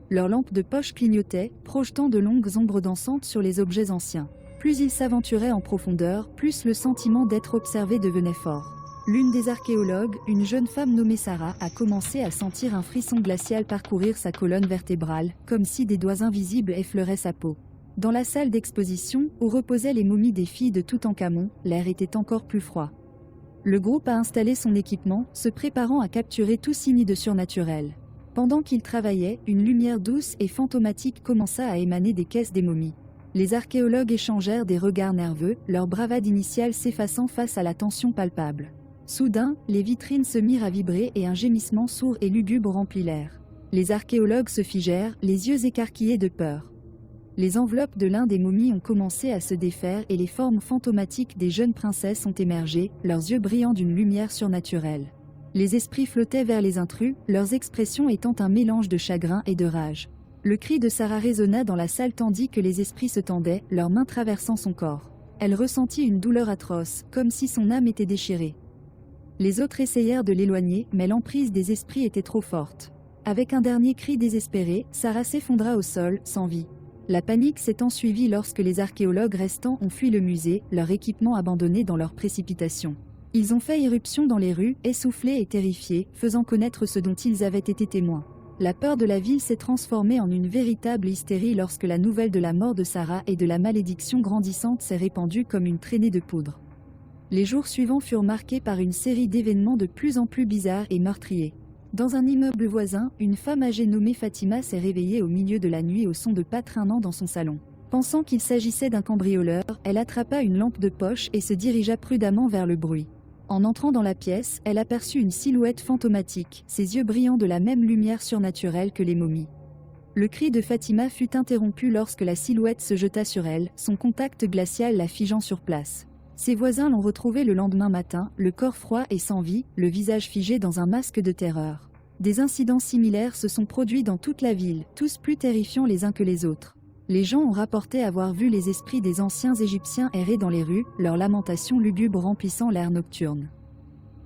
Leurs lampes de poche clignotaient, projetant de longues ombres dansantes sur les objets anciens. Plus ils s'aventuraient en profondeur, plus le sentiment d'être observés devenait fort. L'une des archéologues, une jeune femme nommée Sarah, a commencé à sentir un frisson glacial parcourir sa colonne vertébrale, comme si des doigts invisibles effleuraient sa peau. Dans la salle d'exposition, où reposaient les momies des filles de Toutankhamon, l'air était encore plus froid. Le groupe a installé son équipement, se préparant à capturer tout signe de surnaturel. Pendant qu'ils travaillaient, une lumière douce et fantomatique commença à émaner des caisses des momies. Les archéologues échangèrent des regards nerveux, leur bravade initiale s'effaçant face à la tension palpable. Soudain, les vitrines se mirent à vibrer et un gémissement sourd et lugubre remplit l'air. Les archéologues se figèrent, les yeux écarquillés de peur. Les enveloppes de l'un des momies ont commencé à se défaire et les formes fantomatiques des jeunes princesses ont émergé, leurs yeux brillant d'une lumière surnaturelle. Les esprits flottaient vers les intrus, leurs expressions étant un mélange de chagrin et de rage. Le cri de Sarah résonna dans la salle tandis que les esprits se tendaient, leurs mains traversant son corps. Elle ressentit une douleur atroce, comme si son âme était déchirée. Les autres essayèrent de l'éloigner, mais l'emprise des esprits était trop forte. Avec un dernier cri désespéré, Sarah s'effondra au sol, sans vie. La panique s'est ensuivie lorsque les archéologues restants ont fui le musée, leur équipement abandonné dans leur précipitation. Ils ont fait irruption dans les rues, essoufflés et terrifiés, faisant connaître ce dont ils avaient été témoins. La peur de la ville s'est transformée en une véritable hystérie lorsque la nouvelle de la mort de Sarah et de la malédiction grandissante s'est répandue comme une traînée de poudre. Les jours suivants furent marqués par une série d'événements de plus en plus bizarres et meurtriers. Dans un immeuble voisin, une femme âgée nommée Fatima s'est réveillée au milieu de la nuit au son de pas traînant dans son salon. Pensant qu'il s'agissait d'un cambrioleur, elle attrapa une lampe de poche et se dirigea prudemment vers le bruit. En entrant dans la pièce, elle aperçut une silhouette fantomatique, ses yeux brillant de la même lumière surnaturelle que les momies. Le cri de Fatima fut interrompu lorsque la silhouette se jeta sur elle, son contact glacial la figeant sur place. Ses voisins l'ont retrouvée le lendemain matin, le corps froid et sans vie, le visage figé dans un masque de terreur. Des incidents similaires se sont produits dans toute la ville, tous plus terrifiants les uns que les autres. Les gens ont rapporté avoir vu les esprits des anciens Égyptiens errer dans les rues, leurs lamentations lugubres remplissant l'air nocturne.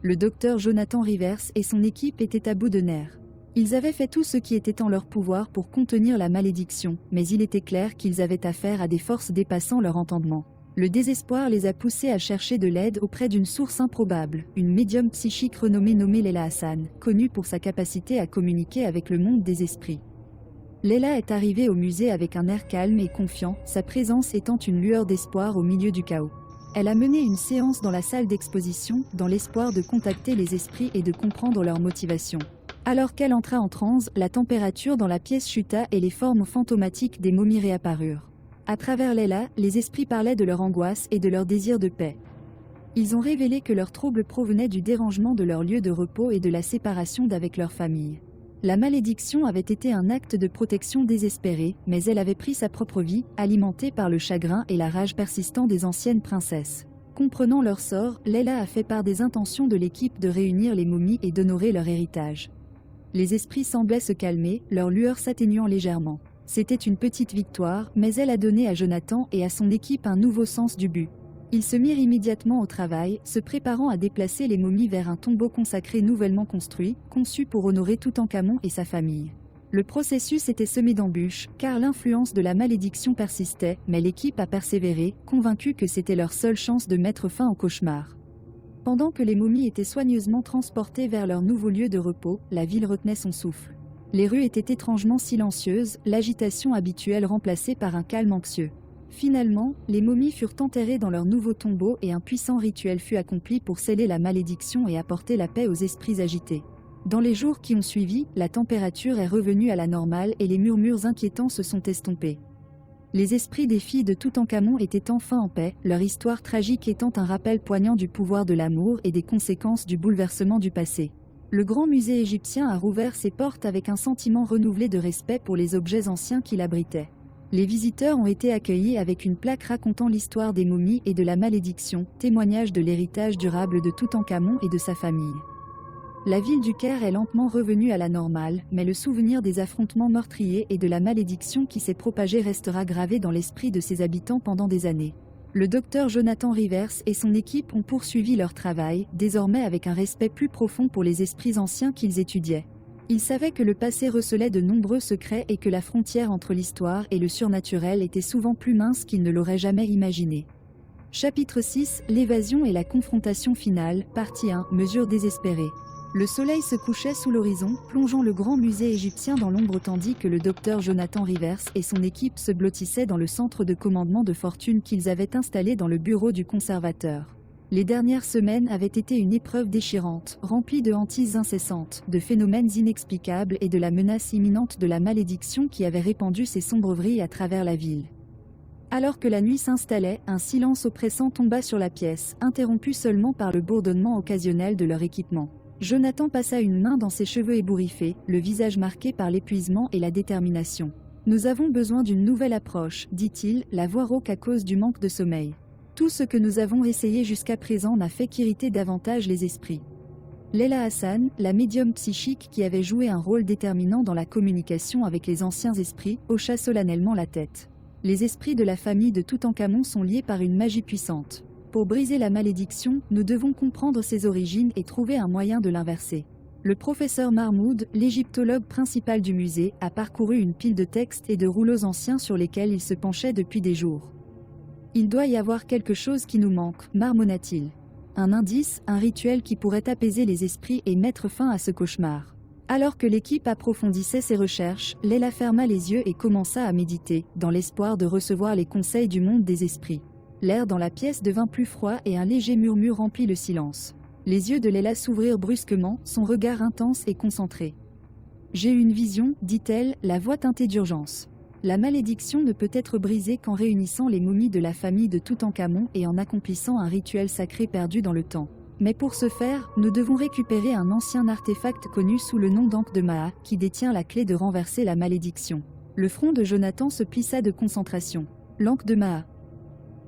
Le docteur Jonathan Rivers et son équipe étaient à bout de nerfs. Ils avaient fait tout ce qui était en leur pouvoir pour contenir la malédiction, mais il était clair qu'ils avaient affaire à des forces dépassant leur entendement. Le désespoir les a poussés à chercher de l'aide auprès d'une source improbable, une médium psychique nommée Leila Hassan, connue pour sa capacité à communiquer avec le monde des esprits. Leila est arrivée au musée avec un air calme et confiant, sa présence étant une lueur d'espoir au milieu du chaos. Elle a mené une séance dans la salle d'exposition, dans l'espoir de contacter les esprits et de comprendre leurs motivations. Alors qu'elle entra en transe, la température dans la pièce chuta et les formes fantomatiques des momies réapparurent. À travers Leila, les esprits parlaient de leur angoisse et de leur désir de paix. Ils ont révélé que leurs troubles provenaient du dérangement de leur lieu de repos et de la séparation d'avec leur famille. La malédiction avait été un acte de protection désespéré, mais elle avait pris sa propre vie, alimentée par le chagrin et la rage persistant des anciennes princesses. Comprenant leur sort, Leila a fait part des intentions de l'équipe de réunir les momies et d'honorer leur héritage. Les esprits semblaient se calmer, leur lueur s'atténuant légèrement. C'était une petite victoire, mais elle a donné à Jonathan et à son équipe un nouveau sens du but. Ils se mirent immédiatement au travail, se préparant à déplacer les momies vers un tombeau consacré nouvellement construit, conçu pour honorer Toutankhamon et sa famille. Le processus était semé d'embûches, car l'influence de la malédiction persistait, mais l'équipe a persévéré, convaincue que c'était leur seule chance de mettre fin au cauchemar. Pendant que les momies étaient soigneusement transportées vers leur nouveau lieu de repos, la ville retenait son souffle. Les rues étaient étrangement silencieuses, l'agitation habituelle remplacée par un calme anxieux. Finalement, les momies furent enterrées dans leur nouveau tombeau et un puissant rituel fut accompli pour sceller la malédiction et apporter la paix aux esprits agités. Dans les jours qui ont suivi, la température est revenue à la normale et les murmures inquiétants se sont estompés. Les esprits des filles de Toutankhamon étaient enfin en paix, leur histoire tragique étant un rappel poignant du pouvoir de l'amour et des conséquences du bouleversement du passé. Le grand musée égyptien a rouvert ses portes avec un sentiment renouvelé de respect pour les objets anciens qui l'abritaient. Les visiteurs ont été accueillis avec une plaque racontant l'histoire des momies et de la malédiction, témoignage de l'héritage durable de Toutankhamon et de sa famille. La ville du Caire est lentement revenue à la normale, mais le souvenir des affrontements meurtriers et de la malédiction qui s'est propagée restera gravé dans l'esprit de ses habitants pendant des années. Le docteur Jonathan Rivers et son équipe ont poursuivi leur travail, désormais avec un respect plus profond pour les esprits anciens qu'ils étudiaient. Ils savaient que le passé recelait de nombreux secrets et que la frontière entre l'histoire et le surnaturel était souvent plus mince qu'ils ne l'auraient jamais imaginé. Chapitre 6, l'évasion et la confrontation finale, partie 1, mesure désespérée. Le soleil se couchait sous l'horizon, plongeant le grand musée égyptien dans l'ombre tandis que le docteur Jonathan Rivers et son équipe se blottissaient dans le centre de commandement de fortune qu'ils avaient installé dans le bureau du conservateur. Les dernières semaines avaient été une épreuve déchirante, remplie de hantises incessantes, de phénomènes inexplicables et de la menace imminente de la malédiction qui avait répandu ses sombres vrilles à travers la ville. Alors que la nuit s'installait, un silence oppressant tomba sur la pièce, interrompu seulement par le bourdonnement occasionnel de leur équipement. Jonathan passa une main dans ses cheveux ébouriffés, le visage marqué par l'épuisement et la détermination. « Nous avons besoin d'une nouvelle approche, dit-il, la voix rauque à cause du manque de sommeil. Tout ce que nous avons essayé jusqu'à présent n'a fait qu'irriter davantage les esprits. » Leila Hassan, la médium psychique qui avait joué un rôle déterminant dans la communication avec les anciens esprits, hocha solennellement la tête. Les esprits de la famille de Toutankhamon sont liés par une magie puissante. Pour briser la malédiction, nous devons comprendre ses origines et trouver un moyen de l'inverser. Le professeur Mahmoud, l'égyptologue principal du musée, a parcouru une pile de textes et de rouleaux anciens sur lesquels il se penchait depuis des jours. « Il doit y avoir quelque chose qui nous manque, marmonna-t-il. Un indice, un rituel qui pourrait apaiser les esprits et mettre fin à ce cauchemar. » Alors que l'équipe approfondissait ses recherches, Leila ferma les yeux et commença à méditer, dans l'espoir de recevoir les conseils du monde des esprits. L'air dans la pièce devint plus froid et un léger murmure remplit le silence. Les yeux de Leila s'ouvrirent brusquement, son regard intense et concentré. « J'ai eu une vision, dit-elle, la voix teintée d'urgence. La malédiction ne peut être brisée qu'en réunissant les momies de la famille de Toutankhamon et en accomplissant un rituel sacré perdu dans le temps. Mais pour ce faire, nous devons récupérer un ancien artefact connu sous le nom d'Ankh de Maat, qui détient la clé de renverser la malédiction. » Le front de Jonathan se plissa de concentration. « L'Ankh de Maat.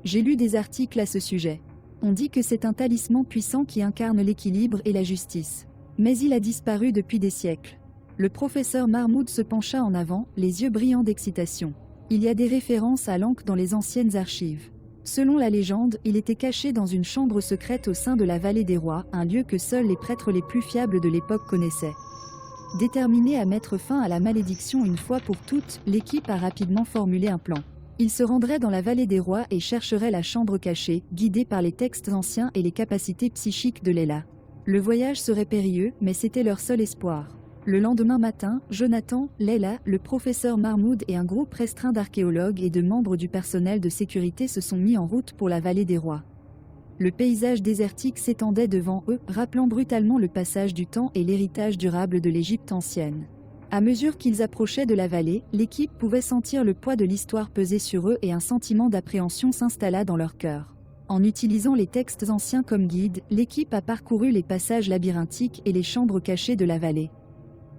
J'ai lu des articles à ce sujet. On dit que c'est un talisman puissant qui incarne l'équilibre et la justice. Mais il a disparu depuis des siècles. » Le professeur Mahmoud se pencha en avant, les yeux brillants d'excitation. Il y a des références à l'Ankh dans les anciennes archives. Selon la légende, il était caché dans une chambre secrète au sein de la Vallée des Rois, un lieu que seuls les prêtres les plus fiables de l'époque connaissaient. Déterminé à mettre fin à la malédiction une fois pour toutes, l'équipe a rapidement formulé un plan. Ils se rendraient dans la Vallée des Rois et chercheraient la chambre cachée, guidés par les textes anciens et les capacités psychiques de Leila. Le voyage serait périlleux, mais c'était leur seul espoir. Le lendemain matin, Jonathan, Leila, le professeur Mahmoud et un groupe restreint d'archéologues et de membres du personnel de sécurité se sont mis en route pour la Vallée des Rois. Le paysage désertique s'étendait devant eux, rappelant brutalement le passage du temps et l'héritage durable de l'Égypte ancienne. À mesure qu'ils approchaient de la vallée, l'équipe pouvait sentir le poids de l'histoire peser sur eux et un sentiment d'appréhension s'installa dans leur cœur. En utilisant les textes anciens comme guide, l'équipe a parcouru les passages labyrinthiques et les chambres cachées de la vallée.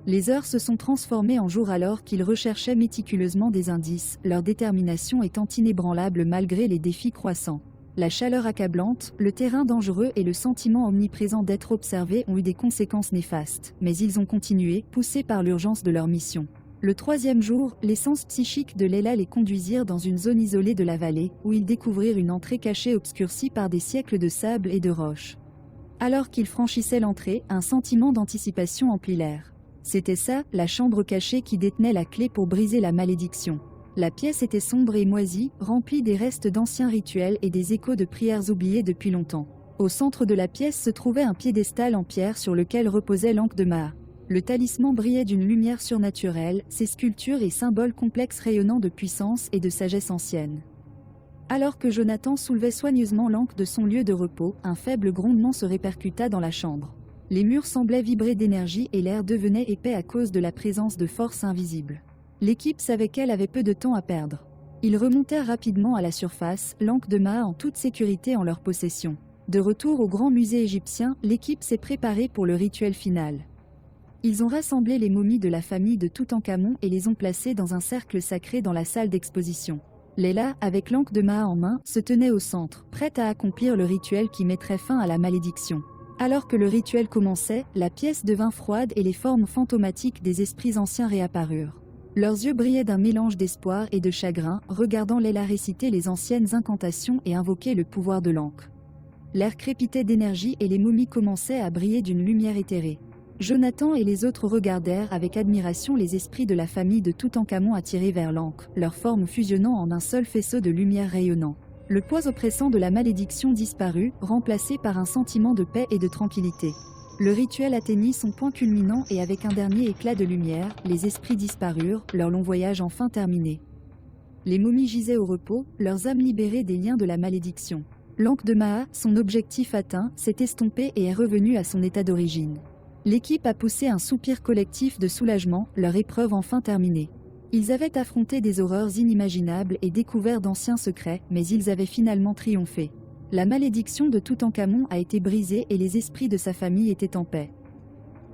Les heures se sont transformées en jours alors qu'ils recherchaient méticuleusement des indices, leur détermination étant inébranlable malgré les défis croissants. La chaleur accablante, le terrain dangereux et le sentiment omniprésent d'être observés ont eu des conséquences néfastes, mais ils ont continué, poussés par l'urgence de leur mission. Le troisième jour, les sens psychiques de Leila les conduisirent dans une zone isolée de la vallée, où ils découvrirent une entrée cachée obscurcie par des siècles de sable et de roches. Alors qu'ils franchissaient l'entrée, un sentiment d'anticipation emplit l'air. C'était ça, la chambre cachée qui détenait la clé pour briser la malédiction. La pièce était sombre et moisie, remplie des restes d'anciens rituels et des échos de prières oubliées depuis longtemps. Au centre de la pièce se trouvait un piédestal en pierre sur lequel reposait l'Ankh de Maat. Le talisman brillait d'une lumière surnaturelle, ses sculptures et symboles complexes rayonnant de puissance et de sagesse ancienne. Alors que Jonathan soulevait soigneusement l'Ankh de son lieu de repos, un faible grondement se répercuta dans la chambre. Les murs semblaient vibrer d'énergie et l'air devenait épais à cause de la présence de forces invisibles. L'équipe savait qu'elle avait peu de temps à perdre. Ils remontèrent rapidement à la surface, l'Ankh de Maat en toute sécurité en leur possession. De retour au grand musée égyptien, l'équipe s'est préparée pour le rituel final. Ils ont rassemblé les momies de la famille de Toutankhamon et les ont placées dans un cercle sacré dans la salle d'exposition. Leila, avec l'Ankh de Maat en main, se tenait au centre, prête à accomplir le rituel qui mettrait fin à la malédiction. Alors que le rituel commençait, la pièce devint froide et les formes fantomatiques des esprits anciens réapparurent. Leurs yeux brillaient d'un mélange d'espoir et de chagrin, regardant Layla réciter les anciennes incantations et invoquer le pouvoir de l'encre. L'air crépitait d'énergie et les momies commençaient à briller d'une lumière éthérée. Jonathan et les autres regardèrent avec admiration les esprits de la famille de Toutankhamon attirés vers l'encre, leurs formes fusionnant en un seul faisceau de lumière rayonnant. Le poids oppressant de la malédiction disparut, remplacé par un sentiment de paix et de tranquillité. Le rituel atteignit son point culminant et avec un dernier éclat de lumière, les esprits disparurent, leur long voyage enfin terminé. Les momies gisaient au repos, leurs âmes libérées des liens de la malédiction. L'Ankh de Maat, son objectif atteint, s'est estompé et est revenu à son état d'origine. L'équipe a poussé un soupir collectif de soulagement, leur épreuve enfin terminée. Ils avaient affronté des horreurs inimaginables et découvert d'anciens secrets, mais ils avaient finalement triomphé. La malédiction de Toutankhamon a été brisée et les esprits de sa famille étaient en paix.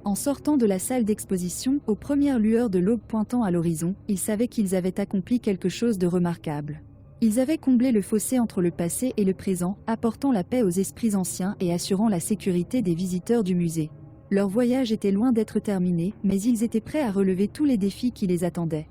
En sortant de la salle d'exposition, aux premières lueurs de l'aube pointant à l'horizon, ils savaient qu'ils avaient accompli quelque chose de remarquable. Ils avaient comblé le fossé entre le passé et le présent, apportant la paix aux esprits anciens et assurant la sécurité des visiteurs du musée. Leur voyage était loin d'être terminé, mais ils étaient prêts à relever tous les défis qui les attendaient.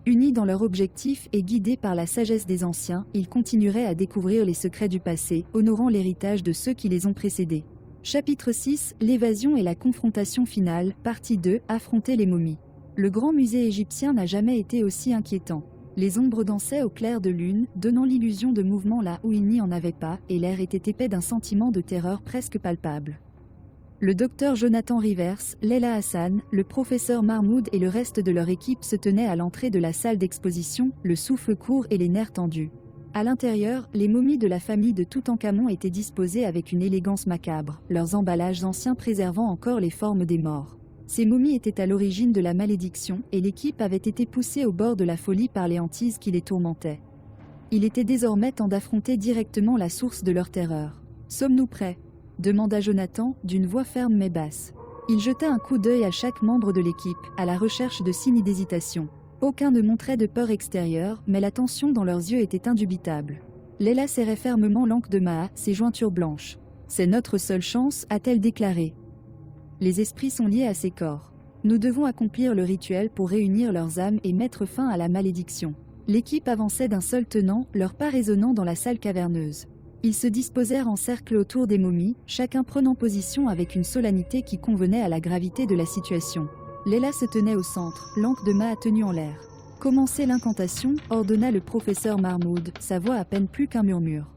Unis dans leur objectif et guidés par la sagesse des anciens, ils continueraient à découvrir les secrets du passé, honorant l'héritage de ceux qui les ont précédés. Chapitre 6, l'évasion et la confrontation finale, partie 2, affronter les momies. Le grand musée égyptien n'a jamais été aussi inquiétant. Les ombres dansaient au clair de lune, donnant l'illusion de mouvement là où il n'y en avait pas, et l'air était épais d'un sentiment de terreur presque palpable. Le docteur Jonathan Rivers, Layla Hassan, le professeur Mahmoud et le reste de leur équipe se tenaient à l'entrée de la salle d'exposition, le souffle court et les nerfs tendus. À l'intérieur, les momies de la famille de Toutankhamon étaient disposées avec une élégance macabre, leurs emballages anciens préservant encore les formes des morts. Ces momies étaient à l'origine de la malédiction et l'équipe avait été poussée au bord de la folie par les hantises qui les tourmentaient. Il était désormais temps d'affronter directement la source de leur terreur. « Sommes-nous prêts ?» demanda Jonathan, d'une voix ferme mais basse. Il jeta un coup d'œil à chaque membre de l'équipe, à la recherche de signes d'hésitation. Aucun ne montrait de peur extérieure, mais la tension dans leurs yeux était indubitable. Layla serrait fermement l'Ankh de Maat, ses jointures blanches. « C'est notre seule chance », a-t-elle déclaré. Les esprits sont liés à ces corps. Nous devons accomplir le rituel pour réunir leurs âmes et mettre fin à la malédiction. L'équipe avançait d'un seul tenant, leurs pas résonnant dans la salle caverneuse. Ils se disposèrent en cercle autour des momies, chacun prenant position avec une solennité qui convenait à la gravité de la situation. Layla se tenait au centre, l'Ankh de Maat tenue en l'air. « Commencez l'incantation », ordonna le professeur Mahmoud, sa voix à peine plus qu'un murmure.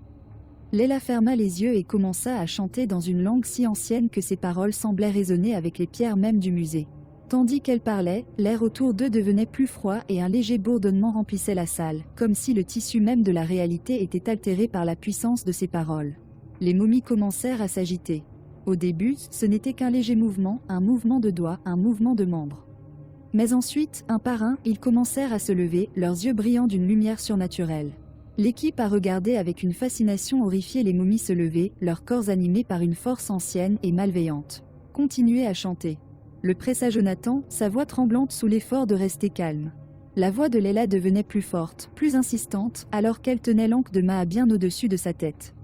Layla ferma les yeux et commença à chanter dans une langue si ancienne que ses paroles semblaient résonner avec les pierres mêmes du musée. Tandis qu'elle parlait, l'air autour d'eux devenait plus froid et un léger bourdonnement remplissait la salle, comme si le tissu même de la réalité était altéré par la puissance de ses paroles. Les momies commencèrent à s'agiter. Au début, ce n'était qu'un léger mouvement, un mouvement de doigts, un mouvement de membres. Mais ensuite, un par un, ils commencèrent à se lever, leurs yeux brillant d'une lumière surnaturelle. L'équipe a regardé avec une fascination horrifiée les momies se lever, leurs corps animés par une force ancienne et malveillante. Continuez à chanter. Le pressa Jonathan, sa voix tremblante sous l'effort de rester calme. La voix de Layla devenait plus forte, plus insistante, alors qu'elle tenait l'Ankh de Maat bien au-dessus de sa tête.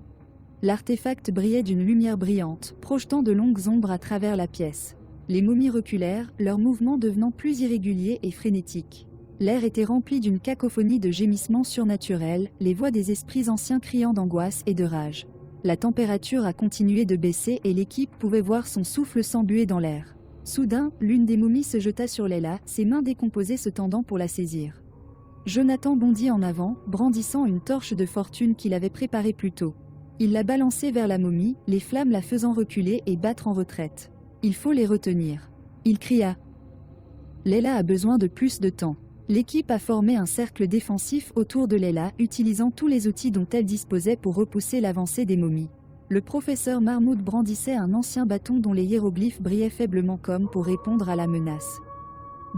L'artefact brillait d'une lumière brillante, projetant de longues ombres à travers la pièce. Les momies reculèrent, leurs mouvements devenant plus irréguliers et frénétiques. L'air était rempli d'une cacophonie de gémissements surnaturels, les voix des esprits anciens criant d'angoisse et de rage. La température a continué de baisser et l'équipe pouvait voir son souffle s'embuer dans l'air. Soudain, l'une des momies se jeta sur Layla, ses mains décomposées se tendant pour la saisir. Jonathan bondit en avant, brandissant une torche de fortune qu'il avait préparée plus tôt. Il la balançait vers la momie, les flammes la faisant reculer et battre en retraite. « Il faut les retenir !» il cria. Layla a besoin de plus de temps. L'équipe a formé un cercle défensif autour de Layla, utilisant tous les outils dont elle disposait pour repousser l'avancée des momies. Le professeur Mahmoud brandissait un ancien bâton dont les hiéroglyphes brillaient faiblement comme pour répondre à la menace.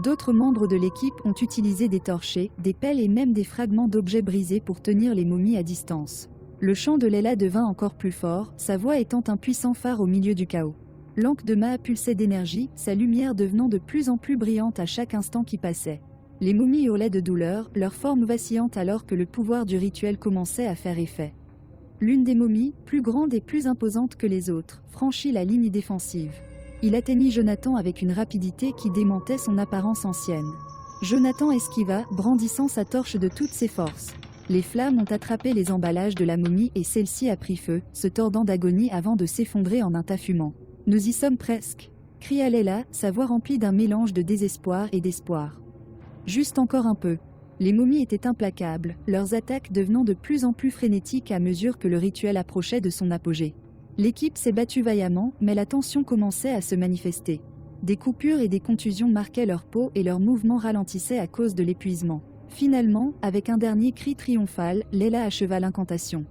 D'autres membres de l'équipe ont utilisé des torchets, des pelles et même des fragments d'objets brisés pour tenir les momies à distance. Le chant de Layla devint encore plus fort, sa voix étant un puissant phare au milieu du chaos. L'Ankh de Maat pulsait d'énergie, sa lumière devenant de plus en plus brillante à chaque instant qui passait. Les momies hurlaient de douleur, leur forme vacillante alors que le pouvoir du rituel commençait à faire effet. L'une des momies, plus grande et plus imposante que les autres, franchit la ligne défensive. Il atteignit Jonathan avec une rapidité qui démentait son apparence ancienne. Jonathan esquiva, brandissant sa torche de toutes ses forces. Les flammes ont attrapé les emballages de la momie et celle-ci a pris feu, se tordant d'agonie avant de s'effondrer en un tas fumant. « Nous y sommes presque !» cria Leila, sa voix remplie d'un mélange de désespoir et d'espoir. Juste encore un peu. Les momies étaient implacables, leurs attaques devenant de plus en plus frénétiques à mesure que le rituel approchait de son apogée. L'équipe s'est battue vaillamment, mais la tension commençait à se manifester. Des coupures et des contusions marquaient leur peau et leurs mouvements ralentissaient à cause de l'épuisement. Finalement, avec un dernier cri triomphal, Leila acheva l'incantation.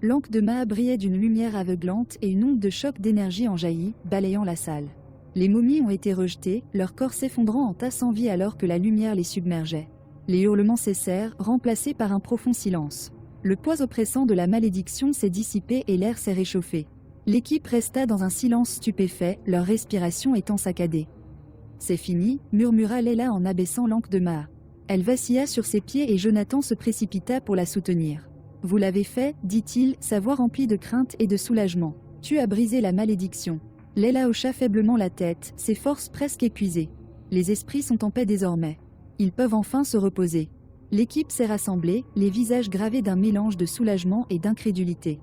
L'anque de Maa brillait d'une lumière aveuglante et une onde de choc d'énergie en jaillit, balayant la salle. Les momies ont été rejetées, leur corps s'effondrant en tas sans vie alors que la lumière les submergeait. Les hurlements cessèrent, remplacés par un profond silence. Le poids oppressant de la malédiction s'est dissipé et l'air s'est réchauffé. L'équipe resta dans un silence stupéfait, leur respiration étant saccadée. « C'est fini », murmura Leila en abaissant l'anque de Maa. Elle vacilla sur ses pieds et Jonathan se précipita pour la soutenir. « Vous l'avez fait » dit-il, sa voix remplie de crainte et de soulagement. « Tu as brisé la malédiction. » Leila hocha faiblement la tête, ses forces presque épuisées. Les esprits sont en paix désormais. Ils peuvent enfin se reposer. L'équipe s'est rassemblée, les visages gravés d'un mélange de soulagement et d'incrédulité.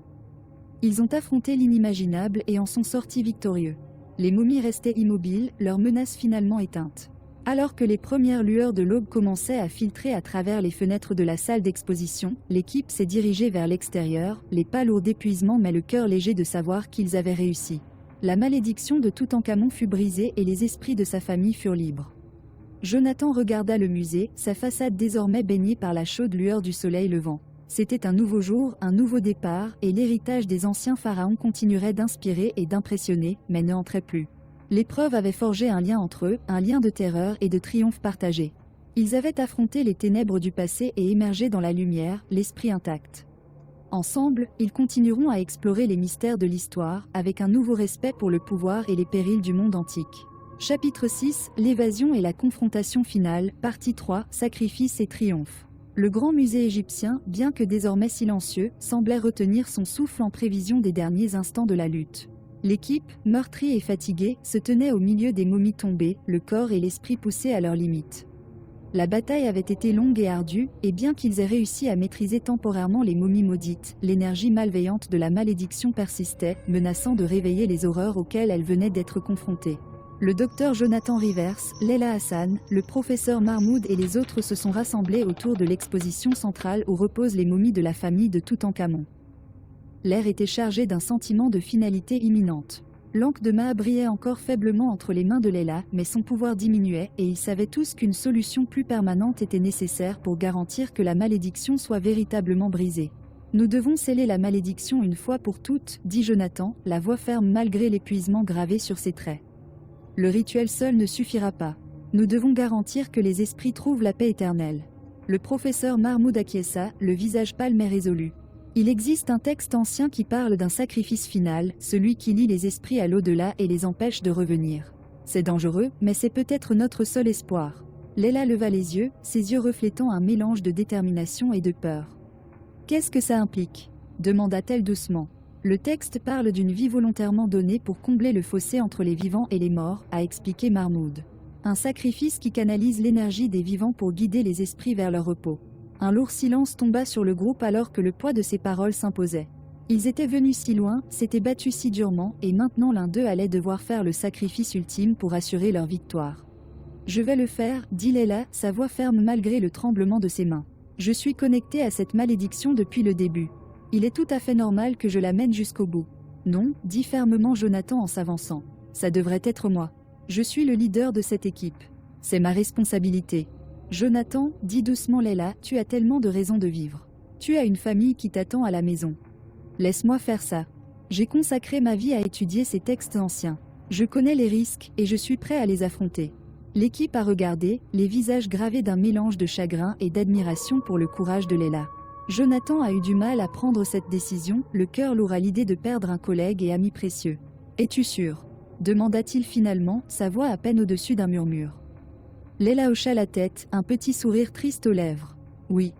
Ils ont affronté l'inimaginable et en sont sortis victorieux. Les momies restaient immobiles, leurs menaces finalement éteintes. Alors que les premières lueurs de l'aube commençaient à filtrer à travers les fenêtres de la salle d'exposition, l'équipe s'est dirigée vers l'extérieur, les pas lourds d'épuisement mais le cœur léger de savoir qu'ils avaient réussi. La malédiction de Toutankhamon fut brisée et les esprits de sa famille furent libres. Jonathan regarda le musée, sa façade désormais baignée par la chaude lueur du soleil levant. C'était un nouveau jour, un nouveau départ, et l'héritage des anciens pharaons continuerait d'inspirer et d'impressionner, mais ne entrait plus. L'épreuve avait forgé un lien entre eux, un lien de terreur et de triomphe partagé. Ils avaient affronté les ténèbres du passé et émergé dans la lumière, l'esprit intact. Ensemble, ils continueront à explorer les mystères de l'histoire, avec un nouveau respect pour le pouvoir et les périls du monde antique. Chapitre 6, l'évasion et la confrontation finale, partie 3, sacrifice et triomphe. Le grand musée égyptien, bien que désormais silencieux, semblait retenir son souffle en prévision des derniers instants de la lutte. L'équipe, meurtrie et fatiguée, se tenait au milieu des momies tombées, le corps et l'esprit poussés à leurs limites. La bataille avait été longue et ardue, et bien qu'ils aient réussi à maîtriser temporairement les momies maudites, l'énergie malveillante de la malédiction persistait, menaçant de réveiller les horreurs auxquelles elles venaient d'être confrontées. Le docteur Jonathan Rivers, Leila Hassan, le professeur Mahmoud et les autres se sont rassemblés autour de l'exposition centrale où reposent les momies de la famille de Toutankhamon. L'air était chargé d'un sentiment de finalité imminente. L'anque de Maa brillait encore faiblement entre les mains de Leila, mais son pouvoir diminuait et ils savaient tous qu'une solution plus permanente était nécessaire pour garantir que la malédiction soit véritablement brisée. « Nous devons sceller la malédiction une fois pour toutes, dit Jonathan, la voix ferme malgré l'épuisement gravé sur ses traits. Le rituel seul ne suffira pas. Nous devons garantir que les esprits trouvent la paix éternelle. Le professeur Mahmoud acquiesça, le visage pâle mais résolu. Il existe un texte ancien qui parle d'un sacrifice final, celui qui lie les esprits à l'au-delà et les empêche de revenir. C'est dangereux, mais c'est peut-être notre seul espoir. Leila leva les yeux, ses yeux reflétant un mélange de détermination et de peur. « Qu'est-ce que ça implique » demanda-t-elle doucement. Le texte parle d'une vie volontairement donnée pour combler le fossé entre les vivants et les morts, a expliqué Mahmoud. Un sacrifice qui canalise l'énergie des vivants pour guider les esprits vers leur repos. Un lourd silence tomba sur le groupe alors que le poids de ces paroles s'imposait. Ils étaient venus si loin, s'étaient battus si durement, et maintenant l'un d'eux allait devoir faire le sacrifice ultime pour assurer leur victoire. « Je vais le faire, dit Leila, sa voix ferme malgré le tremblement de ses mains. Je suis connecté à cette malédiction depuis le début. Il est tout à fait normal que je la mène jusqu'au bout. » « Non, dit fermement Jonathan en s'avançant. Ça devrait être moi. Je suis le leader de cette équipe. C'est ma responsabilité. Jonathan, dit doucement Leila, tu as tellement de raisons de vivre. Tu as une famille qui t'attend à la maison. Laisse-moi faire ça. J'ai consacré ma vie à étudier ces textes anciens. Je connais les risques et je suis prêt à les affronter. L'équipe a regardé, les visages gravés d'un mélange de chagrin et d'admiration pour le courage de Leila. Jonathan a eu du mal à prendre cette décision, le cœur lourd à l'idée de perdre un collègue et ami précieux. « Es-tu sûr ?» demanda-t-il finalement, sa voix à peine au-dessus d'un murmure. Leila hocha la tête, un petit sourire triste aux lèvres. « Oui.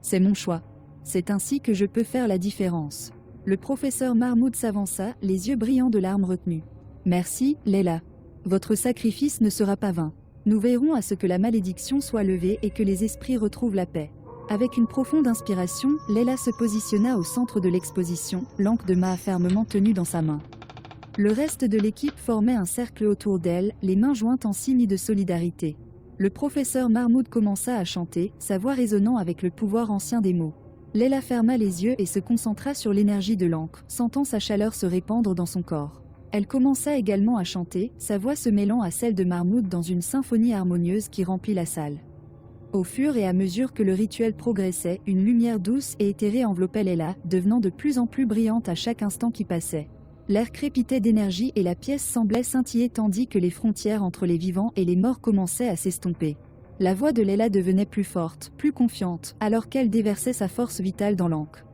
C'est mon choix. C'est ainsi que je peux faire la différence. Le professeur Mahmoud s'avança, les yeux brillants de larmes retenues. Merci, Leila. Votre sacrifice ne sera pas vain. Nous veillerons à ce que la malédiction soit levée et que les esprits retrouvent la paix. Avec une profonde inspiration, Leila se positionna au centre de l'exposition, l'anque de Maha fermement tenue dans sa main. Le reste de l'équipe formait un cercle autour d'elle, les mains jointes en signe de solidarité. Le professeur Mahmoud commença à chanter, sa voix résonnant avec le pouvoir ancien des mots. Leila ferma les yeux et se concentra sur l'énergie de l'encre, sentant sa chaleur se répandre dans son corps. Elle commença également à chanter, sa voix se mêlant à celle de Mahmoud dans une symphonie harmonieuse qui remplit la salle. Au fur et à mesure que le rituel progressait, une lumière douce et éthérée enveloppait Leila, devenant de plus en plus brillante à chaque instant qui passait. L'air crépitait d'énergie et la pièce semblait scintiller tandis que les frontières entre les vivants et les morts commençaient à s'estomper. La voix de Leila devenait plus forte, plus confiante, alors qu'elle déversait sa force vitale dans l'encre.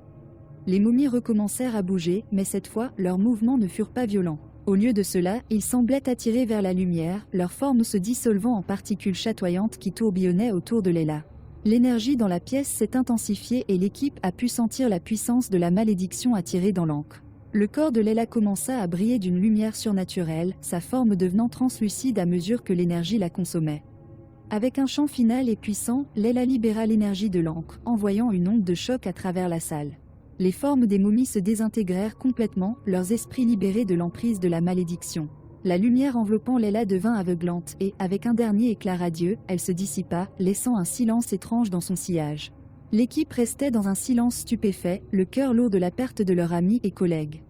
Les momies recommencèrent à bouger, mais cette fois, leurs mouvements ne furent pas violents. Au lieu de cela, ils semblaient attirés vers la lumière, leurs formes se dissolvant en particules chatoyantes qui tourbillonnaient autour de Leila. L'énergie dans la pièce s'est intensifiée et l'équipe a pu sentir la puissance de la malédiction attirée dans l'encre. Le corps de Leila commença à briller d'une lumière surnaturelle, sa forme devenant translucide à mesure que l'énergie la consommait. Avec un chant final et puissant, Leila libéra l'énergie de l'encre, envoyant une onde de choc à travers la salle. Les formes des momies se désintégrèrent complètement, leurs esprits libérés de l'emprise de la malédiction. La lumière enveloppant Leila devint aveuglante et, avec un dernier éclat radieux, elle se dissipa, laissant un silence étrange dans son sillage. L'équipe restait dans un silence stupéfait, le cœur lourd de la perte de leur ami et collègue.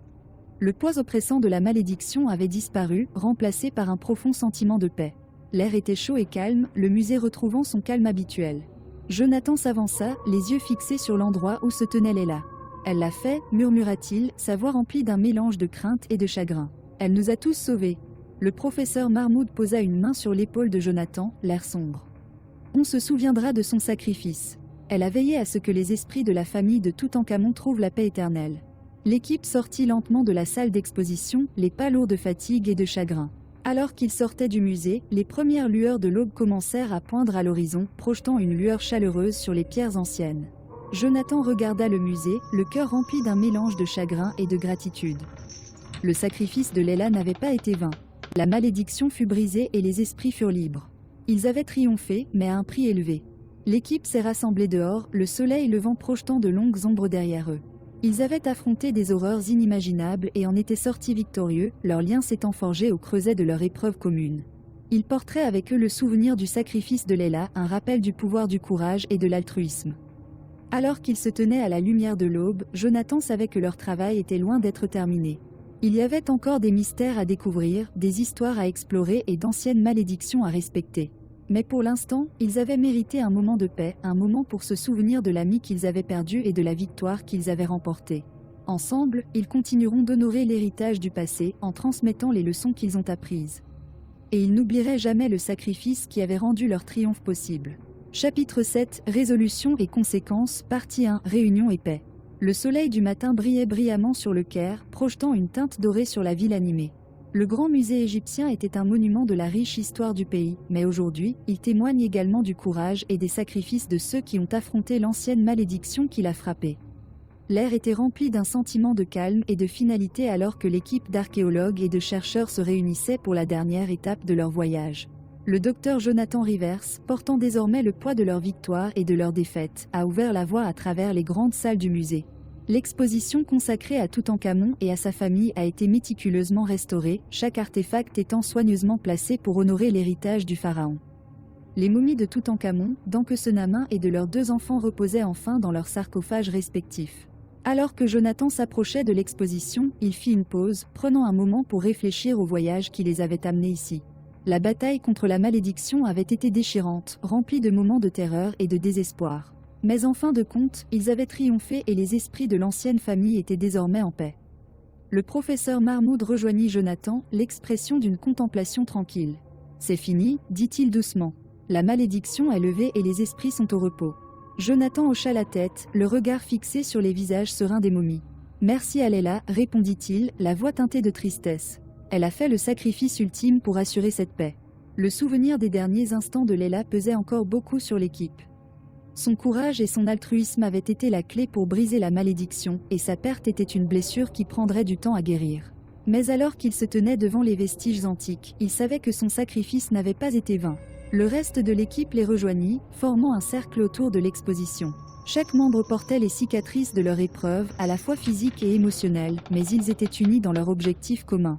Le poids oppressant de la malédiction avait disparu, remplacé par un profond sentiment de paix. L'air était chaud et calme, le musée retrouvant son calme habituel. Jonathan s'avança, les yeux fixés sur l'endroit où se tenait Leila. « Elle l'a fait », murmura-t-il, sa voix remplie d'un mélange de crainte et de chagrin. « Elle nous a tous sauvés. » Le professeur Mahmoud posa une main sur l'épaule de Jonathan, l'air sombre. « On se souviendra de son sacrifice. Elle a veillé à ce que les esprits de la famille de Toutankhamon trouvent la paix éternelle. » L'équipe sortit lentement de la salle d'exposition, les pas lourds de fatigue et de chagrin. Alors qu'ils sortaient du musée, les premières lueurs de l'aube commencèrent à poindre à l'horizon, projetant une lueur chaleureuse sur les pierres anciennes. Jonathan regarda le musée, le cœur rempli d'un mélange de chagrin et de gratitude. Le sacrifice de Leila n'avait pas été vain. La malédiction fut brisée et les esprits furent libres. Ils avaient triomphé, mais à un prix élevé. L'équipe s'est rassemblée dehors, le soleil levant projetant de longues ombres derrière eux. Ils avaient affronté des horreurs inimaginables et en étaient sortis victorieux, leurs liens s'étant forgés au creuset de leur épreuve commune. Ils porteraient avec eux le souvenir du sacrifice de Leila, un rappel du pouvoir du courage et de l'altruisme. Alors qu'ils se tenaient à la lumière de l'aube, Jonathan savait que leur travail était loin d'être terminé. Il y avait encore des mystères à découvrir, des histoires à explorer et d'anciennes malédictions à respecter. Mais pour l'instant, ils avaient mérité un moment de paix, un moment pour se souvenir de l'ami qu'ils avaient perdu et de la victoire qu'ils avaient remportée. Ensemble, ils continueront d'honorer l'héritage du passé en transmettant les leçons qu'ils ont apprises. Et ils n'oublieraient jamais le sacrifice qui avait rendu leur triomphe possible. Chapitre 7, Résolution et conséquences, partie 1, Réunion et paix. Le soleil du matin brillait brillamment sur le Caire, projetant une teinte dorée sur la ville animée. Le grand musée égyptien était un monument de la riche histoire du pays, mais aujourd'hui, il témoigne également du courage et des sacrifices de ceux qui ont affronté l'ancienne malédiction qui l'a frappé. L'air était rempli d'un sentiment de calme et de finalité alors que l'équipe d'archéologues et de chercheurs se réunissait pour la dernière étape de leur voyage. Le docteur Jonathan Rivers, portant désormais le poids de leur victoire et de leur défaite, a ouvert la voie à travers les grandes salles du musée. L'exposition consacrée à Toutankhamon et à sa famille a été méticuleusement restaurée, chaque artefact étant soigneusement placé pour honorer l'héritage du pharaon. Les momies de Toutankhamon, d'Ankhesenamun et de leurs 2 enfants reposaient enfin dans leurs sarcophages respectifs. Alors que Jonathan s'approchait de l'exposition, il fit une pause, prenant un moment pour réfléchir au voyage qui les avait amenés ici. La bataille contre la malédiction avait été déchirante, remplie de moments de terreur et de désespoir. Mais en fin de compte, ils avaient triomphé et les esprits de l'ancienne famille étaient désormais en paix. Le professeur Mahmoud rejoignit Jonathan, l'expression d'une contemplation tranquille. « C'est fini », dit-il doucement. « La malédiction est levée et les esprits sont au repos. » Jonathan hocha la tête, le regard fixé sur les visages sereins des momies. « Merci à Leila », répondit-il, la voix teintée de tristesse. « Elle a fait le sacrifice ultime pour assurer cette paix. » Le souvenir des derniers instants de Leila pesait encore beaucoup sur l'équipe. Son courage et son altruisme avaient été la clé pour briser la malédiction, et sa perte était une blessure qui prendrait du temps à guérir. Mais alors qu'il se tenait devant les vestiges antiques, il savait que son sacrifice n'avait pas été vain. Le reste de l'équipe les rejoignit, formant un cercle autour de l'exposition. Chaque membre portait les cicatrices de leur épreuve, à la fois physique et émotionnelle, mais ils étaient unis dans leur objectif commun.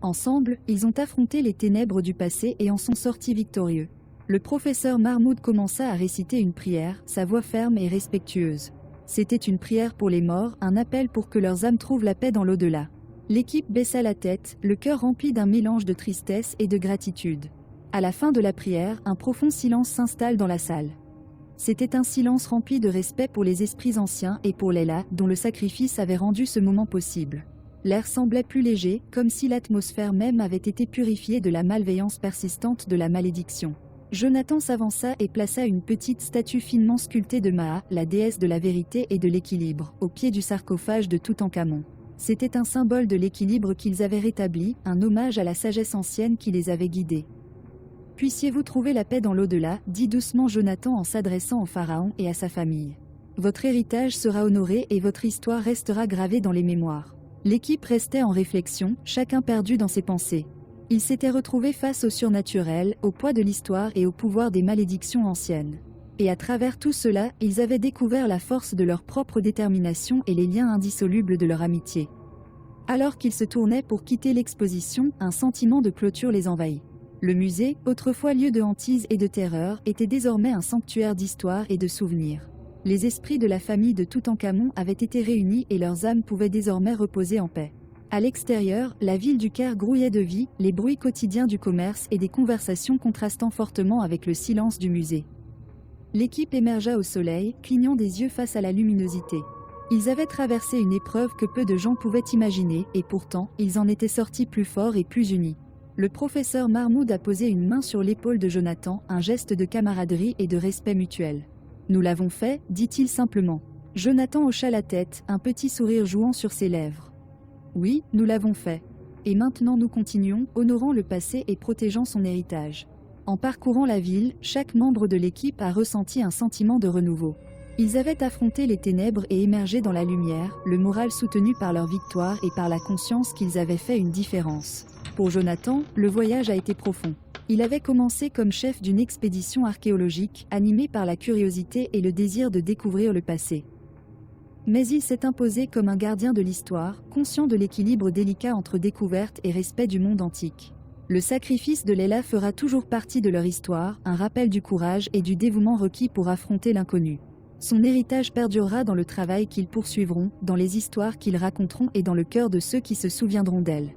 Ensemble, ils ont affronté les ténèbres du passé et en sont sortis victorieux. Le professeur Mahmoud commença à réciter une prière, sa voix ferme et respectueuse. C'était une prière pour les morts, un appel pour que leurs âmes trouvent la paix dans l'au-delà. L'équipe baissa la tête, le cœur rempli d'un mélange de tristesse et de gratitude. À la fin de la prière, un profond silence s'installe dans la salle. C'était un silence rempli de respect pour les esprits anciens et pour Layla, dont le sacrifice avait rendu ce moment possible. L'air semblait plus léger, comme si l'atmosphère même avait été purifiée de la malveillance persistante de la malédiction. Jonathan s'avança et plaça une petite statue finement sculptée de Maa, la déesse de la vérité et de l'équilibre, au pied du sarcophage de Toutankhamon. C'était un symbole de l'équilibre qu'ils avaient rétabli, un hommage à la sagesse ancienne qui les avait guidés. « Puissiez-vous trouver la paix dans l'au-delà » dit doucement Jonathan en s'adressant au pharaon et à sa famille. « Votre héritage sera honoré et votre histoire restera gravée dans les mémoires. » L'équipe restait en réflexion, chacun perdu dans ses pensées. Ils s'étaient retrouvés face au surnaturel, au poids de l'histoire et au pouvoir des malédictions anciennes. Et à travers tout cela, ils avaient découvert la force de leur propre détermination et les liens indissolubles de leur amitié. Alors qu'ils se tournaient pour quitter l'exposition, un sentiment de clôture les envahit. Le musée, autrefois lieu de hantise et de terreur, était désormais un sanctuaire d'histoire et de souvenirs. Les esprits de la famille de Toutankhamon avaient été réunis et leurs âmes pouvaient désormais reposer en paix. À l'extérieur, la ville du Caire grouillait de vie, les bruits quotidiens du commerce et des conversations contrastant fortement avec le silence du musée. L'équipe émergea au soleil, clignant des yeux face à la luminosité. Ils avaient traversé une épreuve que peu de gens pouvaient imaginer, et pourtant, ils en étaient sortis plus forts et plus unis. Le professeur Mahmoud a posé une main sur l'épaule de Jonathan, un geste de camaraderie et de respect mutuel. « Nous l'avons fait » dit-il simplement. Jonathan hocha la tête, un petit sourire jouant sur ses lèvres. « Oui, nous l'avons fait. Et maintenant nous continuons, honorant le passé et protégeant son héritage. » En parcourant la ville, chaque membre de l'équipe a ressenti un sentiment de renouveau. Ils avaient affronté les ténèbres et émergé dans la lumière, le moral soutenu par leur victoire et par la conscience qu'ils avaient fait une différence. Pour Jonathan, le voyage a été profond. Il avait commencé comme chef d'une expédition archéologique, animé par la curiosité et le désir de découvrir le passé. Mais il s'est imposé comme un gardien de l'histoire, conscient de l'équilibre délicat entre découverte et respect du monde antique. Le sacrifice de Layla fera toujours partie de leur histoire, un rappel du courage et du dévouement requis pour affronter l'inconnu. Son héritage perdurera dans le travail qu'ils poursuivront, dans les histoires qu'ils raconteront et dans le cœur de ceux qui se souviendront d'elle.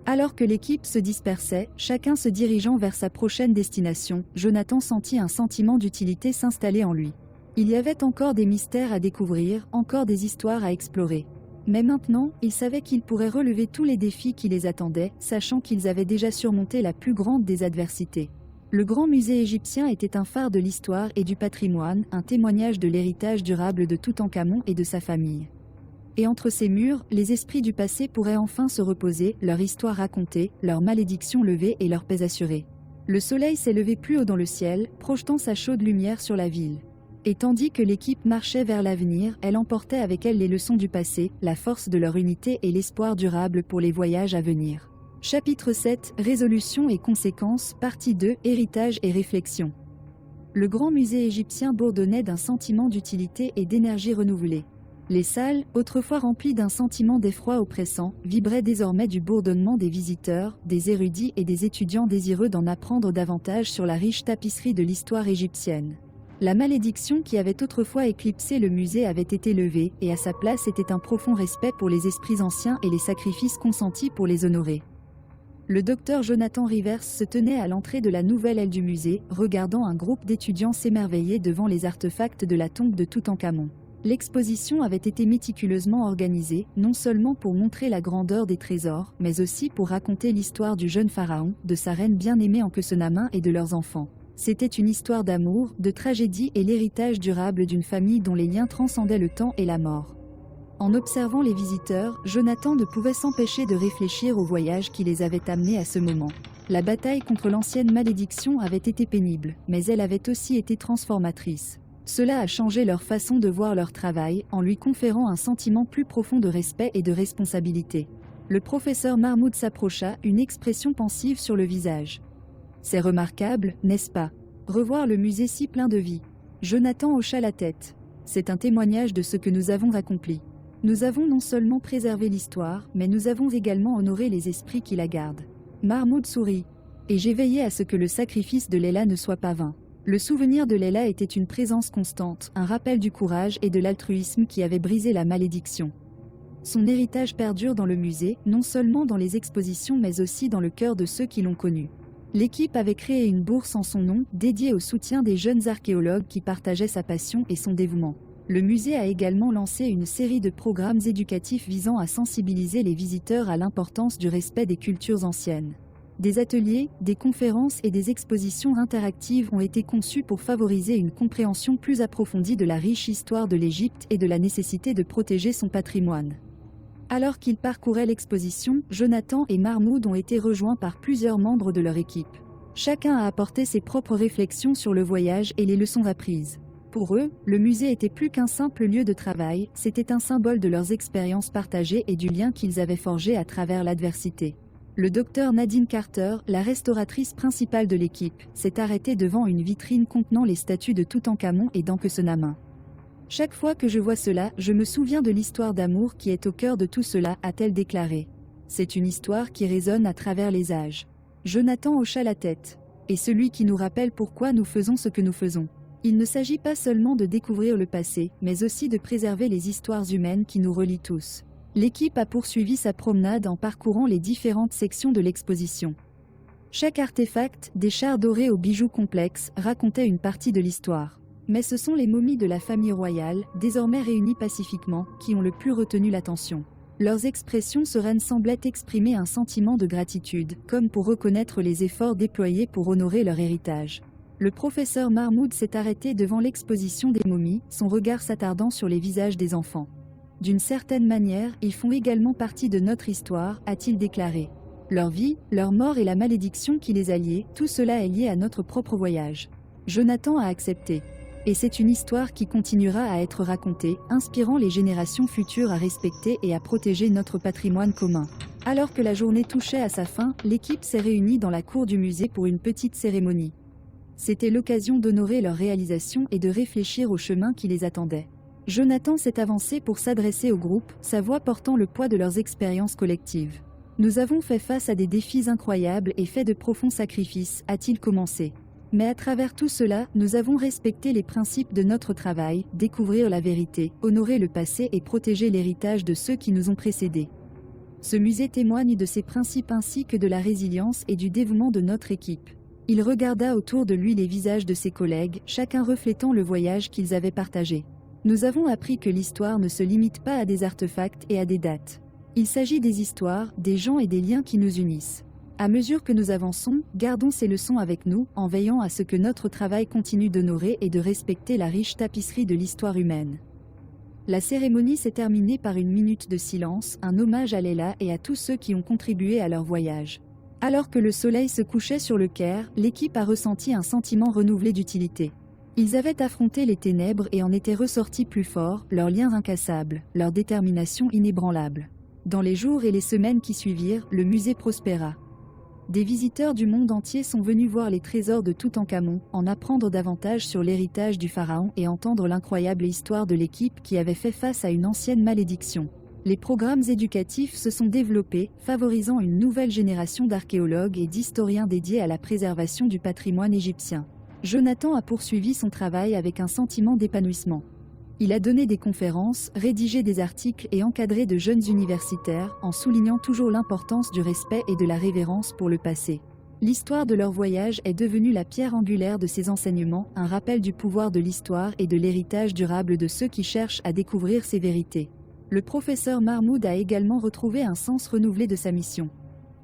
Alors que l'équipe se dispersait, chacun se dirigeant vers sa prochaine destination, Jonathan sentit un sentiment d'utilité s'installer en lui. Il y avait encore des mystères à découvrir, encore des histoires à explorer. Mais maintenant, il savait qu'il pourrait relever tous les défis qui les attendaient, sachant qu'ils avaient déjà surmonté la plus grande des adversités. Le grand musée égyptien était un phare de l'histoire et du patrimoine, un témoignage de l'héritage durable de Toutankhamon et de sa famille. Et entre ces murs, les esprits du passé pourraient enfin se reposer, leur histoire racontée, leur malédiction levée et leur paix assurée. Le soleil s'est levé plus haut dans le ciel, projetant sa chaude lumière sur la ville. Et tandis que l'équipe marchait vers l'avenir, elle emportait avec elle les leçons du passé, la force de leur unité et l'espoir durable pour les voyages à venir. Chapitre 7, Résolution et conséquences, partie 2, Héritage et réflexion. Le grand musée égyptien bourdonnait d'un sentiment d'utilité et d'énergie renouvelée. Les salles, autrefois remplies d'un sentiment d'effroi oppressant, vibraient désormais du bourdonnement des visiteurs, des érudits et des étudiants désireux d'en apprendre davantage sur la riche tapisserie de l'histoire égyptienne. La malédiction qui avait autrefois éclipsé le musée avait été levée, et à sa place était un profond respect pour les esprits anciens et les sacrifices consentis pour les honorer. Le docteur Jonathan Rivers se tenait à l'entrée de la nouvelle aile du musée, regardant un groupe d'étudiants s'émerveiller devant les artefacts de la tombe de Toutankhamon. L'exposition avait été méticuleusement organisée, non seulement pour montrer la grandeur des trésors, mais aussi pour raconter l'histoire du jeune pharaon, de sa reine bien-aimée Ankhesenamun et de leurs enfants. C'était une histoire d'amour, de tragédie et l'héritage durable d'une famille dont les liens transcendaient le temps et la mort. En observant les visiteurs, Jonathan ne pouvait s'empêcher de réfléchir au voyage qui les avait amenés à ce moment. La bataille contre l'ancienne malédiction avait été pénible, mais elle avait aussi été transformatrice. Cela a changé leur façon de voir leur travail en lui conférant un sentiment plus profond de respect et de responsabilité. Le professeur Mahmoud s'approcha, une expression pensive sur le visage. C'est remarquable, n'est-ce pas? Revoir le musée si plein de vie. Jonathan hocha la tête. C'est un témoignage de ce que nous avons accompli. Nous avons non seulement préservé l'histoire, mais nous avons également honoré les esprits qui la gardent. Mahmoud sourit. Et j'ai veillé à ce que le sacrifice de Leila ne soit pas vain. Le souvenir de Leila était une présence constante, un rappel du courage et de l'altruisme qui avait brisé la malédiction. Son héritage perdure dans le musée, non seulement dans les expositions mais aussi dans le cœur de ceux qui l'ont connu. L'équipe avait créé une bourse en son nom, dédiée au soutien des jeunes archéologues qui partageaient sa passion et son dévouement. Le musée a également lancé une série de programmes éducatifs visant à sensibiliser les visiteurs à l'importance du respect des cultures anciennes. Des ateliers, des conférences et des expositions interactives ont été conçus pour favoriser une compréhension plus approfondie de la riche histoire de l'Égypte et de la nécessité de protéger son patrimoine. Alors qu'ils parcouraient l'exposition, Jonathan et Mahmoud ont été rejoints par plusieurs membres de leur équipe. Chacun a apporté ses propres réflexions sur le voyage et les leçons apprises. Pour eux, le musée était plus qu'un simple lieu de travail, c'était un symbole de leurs expériences partagées et du lien qu'ils avaient forgé à travers l'adversité. Le docteur Nadine Carter, la restauratrice principale de l'équipe, s'est arrêtée devant une vitrine contenant les statues de Toutankhamon et d'Ankhesenamun. Chaque fois que je vois cela, je me souviens de l'histoire d'amour qui est au cœur de tout cela, a-t-elle déclaré. C'est une histoire qui résonne à travers les âges. Jonathan hocha la tête. Et celui qui nous rappelle pourquoi nous faisons ce que nous faisons. Il ne s'agit pas seulement de découvrir le passé, mais aussi de préserver les histoires humaines qui nous relient tous. L'équipe a poursuivi sa promenade en parcourant les différentes sections de l'exposition. Chaque artefact, des chars dorés aux bijoux complexes, racontait une partie de l'histoire. Mais ce sont les momies de la famille royale, désormais réunies pacifiquement, qui ont le plus retenu l'attention. Leurs expressions sereines semblaient exprimer un sentiment de gratitude, comme pour reconnaître les efforts déployés pour honorer leur héritage. Le professeur Mahmoud s'est arrêté devant l'exposition des momies, son regard s'attardant sur les visages des enfants. D'une certaine manière, ils font également partie de notre histoire, a-t-il déclaré. Leur vie, leur mort et la malédiction qui les a liés, tout cela est lié à notre propre voyage. Jonathan a accepté. Et c'est une histoire qui continuera à être racontée, inspirant les générations futures à respecter et à protéger notre patrimoine commun. Alors que la journée touchait à sa fin, l'équipe s'est réunie dans la cour du musée pour une petite cérémonie. C'était l'occasion d'honorer leur réalisation et de réfléchir au chemin qui les attendait. Jonathan s'est avancé pour s'adresser au groupe, sa voix portant le poids de leurs expériences collectives. Nous avons fait face à des défis incroyables et fait de profonds sacrifices, a-t-il commencé. Mais à travers tout cela, nous avons respecté les principes de notre travail, découvrir la vérité, honorer le passé et protéger l'héritage de ceux qui nous ont précédés. Ce musée témoigne de ces principes ainsi que de la résilience et du dévouement de notre équipe. Il regarda autour de lui les visages de ses collègues, chacun reflétant le voyage qu'ils avaient partagé. Nous avons appris que l'histoire ne se limite pas à des artefacts et à des dates. Il s'agit des histoires, des gens et des liens qui nous unissent. À mesure que nous avançons, gardons ces leçons avec nous, en veillant à ce que notre travail continue d'honorer et de respecter la riche tapisserie de l'histoire humaine. La cérémonie s'est terminée par une minute de silence, un hommage à Leila et à tous ceux qui ont contribué à leur voyage. Alors que le soleil se couchait sur le Caire, l'équipe a ressenti un sentiment renouvelé d'utilité. Ils avaient affronté les ténèbres et en étaient ressortis plus forts, leurs liens incassables, leur détermination inébranlable. Dans les jours et les semaines qui suivirent, le musée prospéra. Des visiteurs du monde entier sont venus voir les trésors de Toutankhamon, en apprendre davantage sur l'héritage du pharaon et entendre l'incroyable histoire de l'équipe qui avait fait face à une ancienne malédiction. Les programmes éducatifs se sont développés, favorisant une nouvelle génération d'archéologues et d'historiens dédiés à la préservation du patrimoine égyptien. Jonathan a poursuivi son travail avec un sentiment d'épanouissement. Il a donné des conférences, rédigé des articles et encadré de jeunes universitaires, en soulignant toujours l'importance du respect et de la révérence pour le passé. L'histoire de leur voyage est devenue la pierre angulaire de ces enseignements, un rappel du pouvoir de l'histoire et de l'héritage durable de ceux qui cherchent à découvrir ces vérités. Le professeur Mahmoud a également retrouvé un sens renouvelé de sa mission.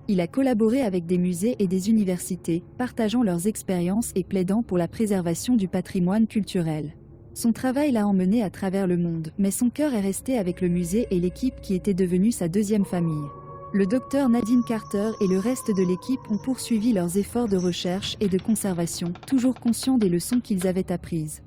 Il a collaboré avec des musées et des universités, partageant leurs expériences et plaidant pour la préservation du patrimoine culturel. Son travail l'a emmené à travers le monde, mais son cœur est resté avec le musée et l'équipe qui était devenue sa deuxième famille. Le docteur Nadine Carter et le reste de l'équipe ont poursuivi leurs efforts de recherche et de conservation, toujours conscients des leçons qu'ils avaient apprises.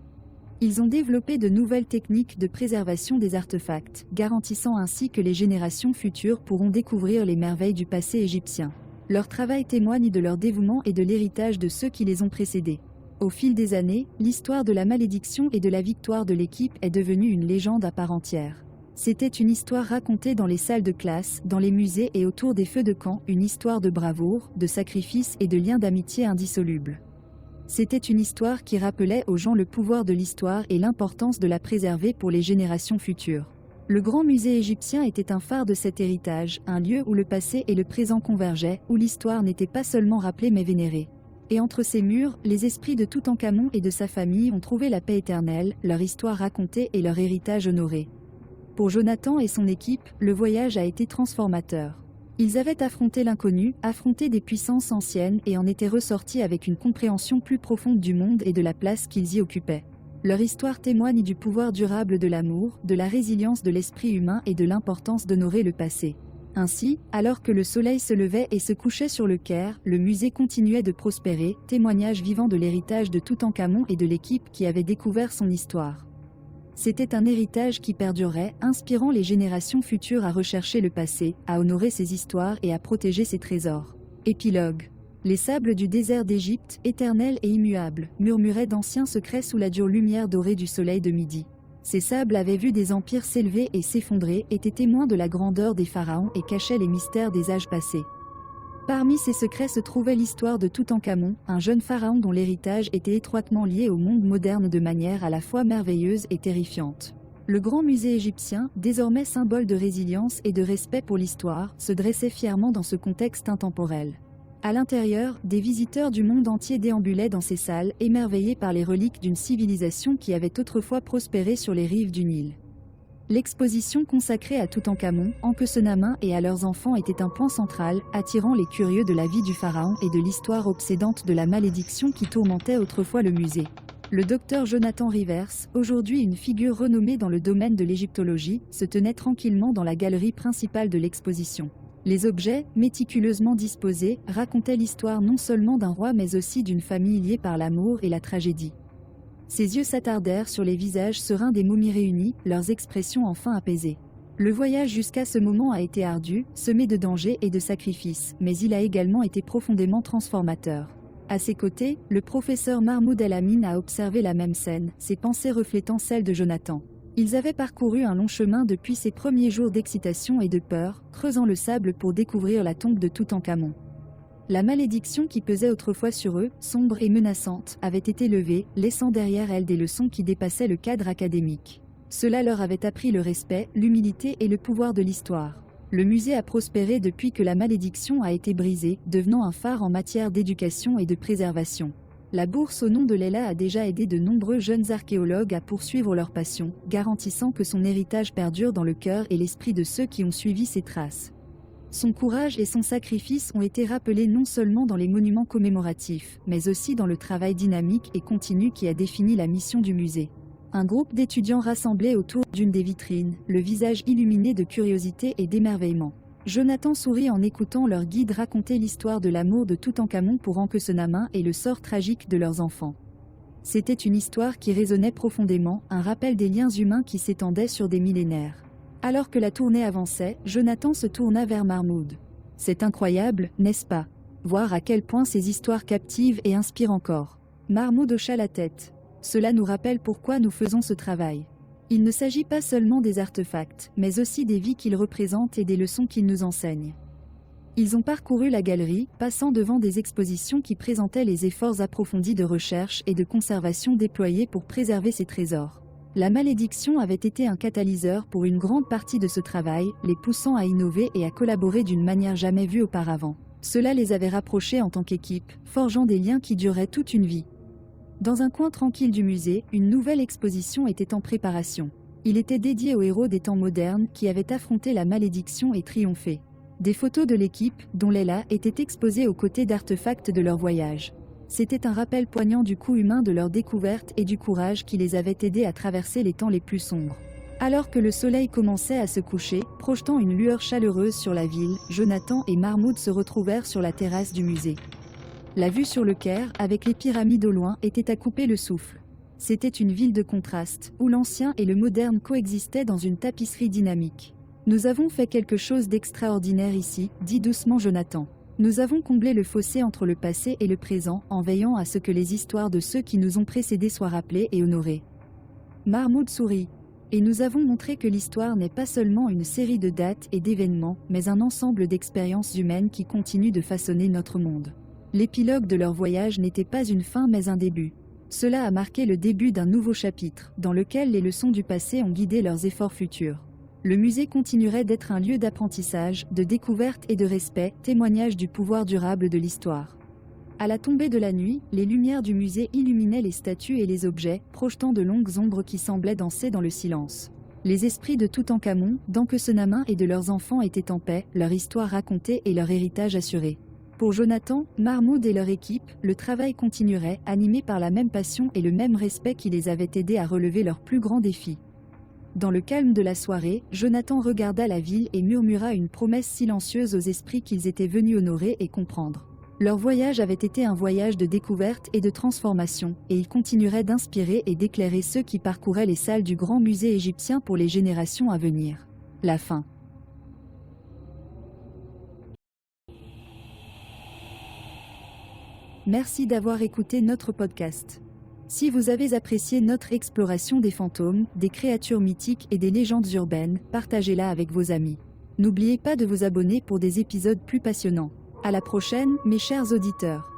Ils ont développé de nouvelles techniques de préservation des artefacts, garantissant ainsi que les générations futures pourront découvrir les merveilles du passé égyptien. Leur travail témoigne de leur dévouement et de l'héritage de ceux qui les ont précédés. Au fil des années, l'histoire de la malédiction et de la victoire de l'équipe est devenue une légende à part entière. C'était une histoire racontée dans les salles de classe, dans les musées et autour des feux de camp, une histoire de bravoure, de sacrifice et de liens d'amitié indissolubles. C'était une histoire qui rappelait aux gens le pouvoir de l'histoire et l'importance de la préserver pour les générations futures. Le grand musée égyptien était un phare de cet héritage, un lieu où le passé et le présent convergeaient, où l'histoire n'était pas seulement rappelée mais vénérée. Et entre ces murs, les esprits de Toutankhamon et de sa famille ont trouvé la paix éternelle, leur histoire racontée et leur héritage honoré. Pour Jonathan et son équipe, le voyage a été transformateur. Ils avaient affronté l'inconnu, affronté des puissances anciennes et en étaient ressortis avec une compréhension plus profonde du monde et de la place qu'ils y occupaient. Leur histoire témoigne du pouvoir durable de l'amour, de la résilience de l'esprit humain et de l'importance d'honorer le passé. Ainsi, alors que le soleil se levait et se couchait sur le Caire, le musée continuait de prospérer, témoignage vivant de l'héritage de Toutankhamon et de l'équipe qui avait découvert son histoire. C'était un héritage qui perdurait, inspirant les générations futures à rechercher le passé, à honorer ses histoires et à protéger ses trésors. Épilogue. Les sables du désert d'Égypte, éternels et immuables, murmuraient d'anciens secrets sous la dure lumière dorée du soleil de midi. Ces sables avaient vu des empires s'élever et s'effondrer, étaient témoins de la grandeur des pharaons et cachaient les mystères des âges passés. Parmi ces secrets se trouvait l'histoire de Toutankhamon, un jeune pharaon dont l'héritage était étroitement lié au monde moderne de manière à la fois merveilleuse et terrifiante. Le grand musée égyptien, désormais symbole de résilience et de respect pour l'histoire, se dressait fièrement dans ce contexte intemporel. À l'intérieur, des visiteurs du monde entier déambulaient dans ces salles, émerveillés par les reliques d'une civilisation qui avait autrefois prospéré sur les rives du Nil. L'exposition consacrée à Toutankhamon, Ankhesenamun et à leurs enfants était un point central, attirant les curieux de la vie du pharaon et de l'histoire obsédante de la malédiction qui tourmentait autrefois le musée. Le docteur Jonathan Rivers, aujourd'hui une figure renommée dans le domaine de l'égyptologie, se tenait tranquillement dans la galerie principale de l'exposition. Les objets, méticuleusement disposés, racontaient l'histoire non seulement d'un roi mais aussi d'une famille liée par l'amour et la tragédie. Ses yeux s'attardèrent sur les visages sereins des momies réunies, leurs expressions enfin apaisées. Le voyage jusqu'à ce moment a été ardu, semé de dangers et de sacrifices, mais il a également été profondément transformateur. À ses côtés, le professeur Mahmoud El-Amin a observé la même scène, ses pensées reflétant celles de Jonathan. Ils avaient parcouru un long chemin depuis ces premiers jours d'excitation et de peur, creusant le sable pour découvrir la tombe de Toutankhamon. La malédiction qui pesait autrefois sur eux, sombre et menaçante, avait été levée, laissant derrière elle des leçons qui dépassaient le cadre académique. Cela leur avait appris le respect, l'humilité et le pouvoir de l'histoire. Le musée a prospéré depuis que la malédiction a été brisée, devenant un phare en matière d'éducation et de préservation. La bourse au nom de Leila a déjà aidé de nombreux jeunes archéologues à poursuivre leur passion, garantissant que son héritage perdure dans le cœur et l'esprit de ceux qui ont suivi ses traces. Son courage et son sacrifice ont été rappelés non seulement dans les monuments commémoratifs, mais aussi dans le travail dynamique et continu qui a défini la mission du musée. Un groupe d'étudiants rassemblés autour d'une des vitrines, le visage illuminé de curiosité et d'émerveillement. Jonathan sourit en écoutant leur guide raconter l'histoire de l'amour de Toutankhamon pour Ankhesenamun et le sort tragique de leurs enfants. C'était une histoire qui résonnait profondément, un rappel des liens humains qui s'étendaient sur des millénaires. Alors que la tournée avançait, Jonathan se tourna vers Mahmoud. « C'est incroyable, n'est-ce pas? Voir à quel point ces histoires captivent et inspirent encore. » Mahmoud hocha la tête. « Cela nous rappelle pourquoi nous faisons ce travail. Il ne s'agit pas seulement des artefacts, mais aussi des vies qu'ils représentent et des leçons qu'ils nous enseignent. » Ils ont parcouru la galerie, passant devant des expositions qui présentaient les efforts approfondis de recherche et de conservation déployés pour préserver ces trésors. La malédiction avait été un catalyseur pour une grande partie de ce travail, les poussant à innover et à collaborer d'une manière jamais vue auparavant. Cela les avait rapprochés en tant qu'équipe, forgeant des liens qui dureraient toute une vie. Dans un coin tranquille du musée, une nouvelle exposition était en préparation. Il était dédié aux héros des temps modernes qui avaient affronté la malédiction et triomphé. Des photos de l'équipe, dont Leila, étaient exposées aux côtés d'artefacts de leur voyage. C'était un rappel poignant du coût humain de leur découverte et du courage qui les avait aidés à traverser les temps les plus sombres. Alors que le soleil commençait à se coucher, projetant une lueur chaleureuse sur la ville, Jonathan et Mahmoud se retrouvèrent sur la terrasse du musée. La vue sur le Caire, avec les pyramides au loin, était à couper le souffle. C'était une ville de contraste, où l'ancien et le moderne coexistaient dans une tapisserie dynamique. Nous avons fait quelque chose d'extraordinaire ici, dit doucement Jonathan. Nous avons comblé le fossé entre le passé et le présent, en veillant à ce que les histoires de ceux qui nous ont précédés soient rappelées et honorées. Mahmoud sourit. Et nous avons montré que l'histoire n'est pas seulement une série de dates et d'événements, mais un ensemble d'expériences humaines qui continuent de façonner notre monde. L'épilogue de leur voyage n'était pas une fin mais un début. Cela a marqué le début d'un nouveau chapitre, dans lequel les leçons du passé ont guidé leurs efforts futurs. Le musée continuerait d'être un lieu d'apprentissage, de découverte et de respect, témoignage du pouvoir durable de l'histoire. À la tombée de la nuit, les lumières du musée illuminaient les statues et les objets, projetant de longues ombres qui semblaient danser dans le silence. Les esprits de Toutankhamon, d'Ankhesenamun et de leurs enfants étaient en paix, leur histoire racontée et leur héritage assuré. Pour Jonathan, Mahmoud et leur équipe, le travail continuerait, animé par la même passion et le même respect qui les avait aidés à relever leurs plus grands défis. Dans le calme de la soirée, Jonathan regarda la ville et murmura une promesse silencieuse aux esprits qu'ils étaient venus honorer et comprendre. Leur voyage avait été un voyage de découverte et de transformation, et il continuerait d'inspirer et d'éclairer ceux qui parcouraient les salles du grand musée égyptien pour les générations à venir. La fin. Merci d'avoir écouté notre podcast. Si vous avez apprécié notre exploration des fantômes, des créatures mythiques et des légendes urbaines, partagez-la avec vos amis. N'oubliez pas de vous abonner pour des épisodes plus passionnants. À la prochaine, mes chers auditeurs.